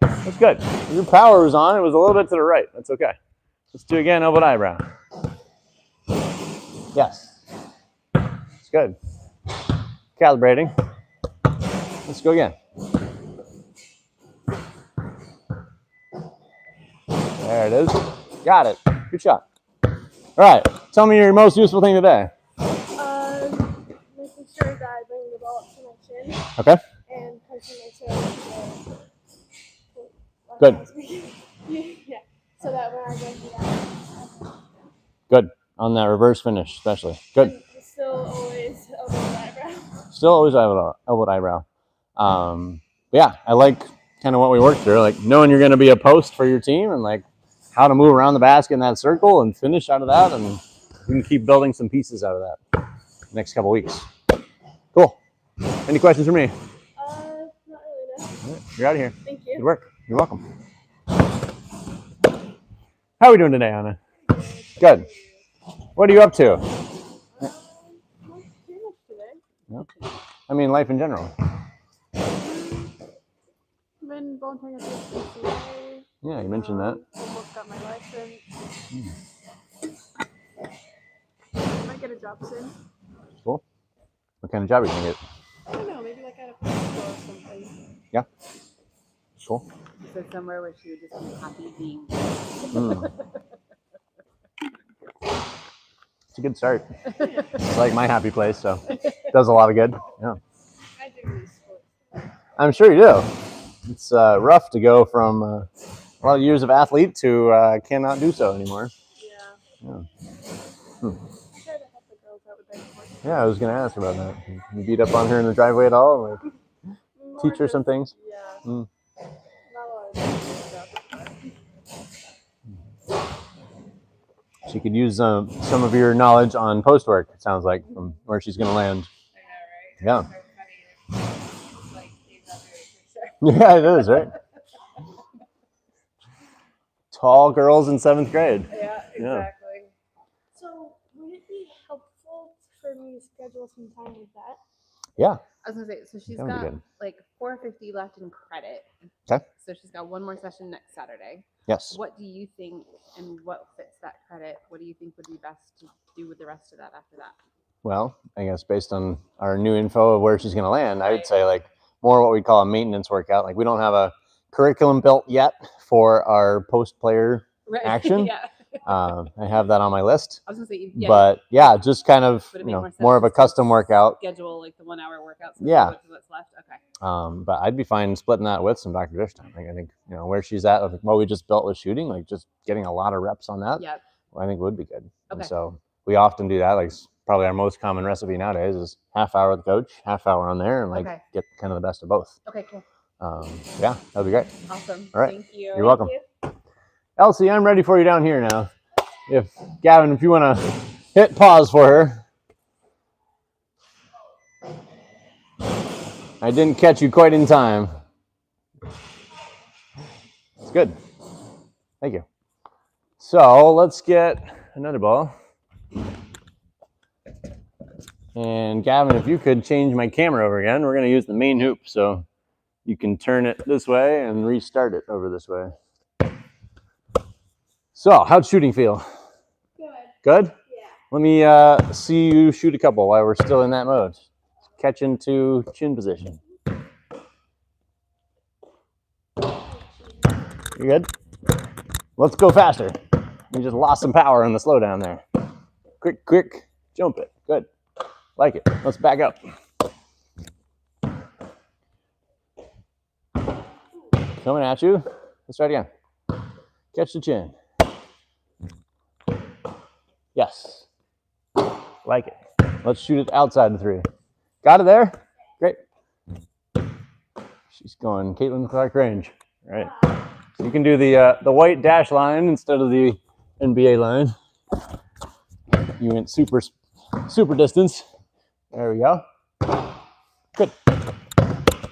That's good. Your power was on. It was a little bit to the right. That's okay. Let's do it again. Elbow to eyebrow. Yes. It's good. Calibrating. Let's go again. There it is. Got it. Good shot. All right. Tell me your most useful thing today. Making sure that I bring the ball up to my chin Okay. and touching my toes. Good. Yeah. So that when I go to that, Good. On that reverse finish, especially. Good. and still always elbow to eyebrow. Still always elbow to eyebrow. Yeah, I like kind of what we worked through, like knowing you're going to be a post for your team and like how to move around the basket in that circle and finish out of that, and we can keep building some pieces out of that next couple weeks. Cool. Any questions for me? Not really, no. All right, you're out of here. Thank you. Good work. You're welcome. How are we doing today, Anna? Good. What are you up to? Not too much today. No? I mean, life in general. Been volunteering at the SPCA. Yeah, you mentioned that. Almost got my license. Might get a job soon. Cool. What kind of job are you going to get? I don't know, maybe like at a food store or something. Yeah. Cool. So somewhere where she would just be happy being. It's a good start. It's like my happy place, so it does a lot of good. Yeah. I do these sports. I'm sure you do. It's rough to go from a lot of years of athlete to cannot do so anymore. Yeah. Yeah. I try to help the girls out with their sports. Yeah, I was going to ask about that. You beat up on her in the driveway at all? Like, More teach her just- some things? Yeah. Mm. Not a lot of stuff, but She could use some of your knowledge on post work, it sounds like, from where she's going to land. I know, right? Yeah. Like these other for sure. Yeah, it is, right? Tall girls in 7th grade. Yeah, Yeah. exactly. So, would it be helpful for me to schedule some time with that? Yeah. I was gonna say, so she's That would be got good. like 450 left in credit. Okay. So she's got one more session next Saturday. Yes. What do you think, and what fits that credit? What do you think would be best to do with the rest of that after that? Well, I guess based on our new info of where she's going to land, I would say like more what we call a maintenance workout. Like we don't have a curriculum built yet for our post player Right. Action? Yeah. I have that on my list. I was gonna say, yeah, But yeah, just kind of, Would it you make know, more sense more of a just to custom workout. schedule like the 1 hour workouts. Yeah. What's left. Okay. But I'd be fine splitting that with some Dr. Dish time. Like, I think, you know, where she's at, like what we just built with shooting, like just getting a lot of reps on that, Yep. I think would be good. And Okay. so we often do that. Like probably our most common recipe nowadays is half hour with the coach, half hour on there, and like Okay. get kind of the best of both. Okay. Cool. Yeah, that'd be great. Awesome. All right. Thank you. You're welcome. Elsie, I'm ready for you down here now. If Gavin, if you want to hit pause for her. I didn't catch you quite in time. It's good. Thank you. So let's get another ball. And Gavin, if you could change my camera over again, we're going to use the main hoop. So you can turn it this way and restart it over this way. So how'd shooting feel? Good. Good? Yeah. Let me see you shoot a couple while we're still in that mode. Catch into chin position. You good? Let's go faster. You just lost some power in the slowdown there. Quick, jump it. Good. Like it. Let's back up. Coming at you. Let's try it again. Catch the chin. Yes. Like it. Let's shoot it outside the 3. Got it there? Great. She's going Caitlin Clark range. All right. So you can do the white dash line instead of the NBA line. You went super distance. There we go. Good.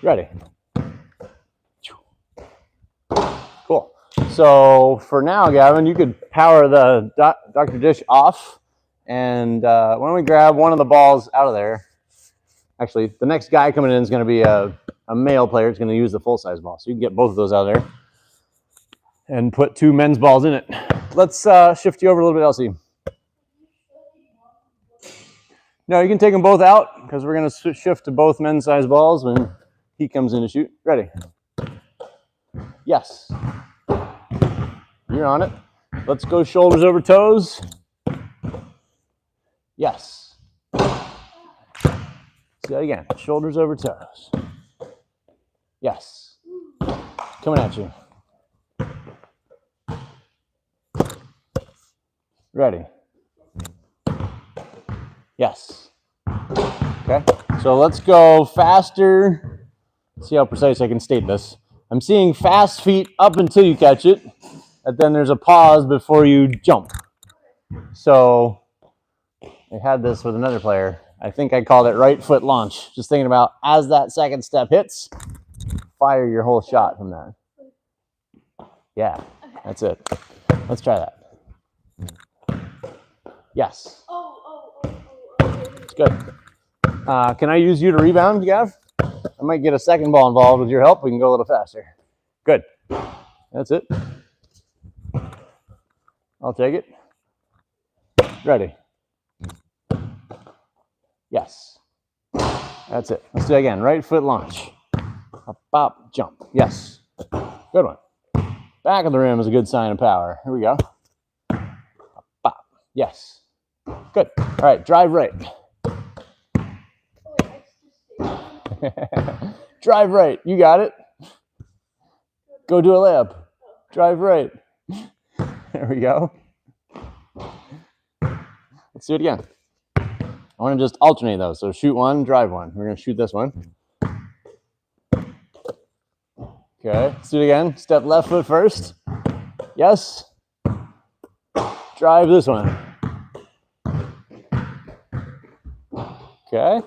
Ready. Cool. So for now, Gavin, you could power the Dr. Dish off. And why don't we grab one of the balls out of there? Actually, the next guy coming in is going to be a male player. It's going to use the full-size ball. So you can get both of those out of there and put 2 men's balls in it. Let's shift you over a little bit, Elsie. No, you can take them both out because we're going to shift to both men's size balls when he comes in to shoot. Ready? Yes. You're on it. Let's go shoulders over toes. Yes. Do that again. Shoulders over toes. Yes. Coming at you. Ready. Yes. Okay. So let's go faster. See how precise I can state this. I'm seeing fast feet up until you catch it, and then there's a pause before you jump. So I had this with another player. I think I called it right foot launch. Just thinking about as that second step hits, fire your whole shot from that. Yeah, that's it. Let's try that. Yes. It's good. Can I use you to rebound, Gav? I might get a second ball involved with your help. We can go a little faster. Good. That's it. I'll take it. Ready. Yes. That's it. Let's do it again. Right foot launch. Up, pop, jump. Yes. Good one. Back of the rim is a good sign of power. Here we go. Up, pop. Yes. Good. All right. Drive right. Drive right. You got it. Go do a layup. Drive right. There we go. Let's do it again. I want to just alternate those. So shoot one, drive one. We're going to shoot this one. Okay, let's do it again. Step left foot first. Yes. Drive this one. Okay.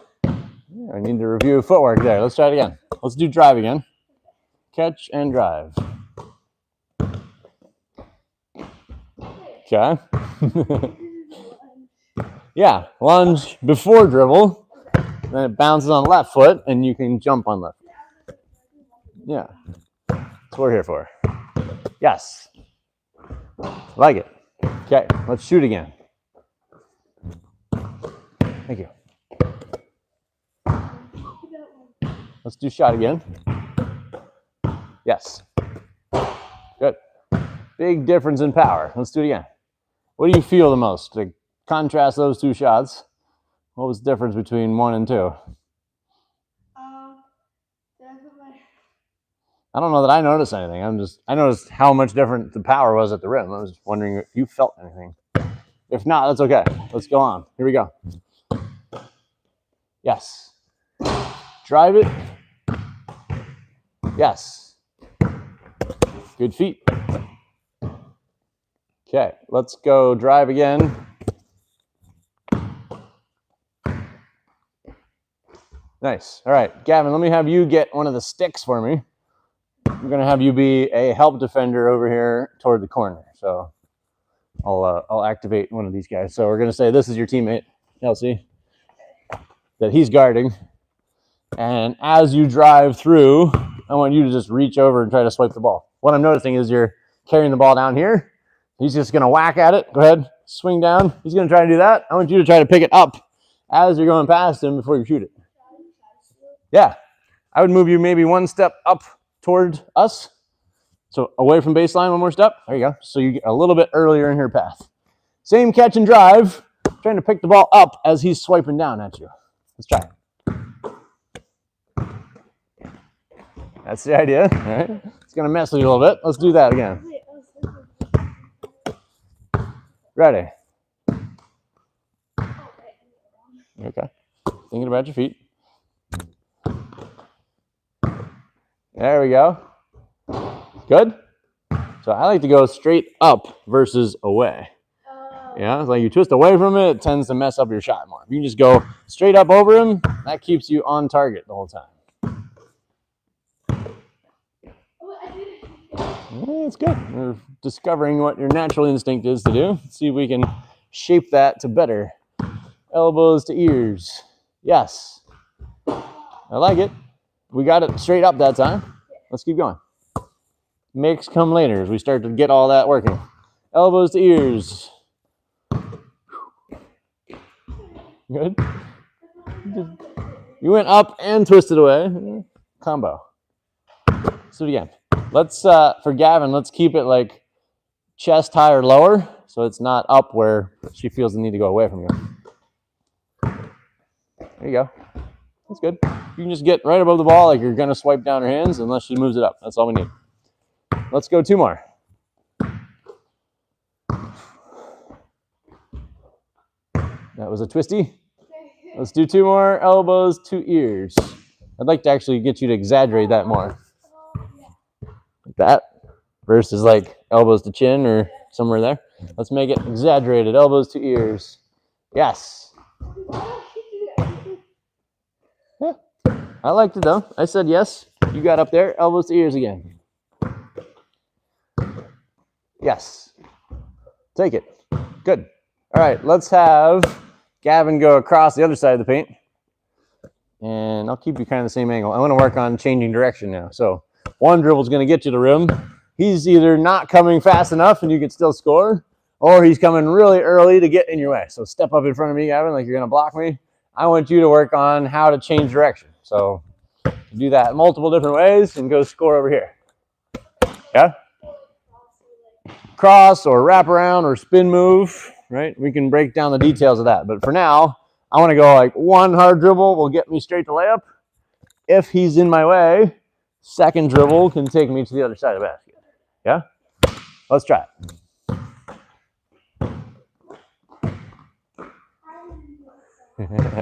Yeah, I need to review footwork there. Let's try it again. Let's do drive again. Catch and drive. Okay. Yeah, lunge before dribble, then it bounces on left foot, and you can jump on left. Yeah, that's what we're here for. Yes, like it. Okay, let's shoot again. Thank you. Let's do shot again. Yes. Good. Big difference in power. Let's do it again. What do you feel the most? To contrast those two shots, what was the difference between 1 and 2? Definitely. I don't know that I noticed anything. I noticed how much different the power was at the rim. I was just wondering if you felt anything. If not, that's okay. Let's go on. Here we go. Yes. Drive it. Yes. Good feet. Okay, let's go drive again. Nice. All right, Gavin, let me have you get one of the sticks for me. I'm going to have you be a help defender over here toward the corner. So I'll activate one of these guys. So we're going to say this is your teammate, Kelsey, that he's guarding. And as you drive through, I want you to just reach over and try to swipe the ball. What I'm noticing is you're carrying the ball down here. He's just going to whack at it. Go ahead, swing down. He's going to try to do that. I want you to try to pick it up as you're going past him before you shoot it. Yeah, I would move you maybe one step up toward us. So away from baseline, one more step. There you go. So you get a little bit earlier in your path. Same catch and drive, trying to pick the ball up as he's swiping down at you. Let's try it. That's the idea. All right. It's going to mess with you a little bit. Let's do that again. Ready. Okay. Thinking about your feet. There we go. Good. So I like to go straight up versus away. Yeah, it's like you twist away from it, it tends to mess up your shot more. If you can just go straight up over him, that keeps you on target the whole time. Yeah, it's good. We're discovering what your natural instinct is to do. Let's see if we can shape that to better. Elbows to ears. Yes. I like it. We got it straight up that time. Let's keep going. Makes come later as we start to get all that working. Elbows to ears. Good. You went up and twisted away. Combo. Let's do it again. Let's, for Gavin, let's keep it like chest high or lower so it's not up where she feels the need to go away from you. There you go. That's good. You can just get right above the ball like you're going to swipe down her hands unless she moves it up. That's all we need. Let's go 2 more. That was a twisty. Let's do 2 more. Elbows to ears. I'd like to actually get you to exaggerate that more. Like that versus like elbows to chin or somewhere there. Let's make it exaggerated. Elbows to ears. Yes. Yeah. I liked it though. I said yes. You got up there. Elbows to ears again. Yes. Take it. Good. All right. Let's have Gavin go across the other side of the paint. And I'll keep you kind of the same angle. I want to work on changing direction now. So one dribble is going to get you to the rim. He's either not coming fast enough and you can still score, or he's coming really early to get in your way. So step up in front of me, Gavin, like you're going to block me. I want you to work on how to change direction. So do that multiple different ways and go score over here. Yeah? Cross or wrap around or spin move, right? We can break down the details of that. But for now, I want to go like one hard dribble will get me straight to layup. If he's in my way, second dribble can take me to the other side of the basket. Yeah? Let's try it.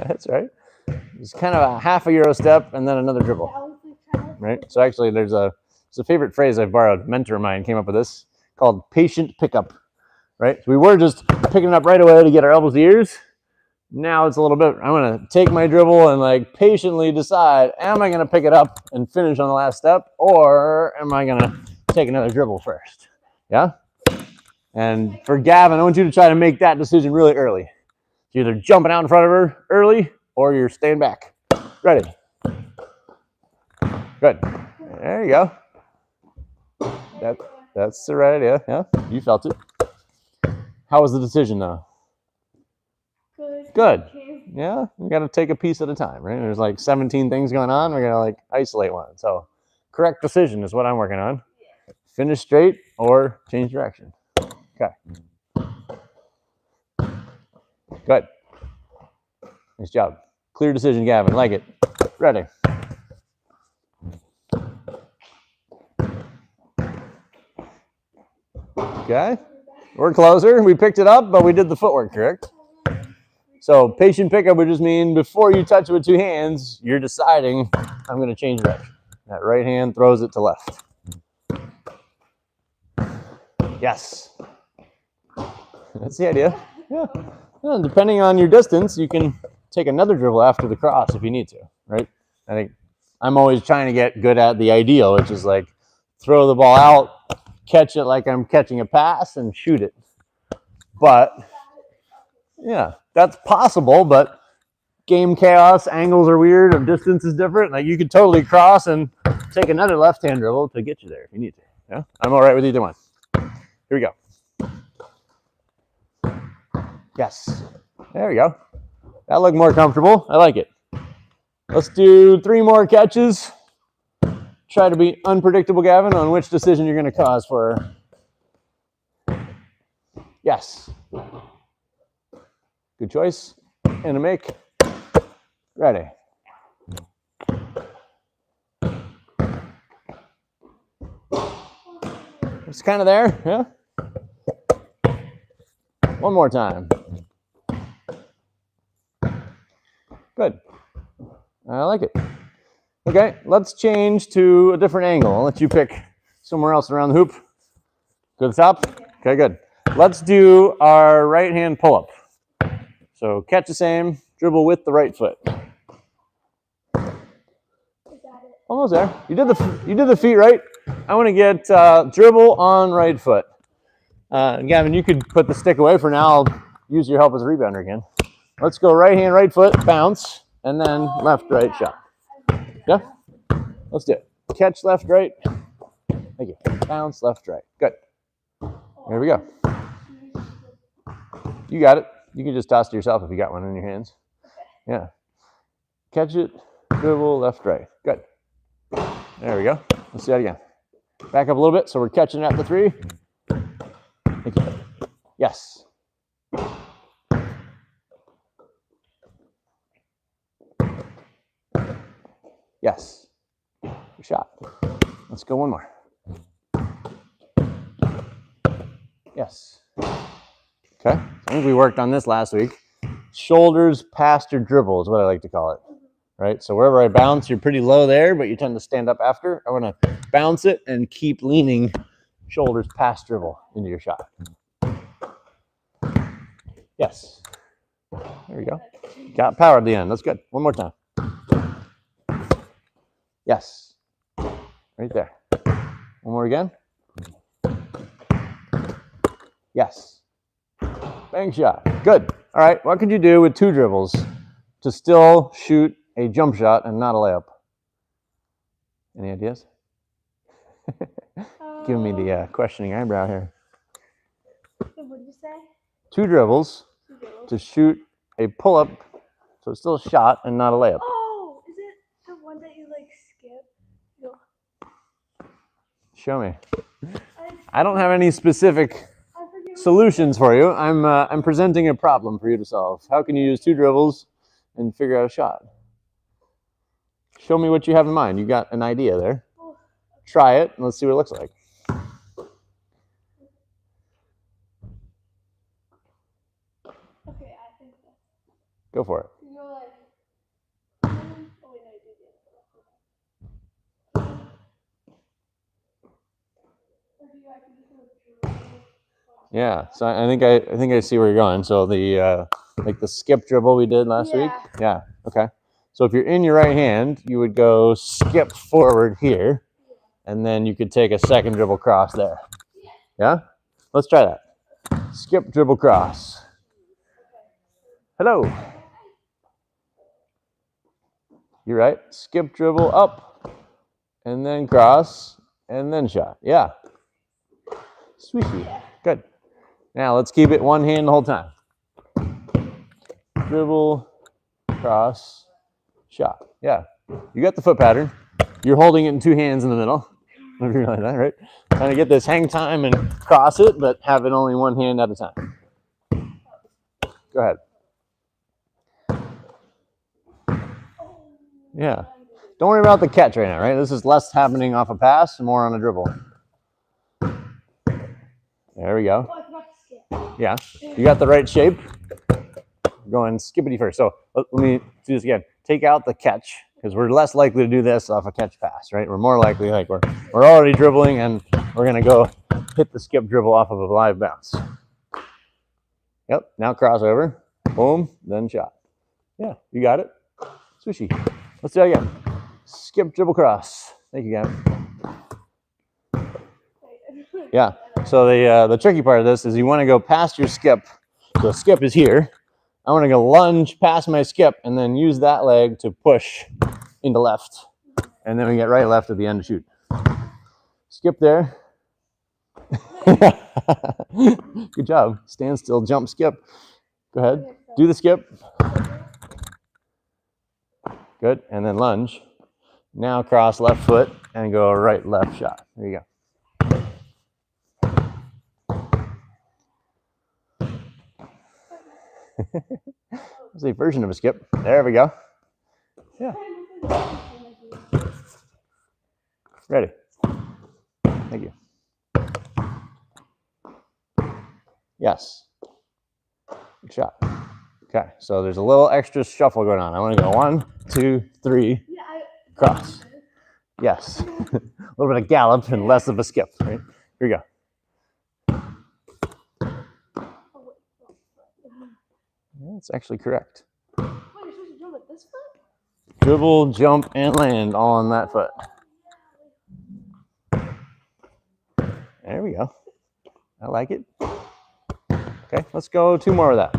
That's right. It's kind of a half a Euro step and then another dribble. Right? So actually it's a favorite phrase I've borrowed. A mentor of mine came up with this called patient pickup. Right? So we were just picking it up right away to get our elbows to ears. Now it's a little bit, I'm going to take my dribble and like patiently decide, am I going to pick it up and finish on the last step, or am I going to take another dribble first? Yeah? And for Gavin, I want you to try to make that decision really early. You're either jumping out in front of her early or you're staying back. Ready? Good. There you go. That's the right idea. Yeah, you felt it. How was the decision though? Good. Yeah, we got to take a piece at a time, right? There's like 17 things going on. We're going to like isolate one. So correct decision is what I'm working on. Finish straight or change direction. Okay. Good. Nice job. Clear decision, Gavin. Like it. Ready. Okay. We're closer. We picked it up, but we did the footwork, correct? So patient pickup would just mean before you touch it with two hands, you're deciding, I'm going to change direction. That right hand throws it to left. Yes. That's the idea. Yeah. And depending on your distance, you can take another dribble after the cross if you need to, right? I think I'm always trying to get good at the ideal, which is like throw the ball out, catch it like I'm catching a pass, and shoot it. But yeah, that's possible, but game chaos, angles are weird, and distance is different. Like you could totally cross and take another left-hand dribble to get you there if you need to. Yeah, I'm all right with either one. Here we go. Yes, there we go. That looked more comfortable. I like it. Let's do 3 more catches. Try to be unpredictable, Gavin, on which decision you're going to cause for her. Yes. Good choice. And a make. Ready. It's kind of there, yeah? One more time. Good. I like it. Okay, let's change to a different angle. I'll let you pick somewhere else around the hoop. Go to the top? Okay, good. Let's do our right hand pull-up. So catch the same, dribble with the right foot. Almost there. You did the feet right. I want to get dribble on right foot. Gavin, you could put the stick away for now. I'll use your help as a rebounder again. Let's go right hand, right foot, bounce, and then left, right shot. Yeah? Let's do it. Catch left, right. Thank you. Bounce left, right. Good. There we go. You got it. You can just toss to yourself if you got one in your hands. Yeah. Catch it, dribble, left, right. Good. There we go. Let's do that again. Back up a little bit so we're catching at the 3. Thank you. Yes. Yes. Good shot. Let's go one more. Yes. Okay. I think we worked on this last week. Shoulders past your dribble is what I like to call it. Right? So wherever I bounce, you're pretty low there, but you tend to stand up after. I want to bounce it and keep leaning shoulders past dribble into your shot. Yes. There we go. Got power at the end. That's good. One more time. Yes. Right there. One more again. Yes. Bang shot. Good. All right. What could you do with 2 dribbles to still shoot a jump shot and not a layup? Any ideas? Giving me the questioning eyebrow here. What did you say? 2 dribbles To shoot a pull-up, so it's still a shot and not a layup. Oh, is it the one that you like skip? No. Show me. I don't have any specific I forget. solutions for you. I'm presenting a problem for you to solve. How can you use 2 dribbles and figure out a shot? Show me what you have in mind. You got an idea there. Try it and let's see what it looks like. Okay, I think that's. Go for it. You know, like. Oh wait, no, I did it. Or do you actually just want to dribble? Yeah. So I think I see where you're going. So the like the skip dribble we did last week. Yeah. Okay. So if you're in your right hand, you would go skip forward here, and then you could take a second dribble cross there. Yeah? Let's try that. Skip dribble cross. Hello. You're right. Skip dribble up, and then cross, and then shot. Yeah. Sweetie. Good. Now let's keep it one hand the whole time. Dribble, cross, shot. Yeah. You got the foot pattern. You're holding it in 2 hands in the middle. I don't know if you realize that, right? Trying to get this hang time and cross it, but have it only one hand at a time. Go ahead. Yeah. Don't worry about the catch right now, right? This is less happening off a pass and more on a dribble. There we go. Oh, I forgot to skip. Yeah. You got the right shape. Going skippity first. So let me do this again. Take out the catch because we're less likely to do this off a catch pass, right? We're more likely like we're already dribbling and we're going to go hit the skip dribble off of a live bounce. Yep. Now crossover. Boom. Then shot. Yeah. You got it. Swishy. Let's do it again. Skip, dribble, cross. Thank you, Gavin. Yeah. So the tricky part of this is you want to go past your skip. So skip is here. I want to go lunge past my skip and then use that leg to push into left. And then we get right, left at the end to shoot. Skip there. Good job. Stand still, jump, skip. Go ahead. Do the skip. Good. And then lunge. Now cross left foot and go right, left shot. There you go. That's a version of a skip. There we go. Yeah. Ready. Thank you. Yes. Good shot. Okay, so there's a little extra shuffle going on. I want to go 1, 2, 3, cross. Yes. A little bit of gallop and less of a skip, right? Here we go. That's actually correct. Wait, you're supposed to jump with this foot? Dribble, jump, and land all on that foot. There we go. I like it. Okay, let's go 2 more of that.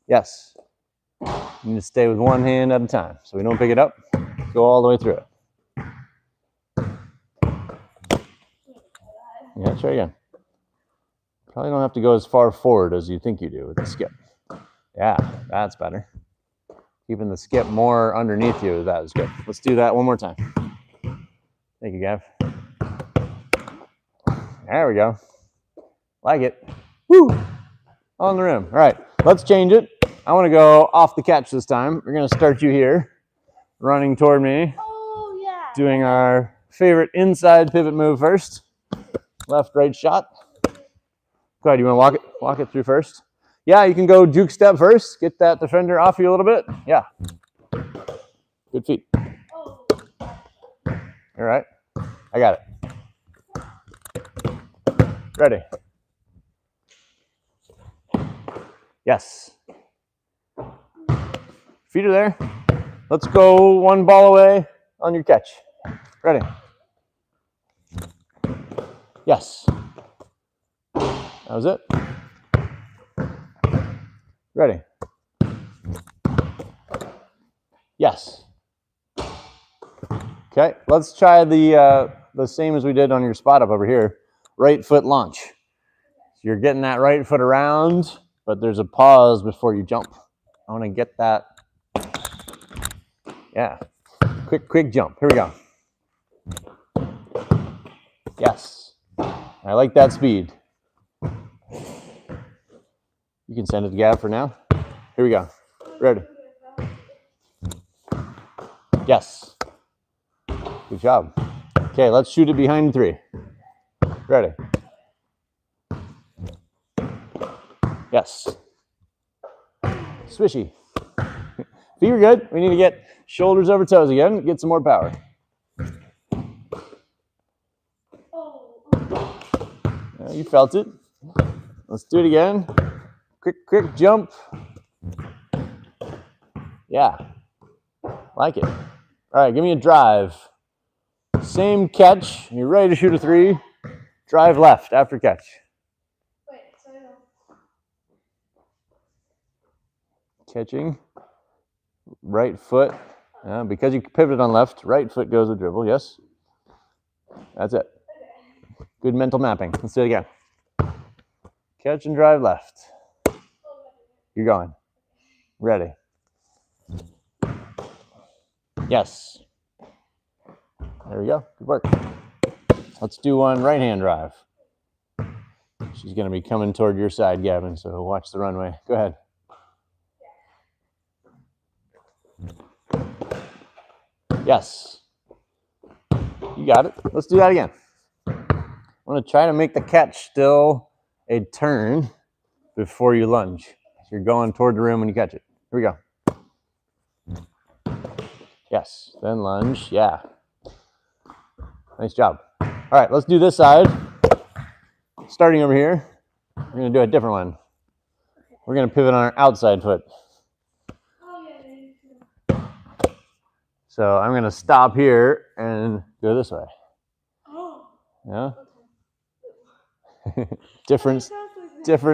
Yes. You need to stay with one hand at a time so we don't pick it up. Go all the way through it. Yeah, try again. Probably don't have to go as far forward as you think you do with the skip. Yeah, that's better. Keeping the skip more underneath you, that is good. Let's do that one more time. Thank you, Gav. There we go. Like it. Woo! On the rim. All right, let's change it. I want to go off the catch this time. We're going to start you here, running toward me. Oh, yeah. Doing our favorite inside pivot move first. Left, right shot. Go ahead, you want to walk it through first? Yeah, you can go juke step first. Get that defender off you a little bit. Yeah. Good feet. Oh. All right. I got it. Ready. Yes. Feet are there. Let's go 1 ball away on your catch. Ready. Yes. That was it. Ready. Yes. Okay, let's try the same as we did on your spot up over here. Right foot launch. You're getting that right foot around, but there's a pause before you jump. I want to get that. Yeah. Quick jump. Here we go. Yes. I like that speed. You can send it to Gav for now. Here we go. Ready. Yes. Good job. Okay, let's shoot it behind 3. Ready. Yes. Swishy. Feet are good. We need to get shoulders over toes again. Get some more power. Yeah, you felt it. Let's do it again. Quick jump. Yeah. Like it. All right, give me a drive. Same catch. You're ready to shoot a 3. Drive left after catch. Wait, so Catching. Right foot. Because you pivoted on left, right foot goes with dribble. Yes. That's it. Good mental mapping. Let's do it again. Catch and drive left. You're going. Ready. Yes. There we go. Good work. Let's do one right hand drive. She's going to be coming toward your side, Gavin, so watch the runway. Go ahead. Yes. You got it. Let's do that again. I'm going to try to make the catch still a turn before you lunge. So you're going toward the rim when you catch it. Here we go. Yes. Then lunge. Yeah. Nice job. All right, let's do this side. Starting over here, we're going to do a different one. We're going to pivot on our outside foot. So I'm going to stop here and go this way. Oh. Yeah. different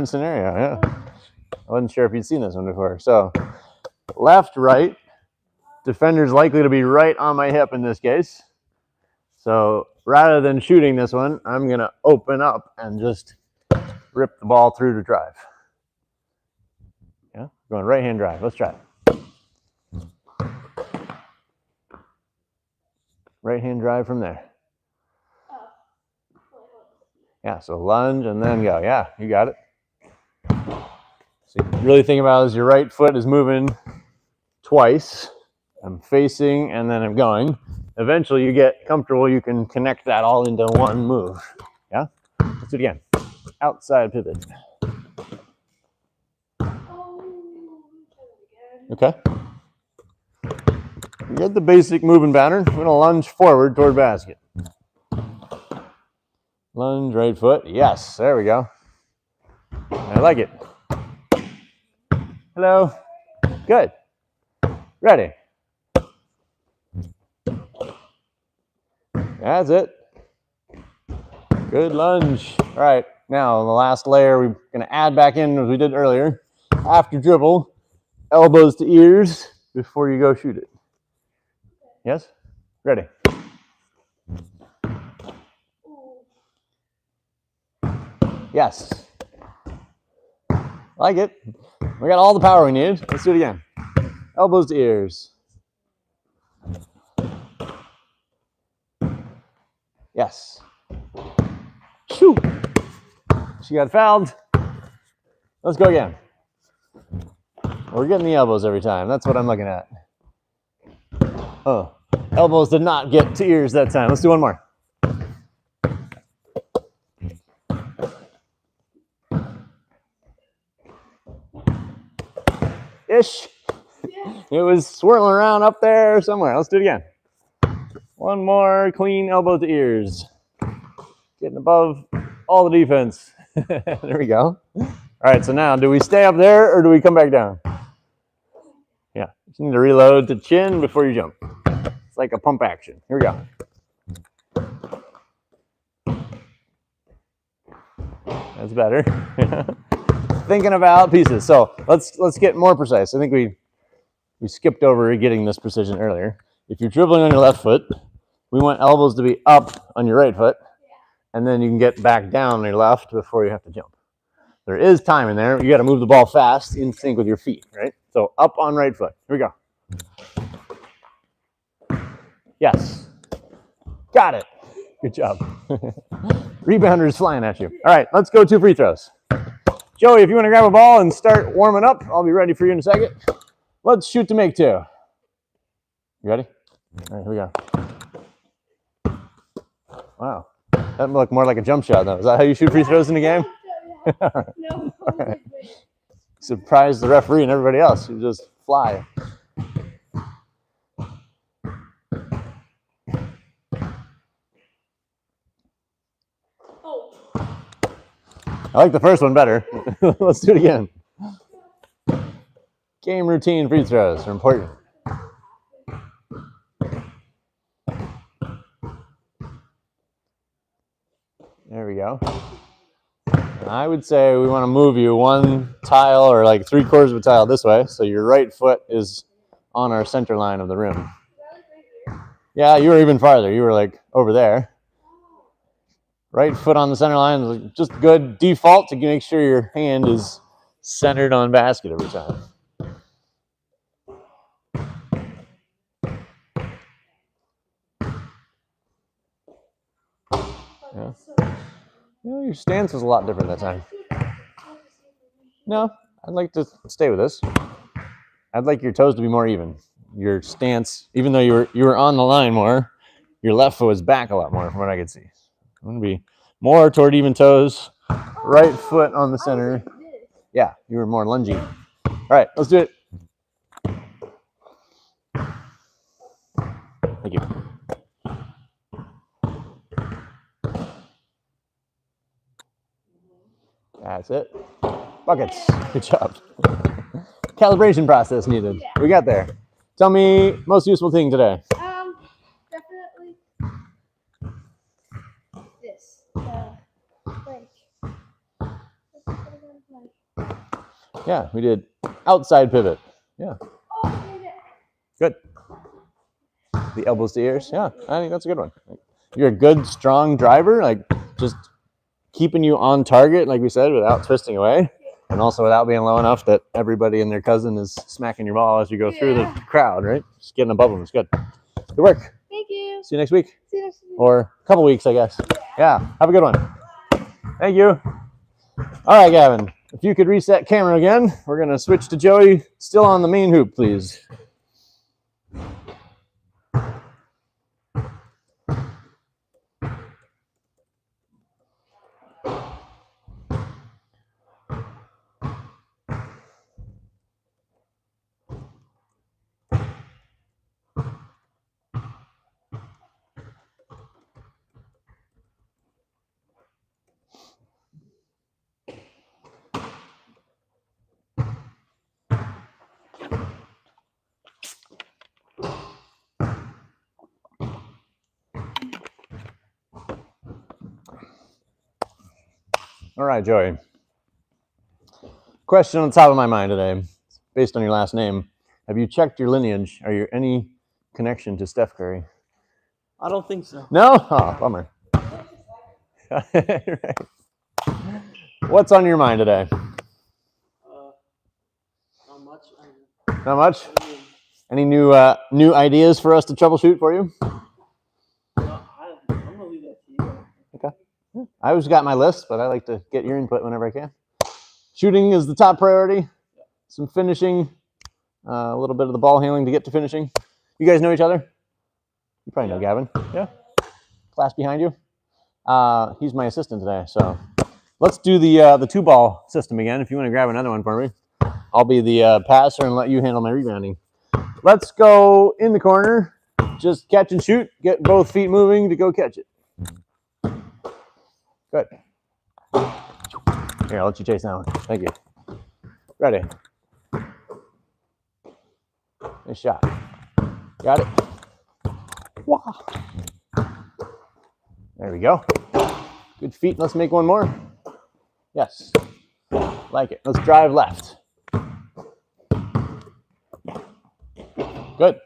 scenario. Yeah. I wasn't sure if you'd seen this one before. So left, right. Defender's likely to be right on my hip in this case. So rather than shooting this one, I'm going to open up and just rip the ball through to drive. Yeah, going right hand drive. Let's try it. Right hand drive from there. Yeah, so lunge and then go. Yeah, you got it. So you really think about it as your right foot is moving twice. I'm facing and then I'm going. Eventually you get comfortable, you can connect that all into one move. Yeah? Let's do it again. Outside pivot. Okay. You get the basic moving pattern. We're gonna lunge forward toward basket. Lunge, right foot. Yes, there we go. I like it. Hello. Good. Ready. That's it. Good lunge. All right, now the last layer we're going to add back in as we did earlier. After dribble, elbows to ears before you go shoot it. Yes? Ready. Yes. Like it. We got all the power we need. Let's do it again. Elbows to ears. Yes. Shoot. She got fouled. Let's go again. We're getting the elbows every time. That's what I'm looking at. Oh, elbows did not get to ears that time. Let's do one more. Ish. It was swirling around up there somewhere. Let's do it again. One more clean elbow to ears. Getting above all the defense. There we go. All right, so now do we stay up there or do we come back down? Yeah, just need to reload to chin before you jump. It's like a pump action. Here we go. That's better. Thinking about pieces. So let's get more precise. I think we skipped over getting this precision earlier. If you're dribbling on your left foot, we want elbows to be up on your right foot, and then you can get back down on your left before you have to jump. There is time in there. You got to move the ball fast in sync with your feet, right? So up on right foot. Here we go. Yes. Got it. Good job. Rebounder's flying at you. All right, let's go 2 free throws. Joey, if you want to grab a ball and start warming up, I'll be ready for you in a second. Let's shoot to make 2. You ready? All right, here we go. Wow. That looked more like a jump shot, though. Is that how you shoot free throws in the game? No. Right. Surprise the referee and everybody else. You just fly. Oh. I like the first one better. Let's do it again. Game routine free throws are important. There we go. I would say we want to move you 1 tile or like 3/4 of a tile this way, so your right foot is on our center line of the rim. Yeah, you were even farther. You were like over there. Right foot on the center line, just good default to make sure your hand is centered on basket every time. Yeah. Well, your stance was a lot different that time. No, I'd like to stay with this. I'd like your toes to be more even. your stance, even though you were on the line more, your left foot was back a lot more from what I could see. I'm gonna be more toward even toes, right foot on the center. Like this. Yeah, you were more lungy. All right, let's do it. Thank you. That's it. Buckets. Good job. Calibration process needed. Yeah. We got there. Tell me most useful thing today. Definitely this. Like. Yeah, we did outside pivot. Yeah, Oh, yeah. good. The elbows to ears. Yeah, I think that's a good one. You're a good, strong driver, like just keeping you on target, like we said, without twisting away. And also without being low enough that everybody and their cousin is smacking your ball as you go through the crowd, right? Just getting above them is good. Good work. Thank you. See you next week. See you next week. Or a couple weeks, I guess. Yeah, have a good one. Thank you. All right, Gavin, if you could reset camera again, we're going to switch to Joey. Still on the main hoop, please. All right, Joey. Question on the top of my mind today, based on your last name. Have you checked your lineage? Are you any connection to Steph Curry? I don't think so. No? Oh, bummer. Right. What's on your mind today? Not much. Not much? I mean, Any new ideas for us to troubleshoot for you? I'm gonna leave that to you. Okay. I always got my list, but I like to get your input whenever I can. Shooting is the top priority. Some finishing, a little bit of the ball handling to get to finishing. You guys know each other? You probably know Gavin. Yeah? Class behind you? He's my assistant today, so let's do the two ball system again. If you want to grab another one for me, I'll be the passer and let you handle my rebounding. Let's go in the corner. Just catch and shoot. Get both feet moving to go catch it. Good. Here, I'll let you chase that one. Thank you. Ready. Nice shot. Got it. Wow. There we go. Good feet. Let's make one more. Yes. Like it. Let's drive left. Good.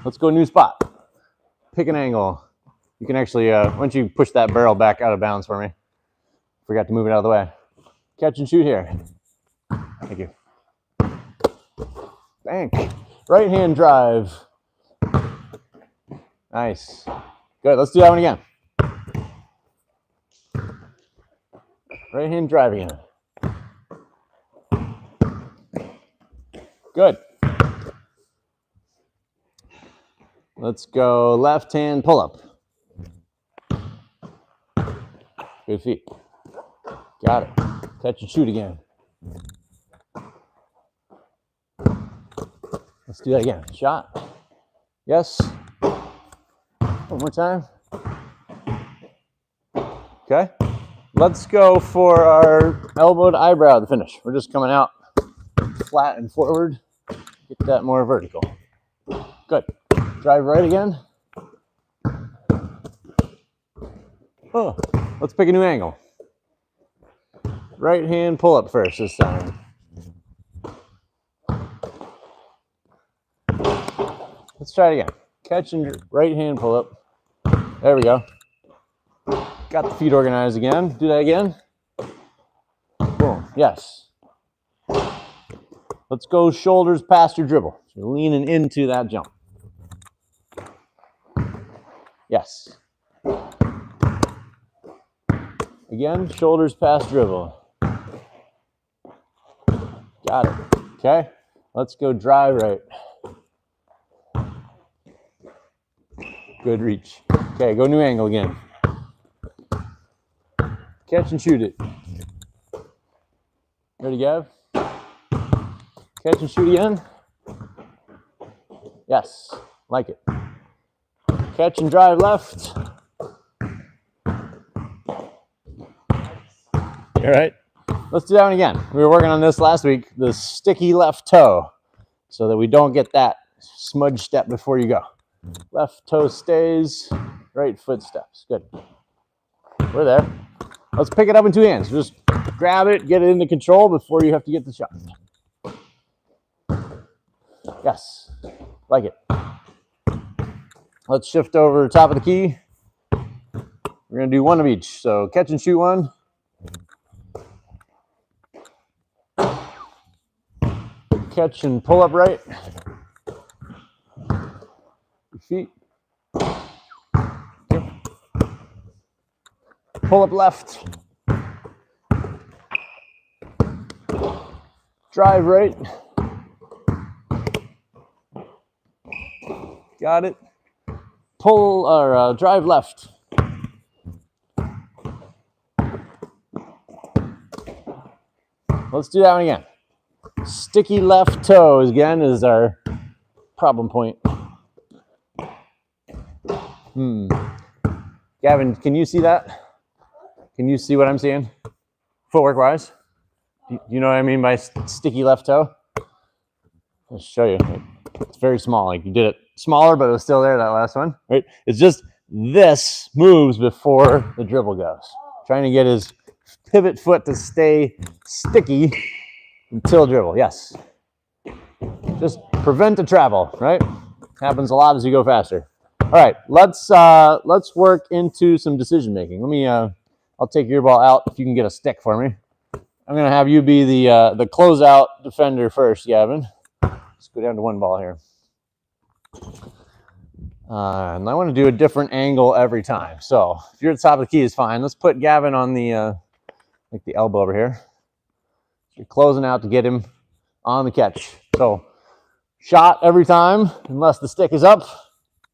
Let's go new spot. Pick an angle. You can actually, why don't you push that barrel back out of bounds for me? Forgot to move it out of the way. Catch and shoot here. Thank you. Bank. Right hand drive. Nice. Good. Let's do that one again. Right hand drive again. Good. Let's go left hand pull up. Good feet. Got it. Catch and shoot again. Let's do that again. Shot. Yes. One more time. Okay. Let's go for our elbow to eyebrow to finish. We're just coming out flat and forward. Get that more vertical. Good. Drive right again. Oh, let's pick a new angle. Right hand pull up first this time. Let's try it again. Catch and right hand pull up. There we go. Got the feet organized again. Do that again. Boom. Yes. Let's go shoulders past your dribble. So you're leaning into that jump. Yes. Again, shoulders past dribble. Got it. Okay. Let's go drive right. Good reach. Okay, go new angle again. Catch and shoot it. Ready, Gav? Catch and shoot again. Yes, like it. Catch and drive left. All right, let's do that one again. We were working on this last week, the sticky left toe, so that we don't get that smudge step before you go. Left toe stays, right foot steps. Good. We're there. Let's pick it up in two hands. Just grab it, get it into control before you have to get the shot. Yes, like it. Let's shift over top of the key. We're gonna do one of each. So catch and shoot one. Catch and pull up right. Your feet. Okay. Pull up left. Drive right. Got it. Pull or drive left. Let's do that one again. Sticky left toes again is our problem point. Gavin, can you see that? Can you see what I'm seeing? Footwork wise? Do you know what I mean by sticky left toe? I'll show you. It's very small. Like you did it smaller, but it was still there, that last one. Right? It's just this moves before the dribble goes. Trying to get his pivot foot to stay sticky until dribble. Yes. Just prevent the travel, right? Happens a lot as you go faster. All right, let's work into some decision making. Let me I'll take your ball out if you can get a stick for me. I'm gonna have you be the closeout defender first, Gavin. Let's go down to one ball here. And I want to do a different angle every time. So if you're at the top of the key is fine. Let's put Gavin on the like the elbow over here. You're closing out to get him on the catch. So shot every time, unless the stick is up,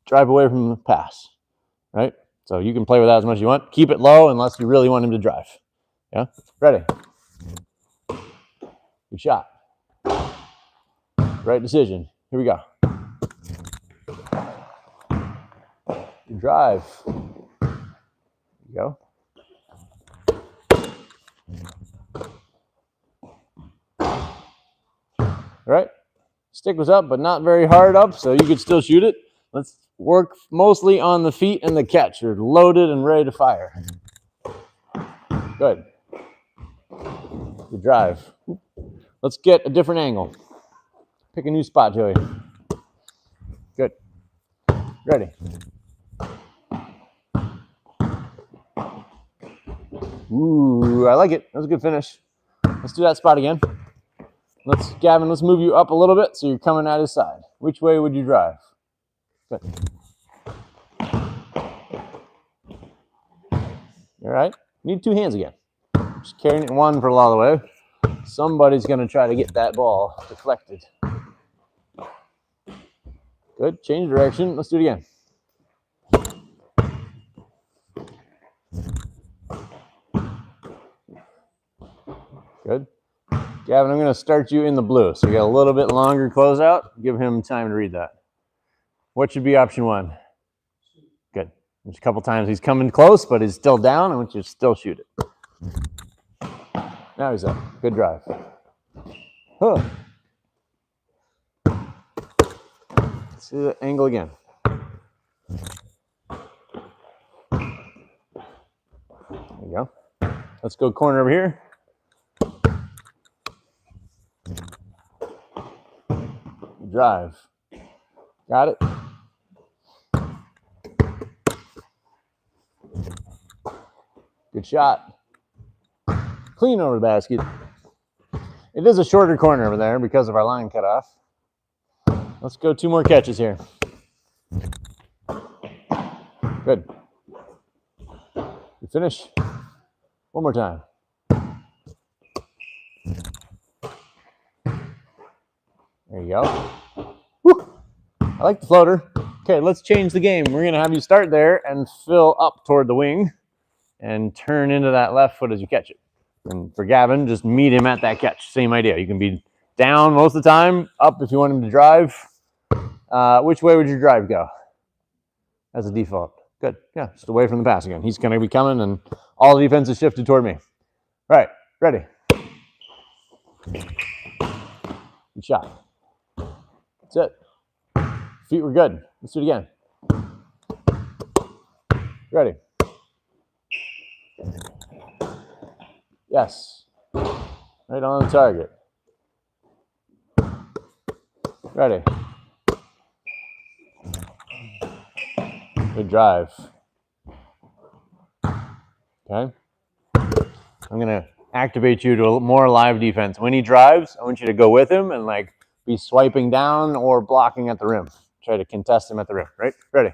drive away from the pass, right? So you can play with that as much as you want. Keep it low unless you really want him to drive. Yeah, ready. Good shot. Right decision. Here we go. Good drive. There you go. All right. Stick was up, but not very hard up, so you could still shoot it. Let's work mostly on the feet and the catch. You're loaded and ready to fire. Good. Good drive. Let's get a different angle. Pick a new spot, Joey. Good. Ready. Ooh, I like it. That was a good finish. Let's do that spot again. Gavin, let's move you up a little bit so you're coming at his side. Which way would you drive? Good. All right. Need two hands again. Just carrying it in one for a lot of the way. Somebody's going to try to get that ball deflected. Good. Change direction. Let's do it again. Good. Gavin, I'm going to start you in the blue. So you got a little bit longer closeout. Give him time to read that. What should be option one? Good. There's a couple times he's coming close, but he's still down. I want you to still shoot it. Now he's up. Good drive. Huh. Let's see the angle again. There you go. Let's go corner over here. Drive. Got it? Good shot. Clean over the basket. It is a shorter corner over there because of our line cut off. Let's go two more catches here. Good. You finish. One more time. There you go. Woo. I like the floater. Okay, let's change the game. We're going to have you start there and fill up toward the wing and turn into that left foot as you catch it. And for Gavin, just meet him at that catch. Same idea. You can be down most of the time, up if you want him to drive. Which way would your drive go? As a default. Good. Yeah, just away from the pass again. He's going to be coming, and all the defense is shifted toward me. All right, ready. Good shot. That's it. Feet were good. Let's do it again. Ready. Yes. Right on the target. Ready. Good drive. Okay. I'm going to activate you to a more live defense. When he drives, I want you to go with him and like be swiping down or blocking at the rim. Try to contest him at the rim, right? Ready.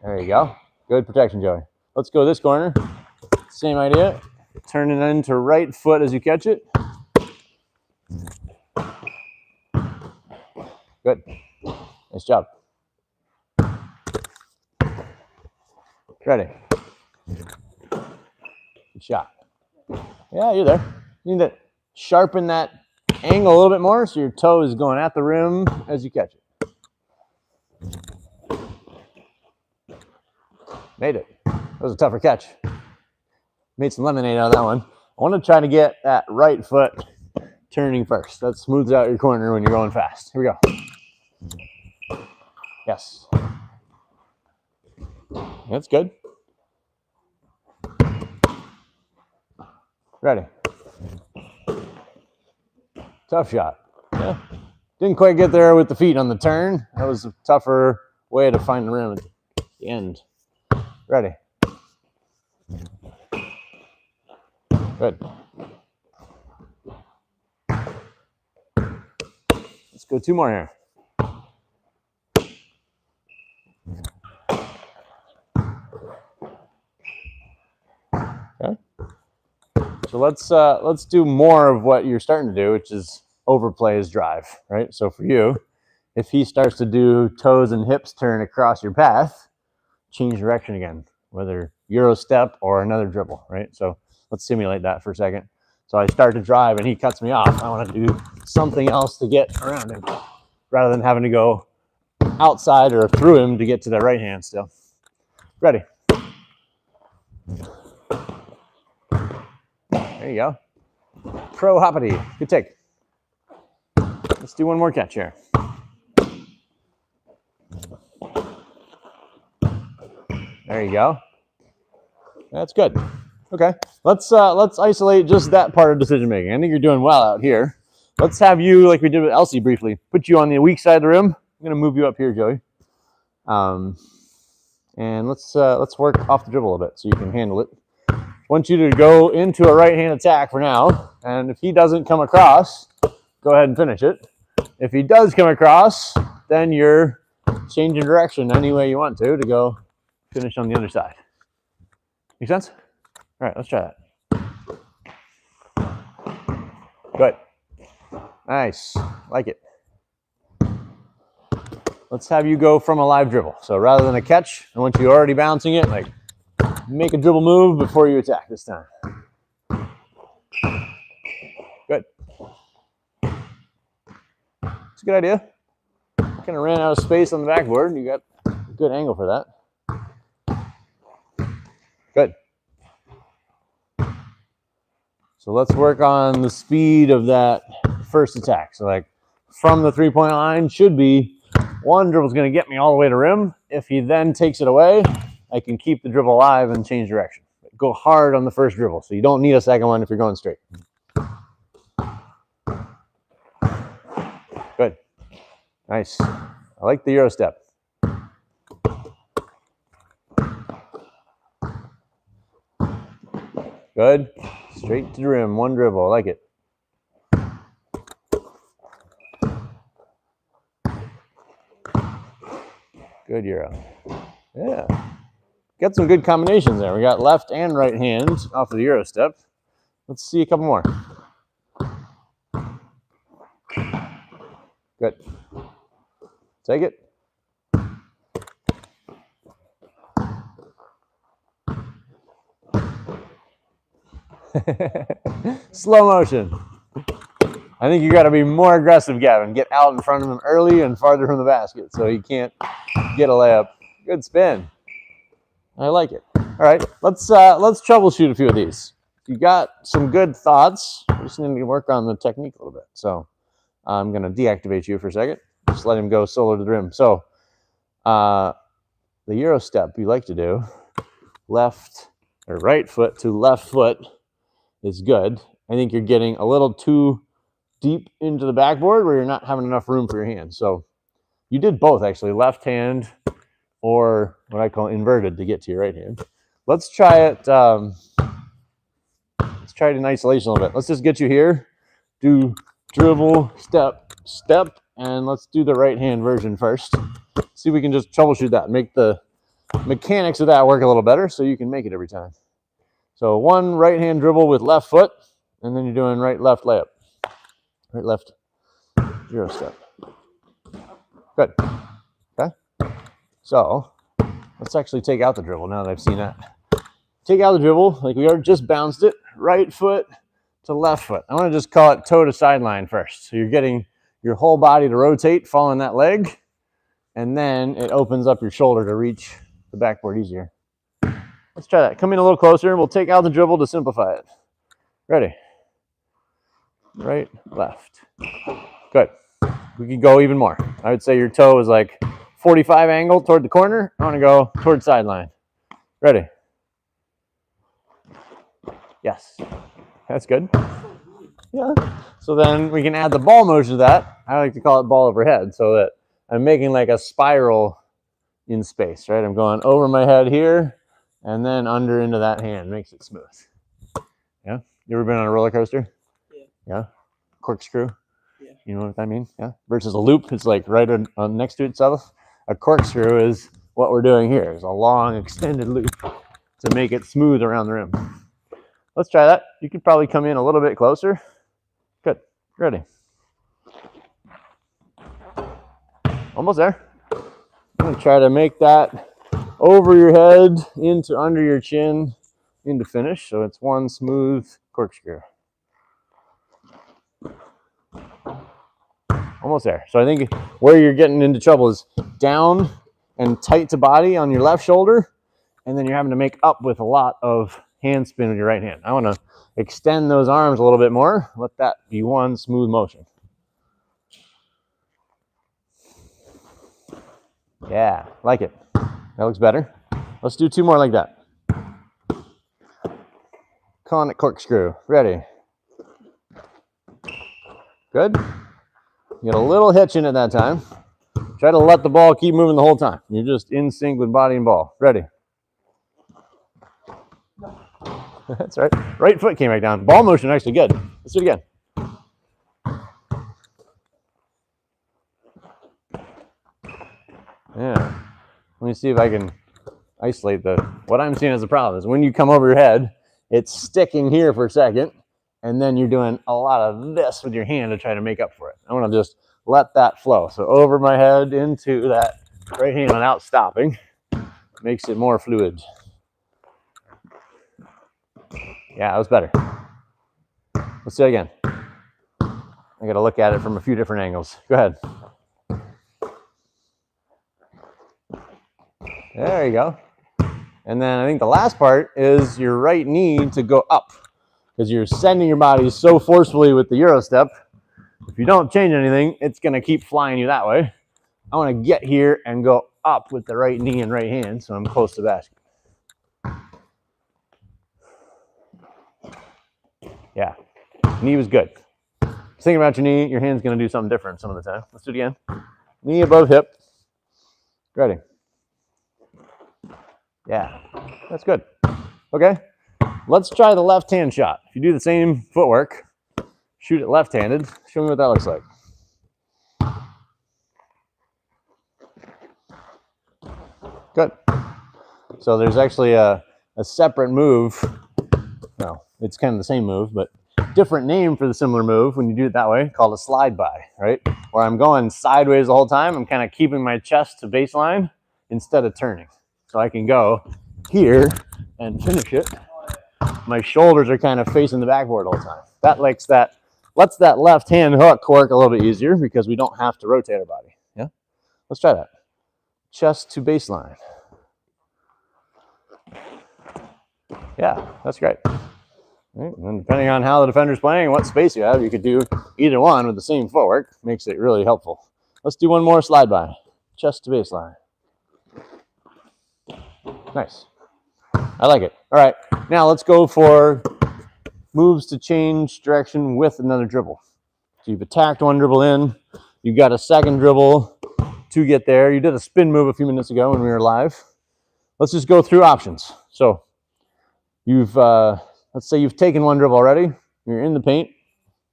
There you go. Good protection, Joey. Let's go this corner. Same idea. Turn it into right foot as you catch it. Good. Nice job. Ready. Good shot. Yeah, you're there. You need to sharpen that angle a little bit more so your toe is going at the rim as you catch it. Made it. That was a tougher catch. Made some lemonade out of that one. I want to try to get that right foot turning first. That smooths out your corner when you're going fast. Here we go. Yes. That's good. Ready. Tough shot. Yeah. Didn't quite get there with the feet on the turn. That was a tougher way to find the rim at the end. Ready. Good. Let's go two more here. Okay. So let's do more of what you're starting to do, which is overplay his drive, right? So for you, if he starts to do toes and hips turn across your path, change direction again, whether Euro step or another dribble, right? So let's simulate that for a second. So I start to drive and he cuts me off. I want to do something else to get around him rather than having to go outside or through him to get to the right hand still. Ready. There you go. Pro hoppity. Good take. Let's do one more catch here. There you go. That's good. Okay. Let's isolate just that part of decision making. I think you're doing well out here. Let's have you, like we did with Elsie briefly, put you on the weak side of the rim. I'm gonna move you up here, Joey. And let's work off the dribble a bit so you can handle it. I want you to go into a right hand attack for now, and if he doesn't come across, go ahead and finish it. If he does come across, then you're changing direction any way you want to go finish on the other side. Make sense? All right, let's try that. Good. Nice. Like it. Let's have you go from a live dribble. So rather than a catch, I want you already bouncing it, like make a dribble move before you attack this time. Good. It's a good idea. Kind of ran out of space on the backboard. You got a good angle for that. Good. So let's work on the speed of that first attack. So like from the three-point line should be one dribble is going to get me all the way to rim. If he then takes it away, I can keep the dribble alive and change direction. Go hard on the first dribble. So you don't need a second one if you're going straight. Good. Nice. I like the Euro step. Good. Straight to the rim, one dribble. I like it. Good Euro. Yeah. Got some good combinations there. We got left and right hand off of the Euro step. Let's see a couple more. Good. Take it. Slow motion. I think you got to be more aggressive, Gavin. Get out in front of him early and farther from the basket so he can't get a layup. Good spin. I like it. All right, let's troubleshoot a few of these. You got some good thoughts. We just need to work on the technique a little bit. So I'm going to deactivate you for a second. Just let him go solo to the rim. So the Euro step you like to do, left or right foot to left foot is good. I think you're getting a little too deep into the backboard where you're not having enough room for your hands. So you did both actually, left hand or what I call inverted to get to your right hand. Let's try it. Let's try it in isolation a little bit. Let's just get you here. Do dribble, step, step, and let's do the right hand version first. See if we can just troubleshoot that. Make the mechanics of that work a little better so you can make it every time. So one right hand dribble with left foot, and then you're doing right, left layup. Right, left, Euro step. Good. Okay. So let's actually take out the dribble now that I've seen that. Take out the dribble, like we already just bounced it, right foot to left foot. I want to just call it toe to sideline first. So you're getting your whole body to rotate, following that leg, and then it opens up your shoulder to reach the backboard easier. Let's try that. Come in a little closer. We'll take out the dribble to simplify it. Ready? Right, left. Good. We could go even more. I would say your toe is like 45 angle toward the corner. I want to go toward sideline. Ready? Yes. That's good. Yeah. So then we can add the ball motion to that. I like to call it ball overhead so that I'm making like a spiral in space, right? I'm going over my head here and then under into that hand. Makes it smooth. Yeah? You ever been on a roller coaster? Yeah. Yeah? Corkscrew? Yeah. You know what that means? Yeah? Versus a loop, it's like right on next to itself. A corkscrew is what we're doing here. It's a long extended loop to make it smooth around the rim. Let's try that. You could probably come in a little bit closer. Good. Ready. Almost there. I'm going to try to make that over your head, into under your chin, into finish. So it's one smooth corkscrew. Almost there. So I think where you're getting into trouble is down and tight to body on your left shoulder, and then you're having to make up with a lot of hand spin with your right hand. I want to extend those arms a little bit more. Let that be one smooth motion. Yeah, like it. That looks better. Let's do two more like that. Calling it corkscrew. Ready. Good. You get a little hitch in it that time. Try to let the ball keep moving the whole time. You're just in sync with body and ball. Ready. That's right. Right foot came back down. Ball motion actually good. Let's do it again. Yeah. Let me see if I can isolate what I'm seeing as a problem is when you come over your head, it's sticking here for a second, and then you're doing a lot of this with your hand to try to make up for it. I want to just let that flow. So over my head into that right hand without stopping. Makes it more fluid. Yeah, that was better. Let's do it again. I got to look at it from a few different angles. Go ahead. There you go. And then I think the last part is your right knee to go up because you're sending your body so forcefully with the Euro step. If you don't change anything, it's going to keep flying you that way. I want to get here and go up with the right knee and right hand so I'm close to the basket. Yeah, knee was good. Thinking about your knee, your hand's going to do something different some of the time. Let's do it again. Knee above hip. Ready. Yeah, that's good. Okay, let's try the left-hand shot. If you do the same footwork, shoot it left-handed. Show me what that looks like. Good. So there's actually a separate move. Well, it's kind of the same move, but different name for the similar move when you do it that way, called a slide by, right? Where I'm going sideways the whole time. I'm kind of keeping my chest to baseline instead of turning. So I can go here and finish it. My shoulders are kind of facing the backboard all the time. That lets that left hand hook work a little bit easier because we don't have to rotate our body. Yeah? Let's try that. Chest to baseline. Yeah, that's great. Right? And depending on how the defender's playing and what space you have, you could do either one with the same footwork. Makes it really helpful. Let's do one more slide by. Chest to baseline. Nice. I like it. All right, now let's go for moves to change direction with another dribble. So you've attacked one dribble in, you've got a second dribble to get there. You did a spin move a few minutes ago when we were live. Let's just go through options. So you've, let's say you've taken one dribble already, you're in the paint,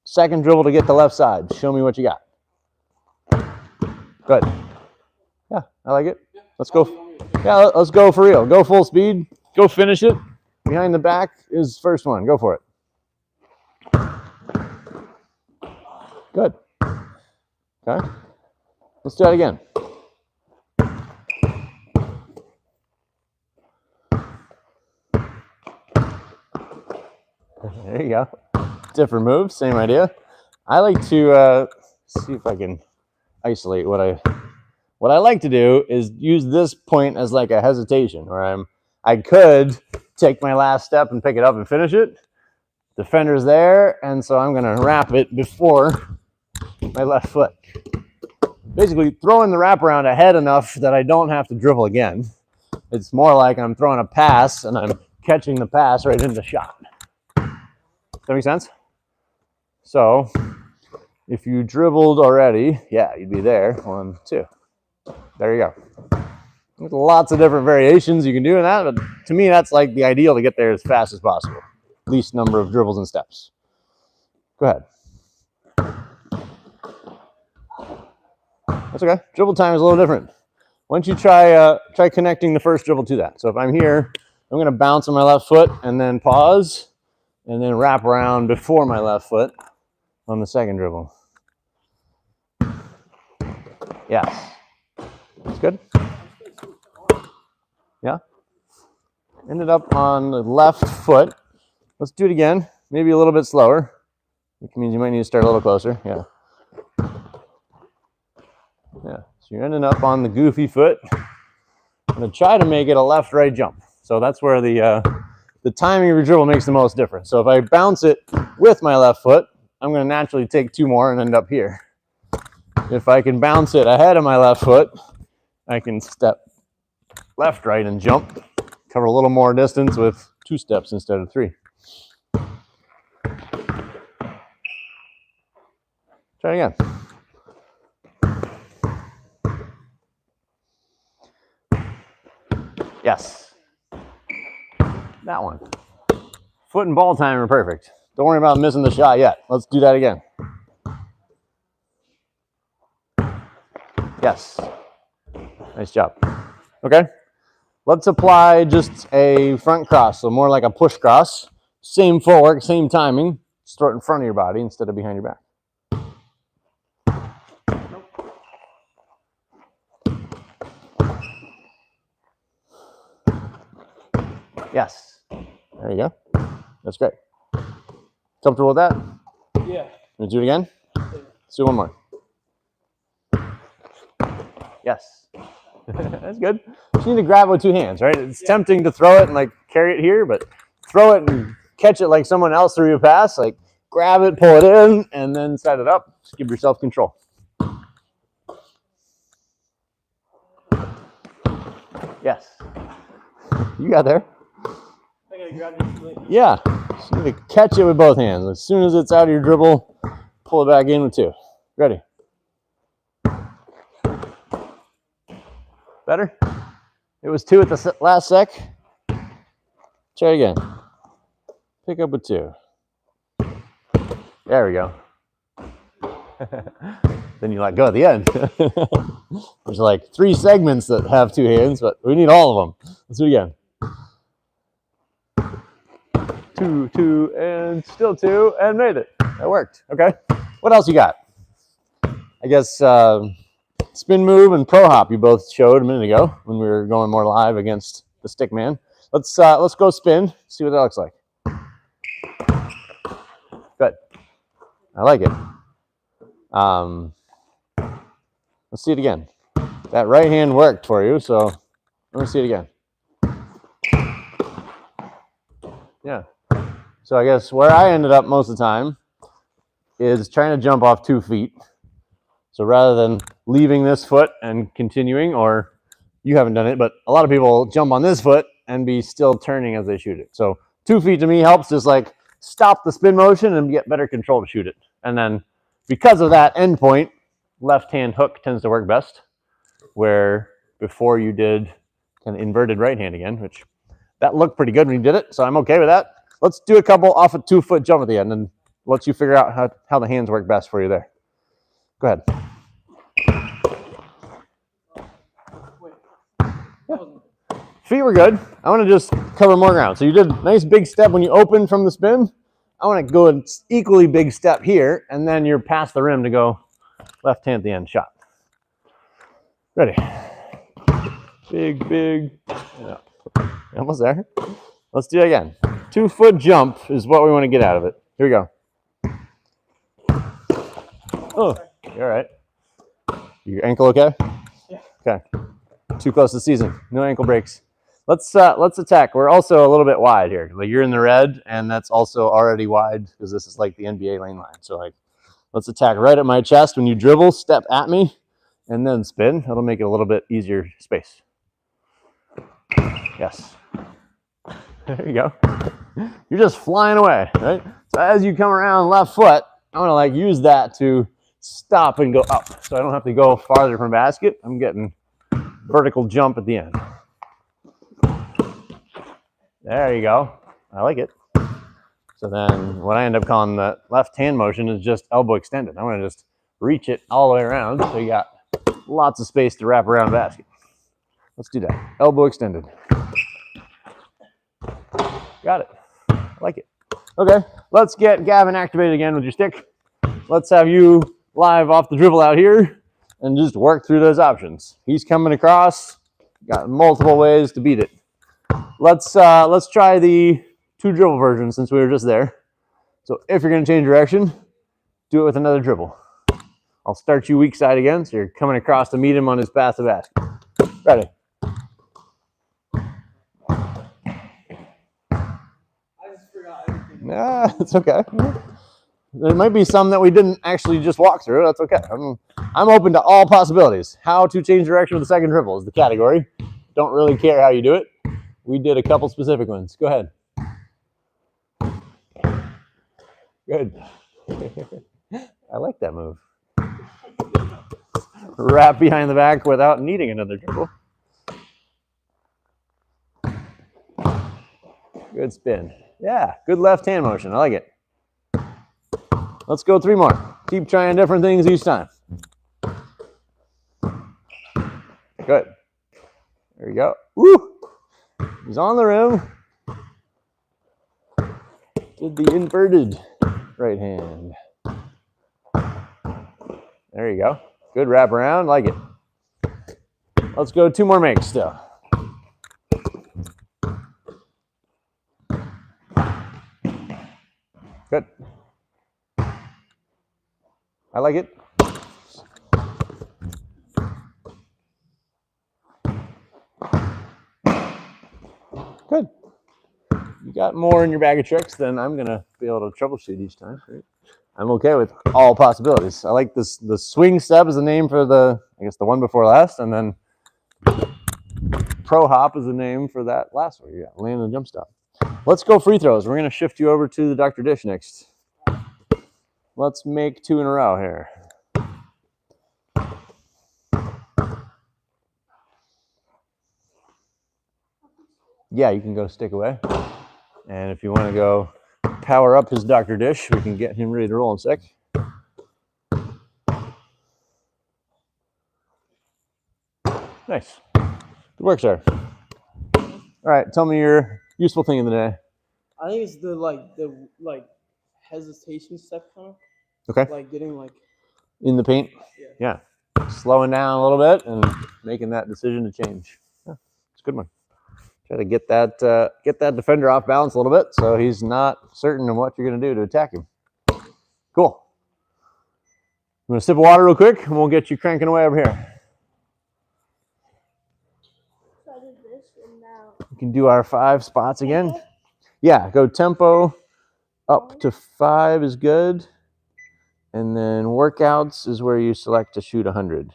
second dribble to get the left side. Show me what you got. Good. Yeah, I like it. Let's go. Yeah, let's go for real. Go full speed. Go finish it. Behind the back is first one. Go for it. Good. Okay. Let's do that again. There you go. Different moves, same idea. I like to see if I can isolate what I like to do is use this point as like a hesitation where I could take my last step and pick it up and finish it. Defender's there, and so I'm gonna wrap it before my left foot. Basically throwing the wraparound ahead enough that I don't have to dribble again. It's more like I'm throwing a pass and I'm catching the pass right into the shot. Does that make sense? So if you dribbled already, yeah, you'd be there. 1, 2. There you go. There's lots of different variations you can do in that, but to me, that's like the ideal to get there as fast as possible. Least number of dribbles and steps. Go ahead. That's okay. Dribble time is a little different. Why don't you try connecting the first dribble to that? So if I'm here, I'm going to bounce on my left foot and then pause and then wrap around before my left foot on the second dribble. Yes. That's good. Yeah. Ended up on the left foot. Let's do it again. Maybe a little bit slower, which means you might need to start a little closer. Yeah. Yeah. So you're ending up on the goofy foot. I'm going to try to make it a left-right jump. So that's where the timing of your dribble makes the most difference. So if I bounce it with my left foot, I'm going to naturally take 2 more and end up here. If I can bounce it ahead of my left foot, I can step left, right, and jump. Cover a little more distance with 2 steps instead of 3. Try it again. Yes. That one. Foot and ball time are perfect. Don't worry about missing the shot yet. Let's do that again. Yes. Nice job. Okay. Let's apply just a front cross, so more like a push cross. Same footwork, same timing. Just throw it in front of your body instead of behind your back. Yes. There you go. That's great. Comfortable with that? Yeah. Let's do it again? Let's do one more. Yes. That's good. You need to grab it with 2 hands, right? It's tempting to throw it and like carry it here, but throw it and catch it like someone else threw you a pass. Like grab it, pull it in, and then set it up. Just give yourself control. Yes. You got there. I gotta grab this. Yeah. Just need to catch it with both hands. As soon as it's out of your dribble, pull it back in with 2. Ready? Better? It was 2 at the last sec. Try it again. Pick up with 2. There we go. Then you let go at the end. There's like 3 segments that have 2 hands, but we need all of them. Let's do it again. 2, 2, and still 2, and made it. That worked. Okay. What else you got? I guess spin move and pro hop you both showed a minute ago when we were going more live against the stick man. Let's go spin, see what that looks like. Good. I like it. Let's see it again. That right hand worked for you, so let me see it again. Yeah. So I guess where I ended up most of the time is trying to jump off 2 feet. So rather than leaving this foot and continuing, or you haven't done it, but a lot of people jump on this foot and be still turning as they shoot it. So 2 feet to me helps just like stop the spin motion and get better control to shoot it. And then because of that end point, left hand hook tends to work best, where before you did kind of inverted right hand again, which that looked pretty good when you did it. So I'm okay with that. Let's do a couple off a 2 foot jump at the end and let you figure out how the hands work best for you there. Go ahead. Feet were good. I want to just cover more ground. So you did a nice big step when you opened from the spin. I want to go an equally big step here, and then you're past the rim to go left hand at the end shot. Ready. Big, big, and up. Almost there. Let's do it again. 2 foot jump is what we want to get out of it. Here we go. Oh, you all right? Your ankle okay? Yeah. Okay. Too close to the season. No ankle breaks. Let's attack. We're also a little bit wide here. Like you're in the red, and that's also already wide because this is like the NBA lane line. So like, let's attack right at my chest. When you dribble, step at me, and then spin. That'll make it a little bit easier space. Yes. There you go. You're just flying away, right? So as you come around left foot, I want to like use that to stop and go up. So I don't have to go farther from basket. I'm getting vertical jump at the end. There you go. I like it. So then what I end up calling the left hand motion is just elbow extended. I'm going to just reach it all the way around. So you got lots of space to wrap around the basket. Let's do that. Elbow extended. Got it. I like it. Okay, let's get Gavin activated again with your stick. Let's have you live off the dribble out here and just work through those options. He's coming across. Got multiple ways to beat it. Let's try the 2 dribble version since we were just there. So if you're going to change direction, do it with another dribble. I'll start you weak side again, so you're coming across to meet him on his path to basket. Ready. Nah, it's okay. There might be some that we didn't actually just walk through. That's okay. I'm open to all possibilities. How to change direction with the second dribble is the category. Don't really care how you do it. We did a couple specific ones. Go ahead. Good. I like that move. Wrap behind the back without needing another dribble. Good spin. Yeah, good left hand motion. I like it. Let's go 3 more. Keep trying different things each time. Good. There you go. Woo! He's on the rim. Did the inverted right hand. There you go. Good wrap around. Like it. Let's go 2 more makes still. Good. I like it. Good. You got more in your bag of tricks than I'm going to be able to troubleshoot each time. Right? I'm okay with all possibilities. I like this. The swing step is the name for the, I guess, the one before last, and then pro hop is the name for that last one. You got land and jump stop. Let's go free throws. We're going to shift you over to the Dr. Dish next. Let's make 2 in a row here. Yeah, you can go stick away. And if you want to go power up his Dr. Dish, we can get him ready to roll in a sec. Nice. Good work, sir. All right, tell me your useful thing of the day. I think it's the hesitation step kind of Okay. like getting like In the paint. yeah. Slowing down a little bit and making that decision to change. Yeah, it's a good one. Try to get that defender off balance a little bit so he's not certain of what you're going to do to attack him. Cool. I'm going to sip of water real quick and we'll get you cranking away over here. So I did this and now. We can do our 5 spots again. Yeah, go tempo up to 5 is good. And then workouts is where you select to shoot 100.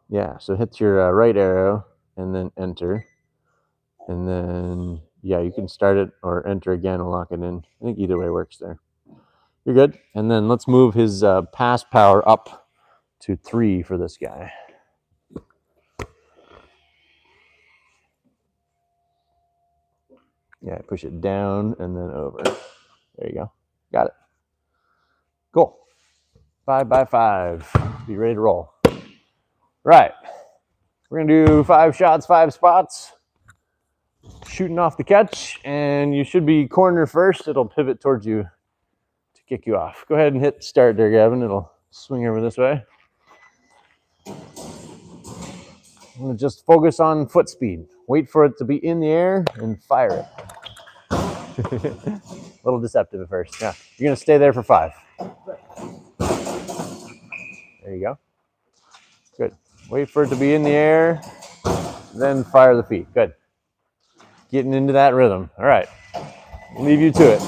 Yeah, so hit your right arrow and then enter. And then, yeah, you can start it or enter again and lock it in. I think either way works there. You're good. And then let's move his pass power up to 3 for this guy. Yeah, push it down and then over. There you go. Got it. Cool. 5 by 5. Be ready to roll. Right. We're going to do 5 shots, 5 spots. Shooting off the catch, and you should be corner first. It'll pivot towards you to kick you off. Go ahead and hit start there, Gavin. It'll swing over this way. I'm going to just focus on foot speed. Wait for it to be in the air and fire it. A little deceptive at first. Yeah, you're going to stay there for 5. There you go. Good. Wait for it to be in the air, then fire the feet. Good. Getting into that rhythm. All right. Leave you to it.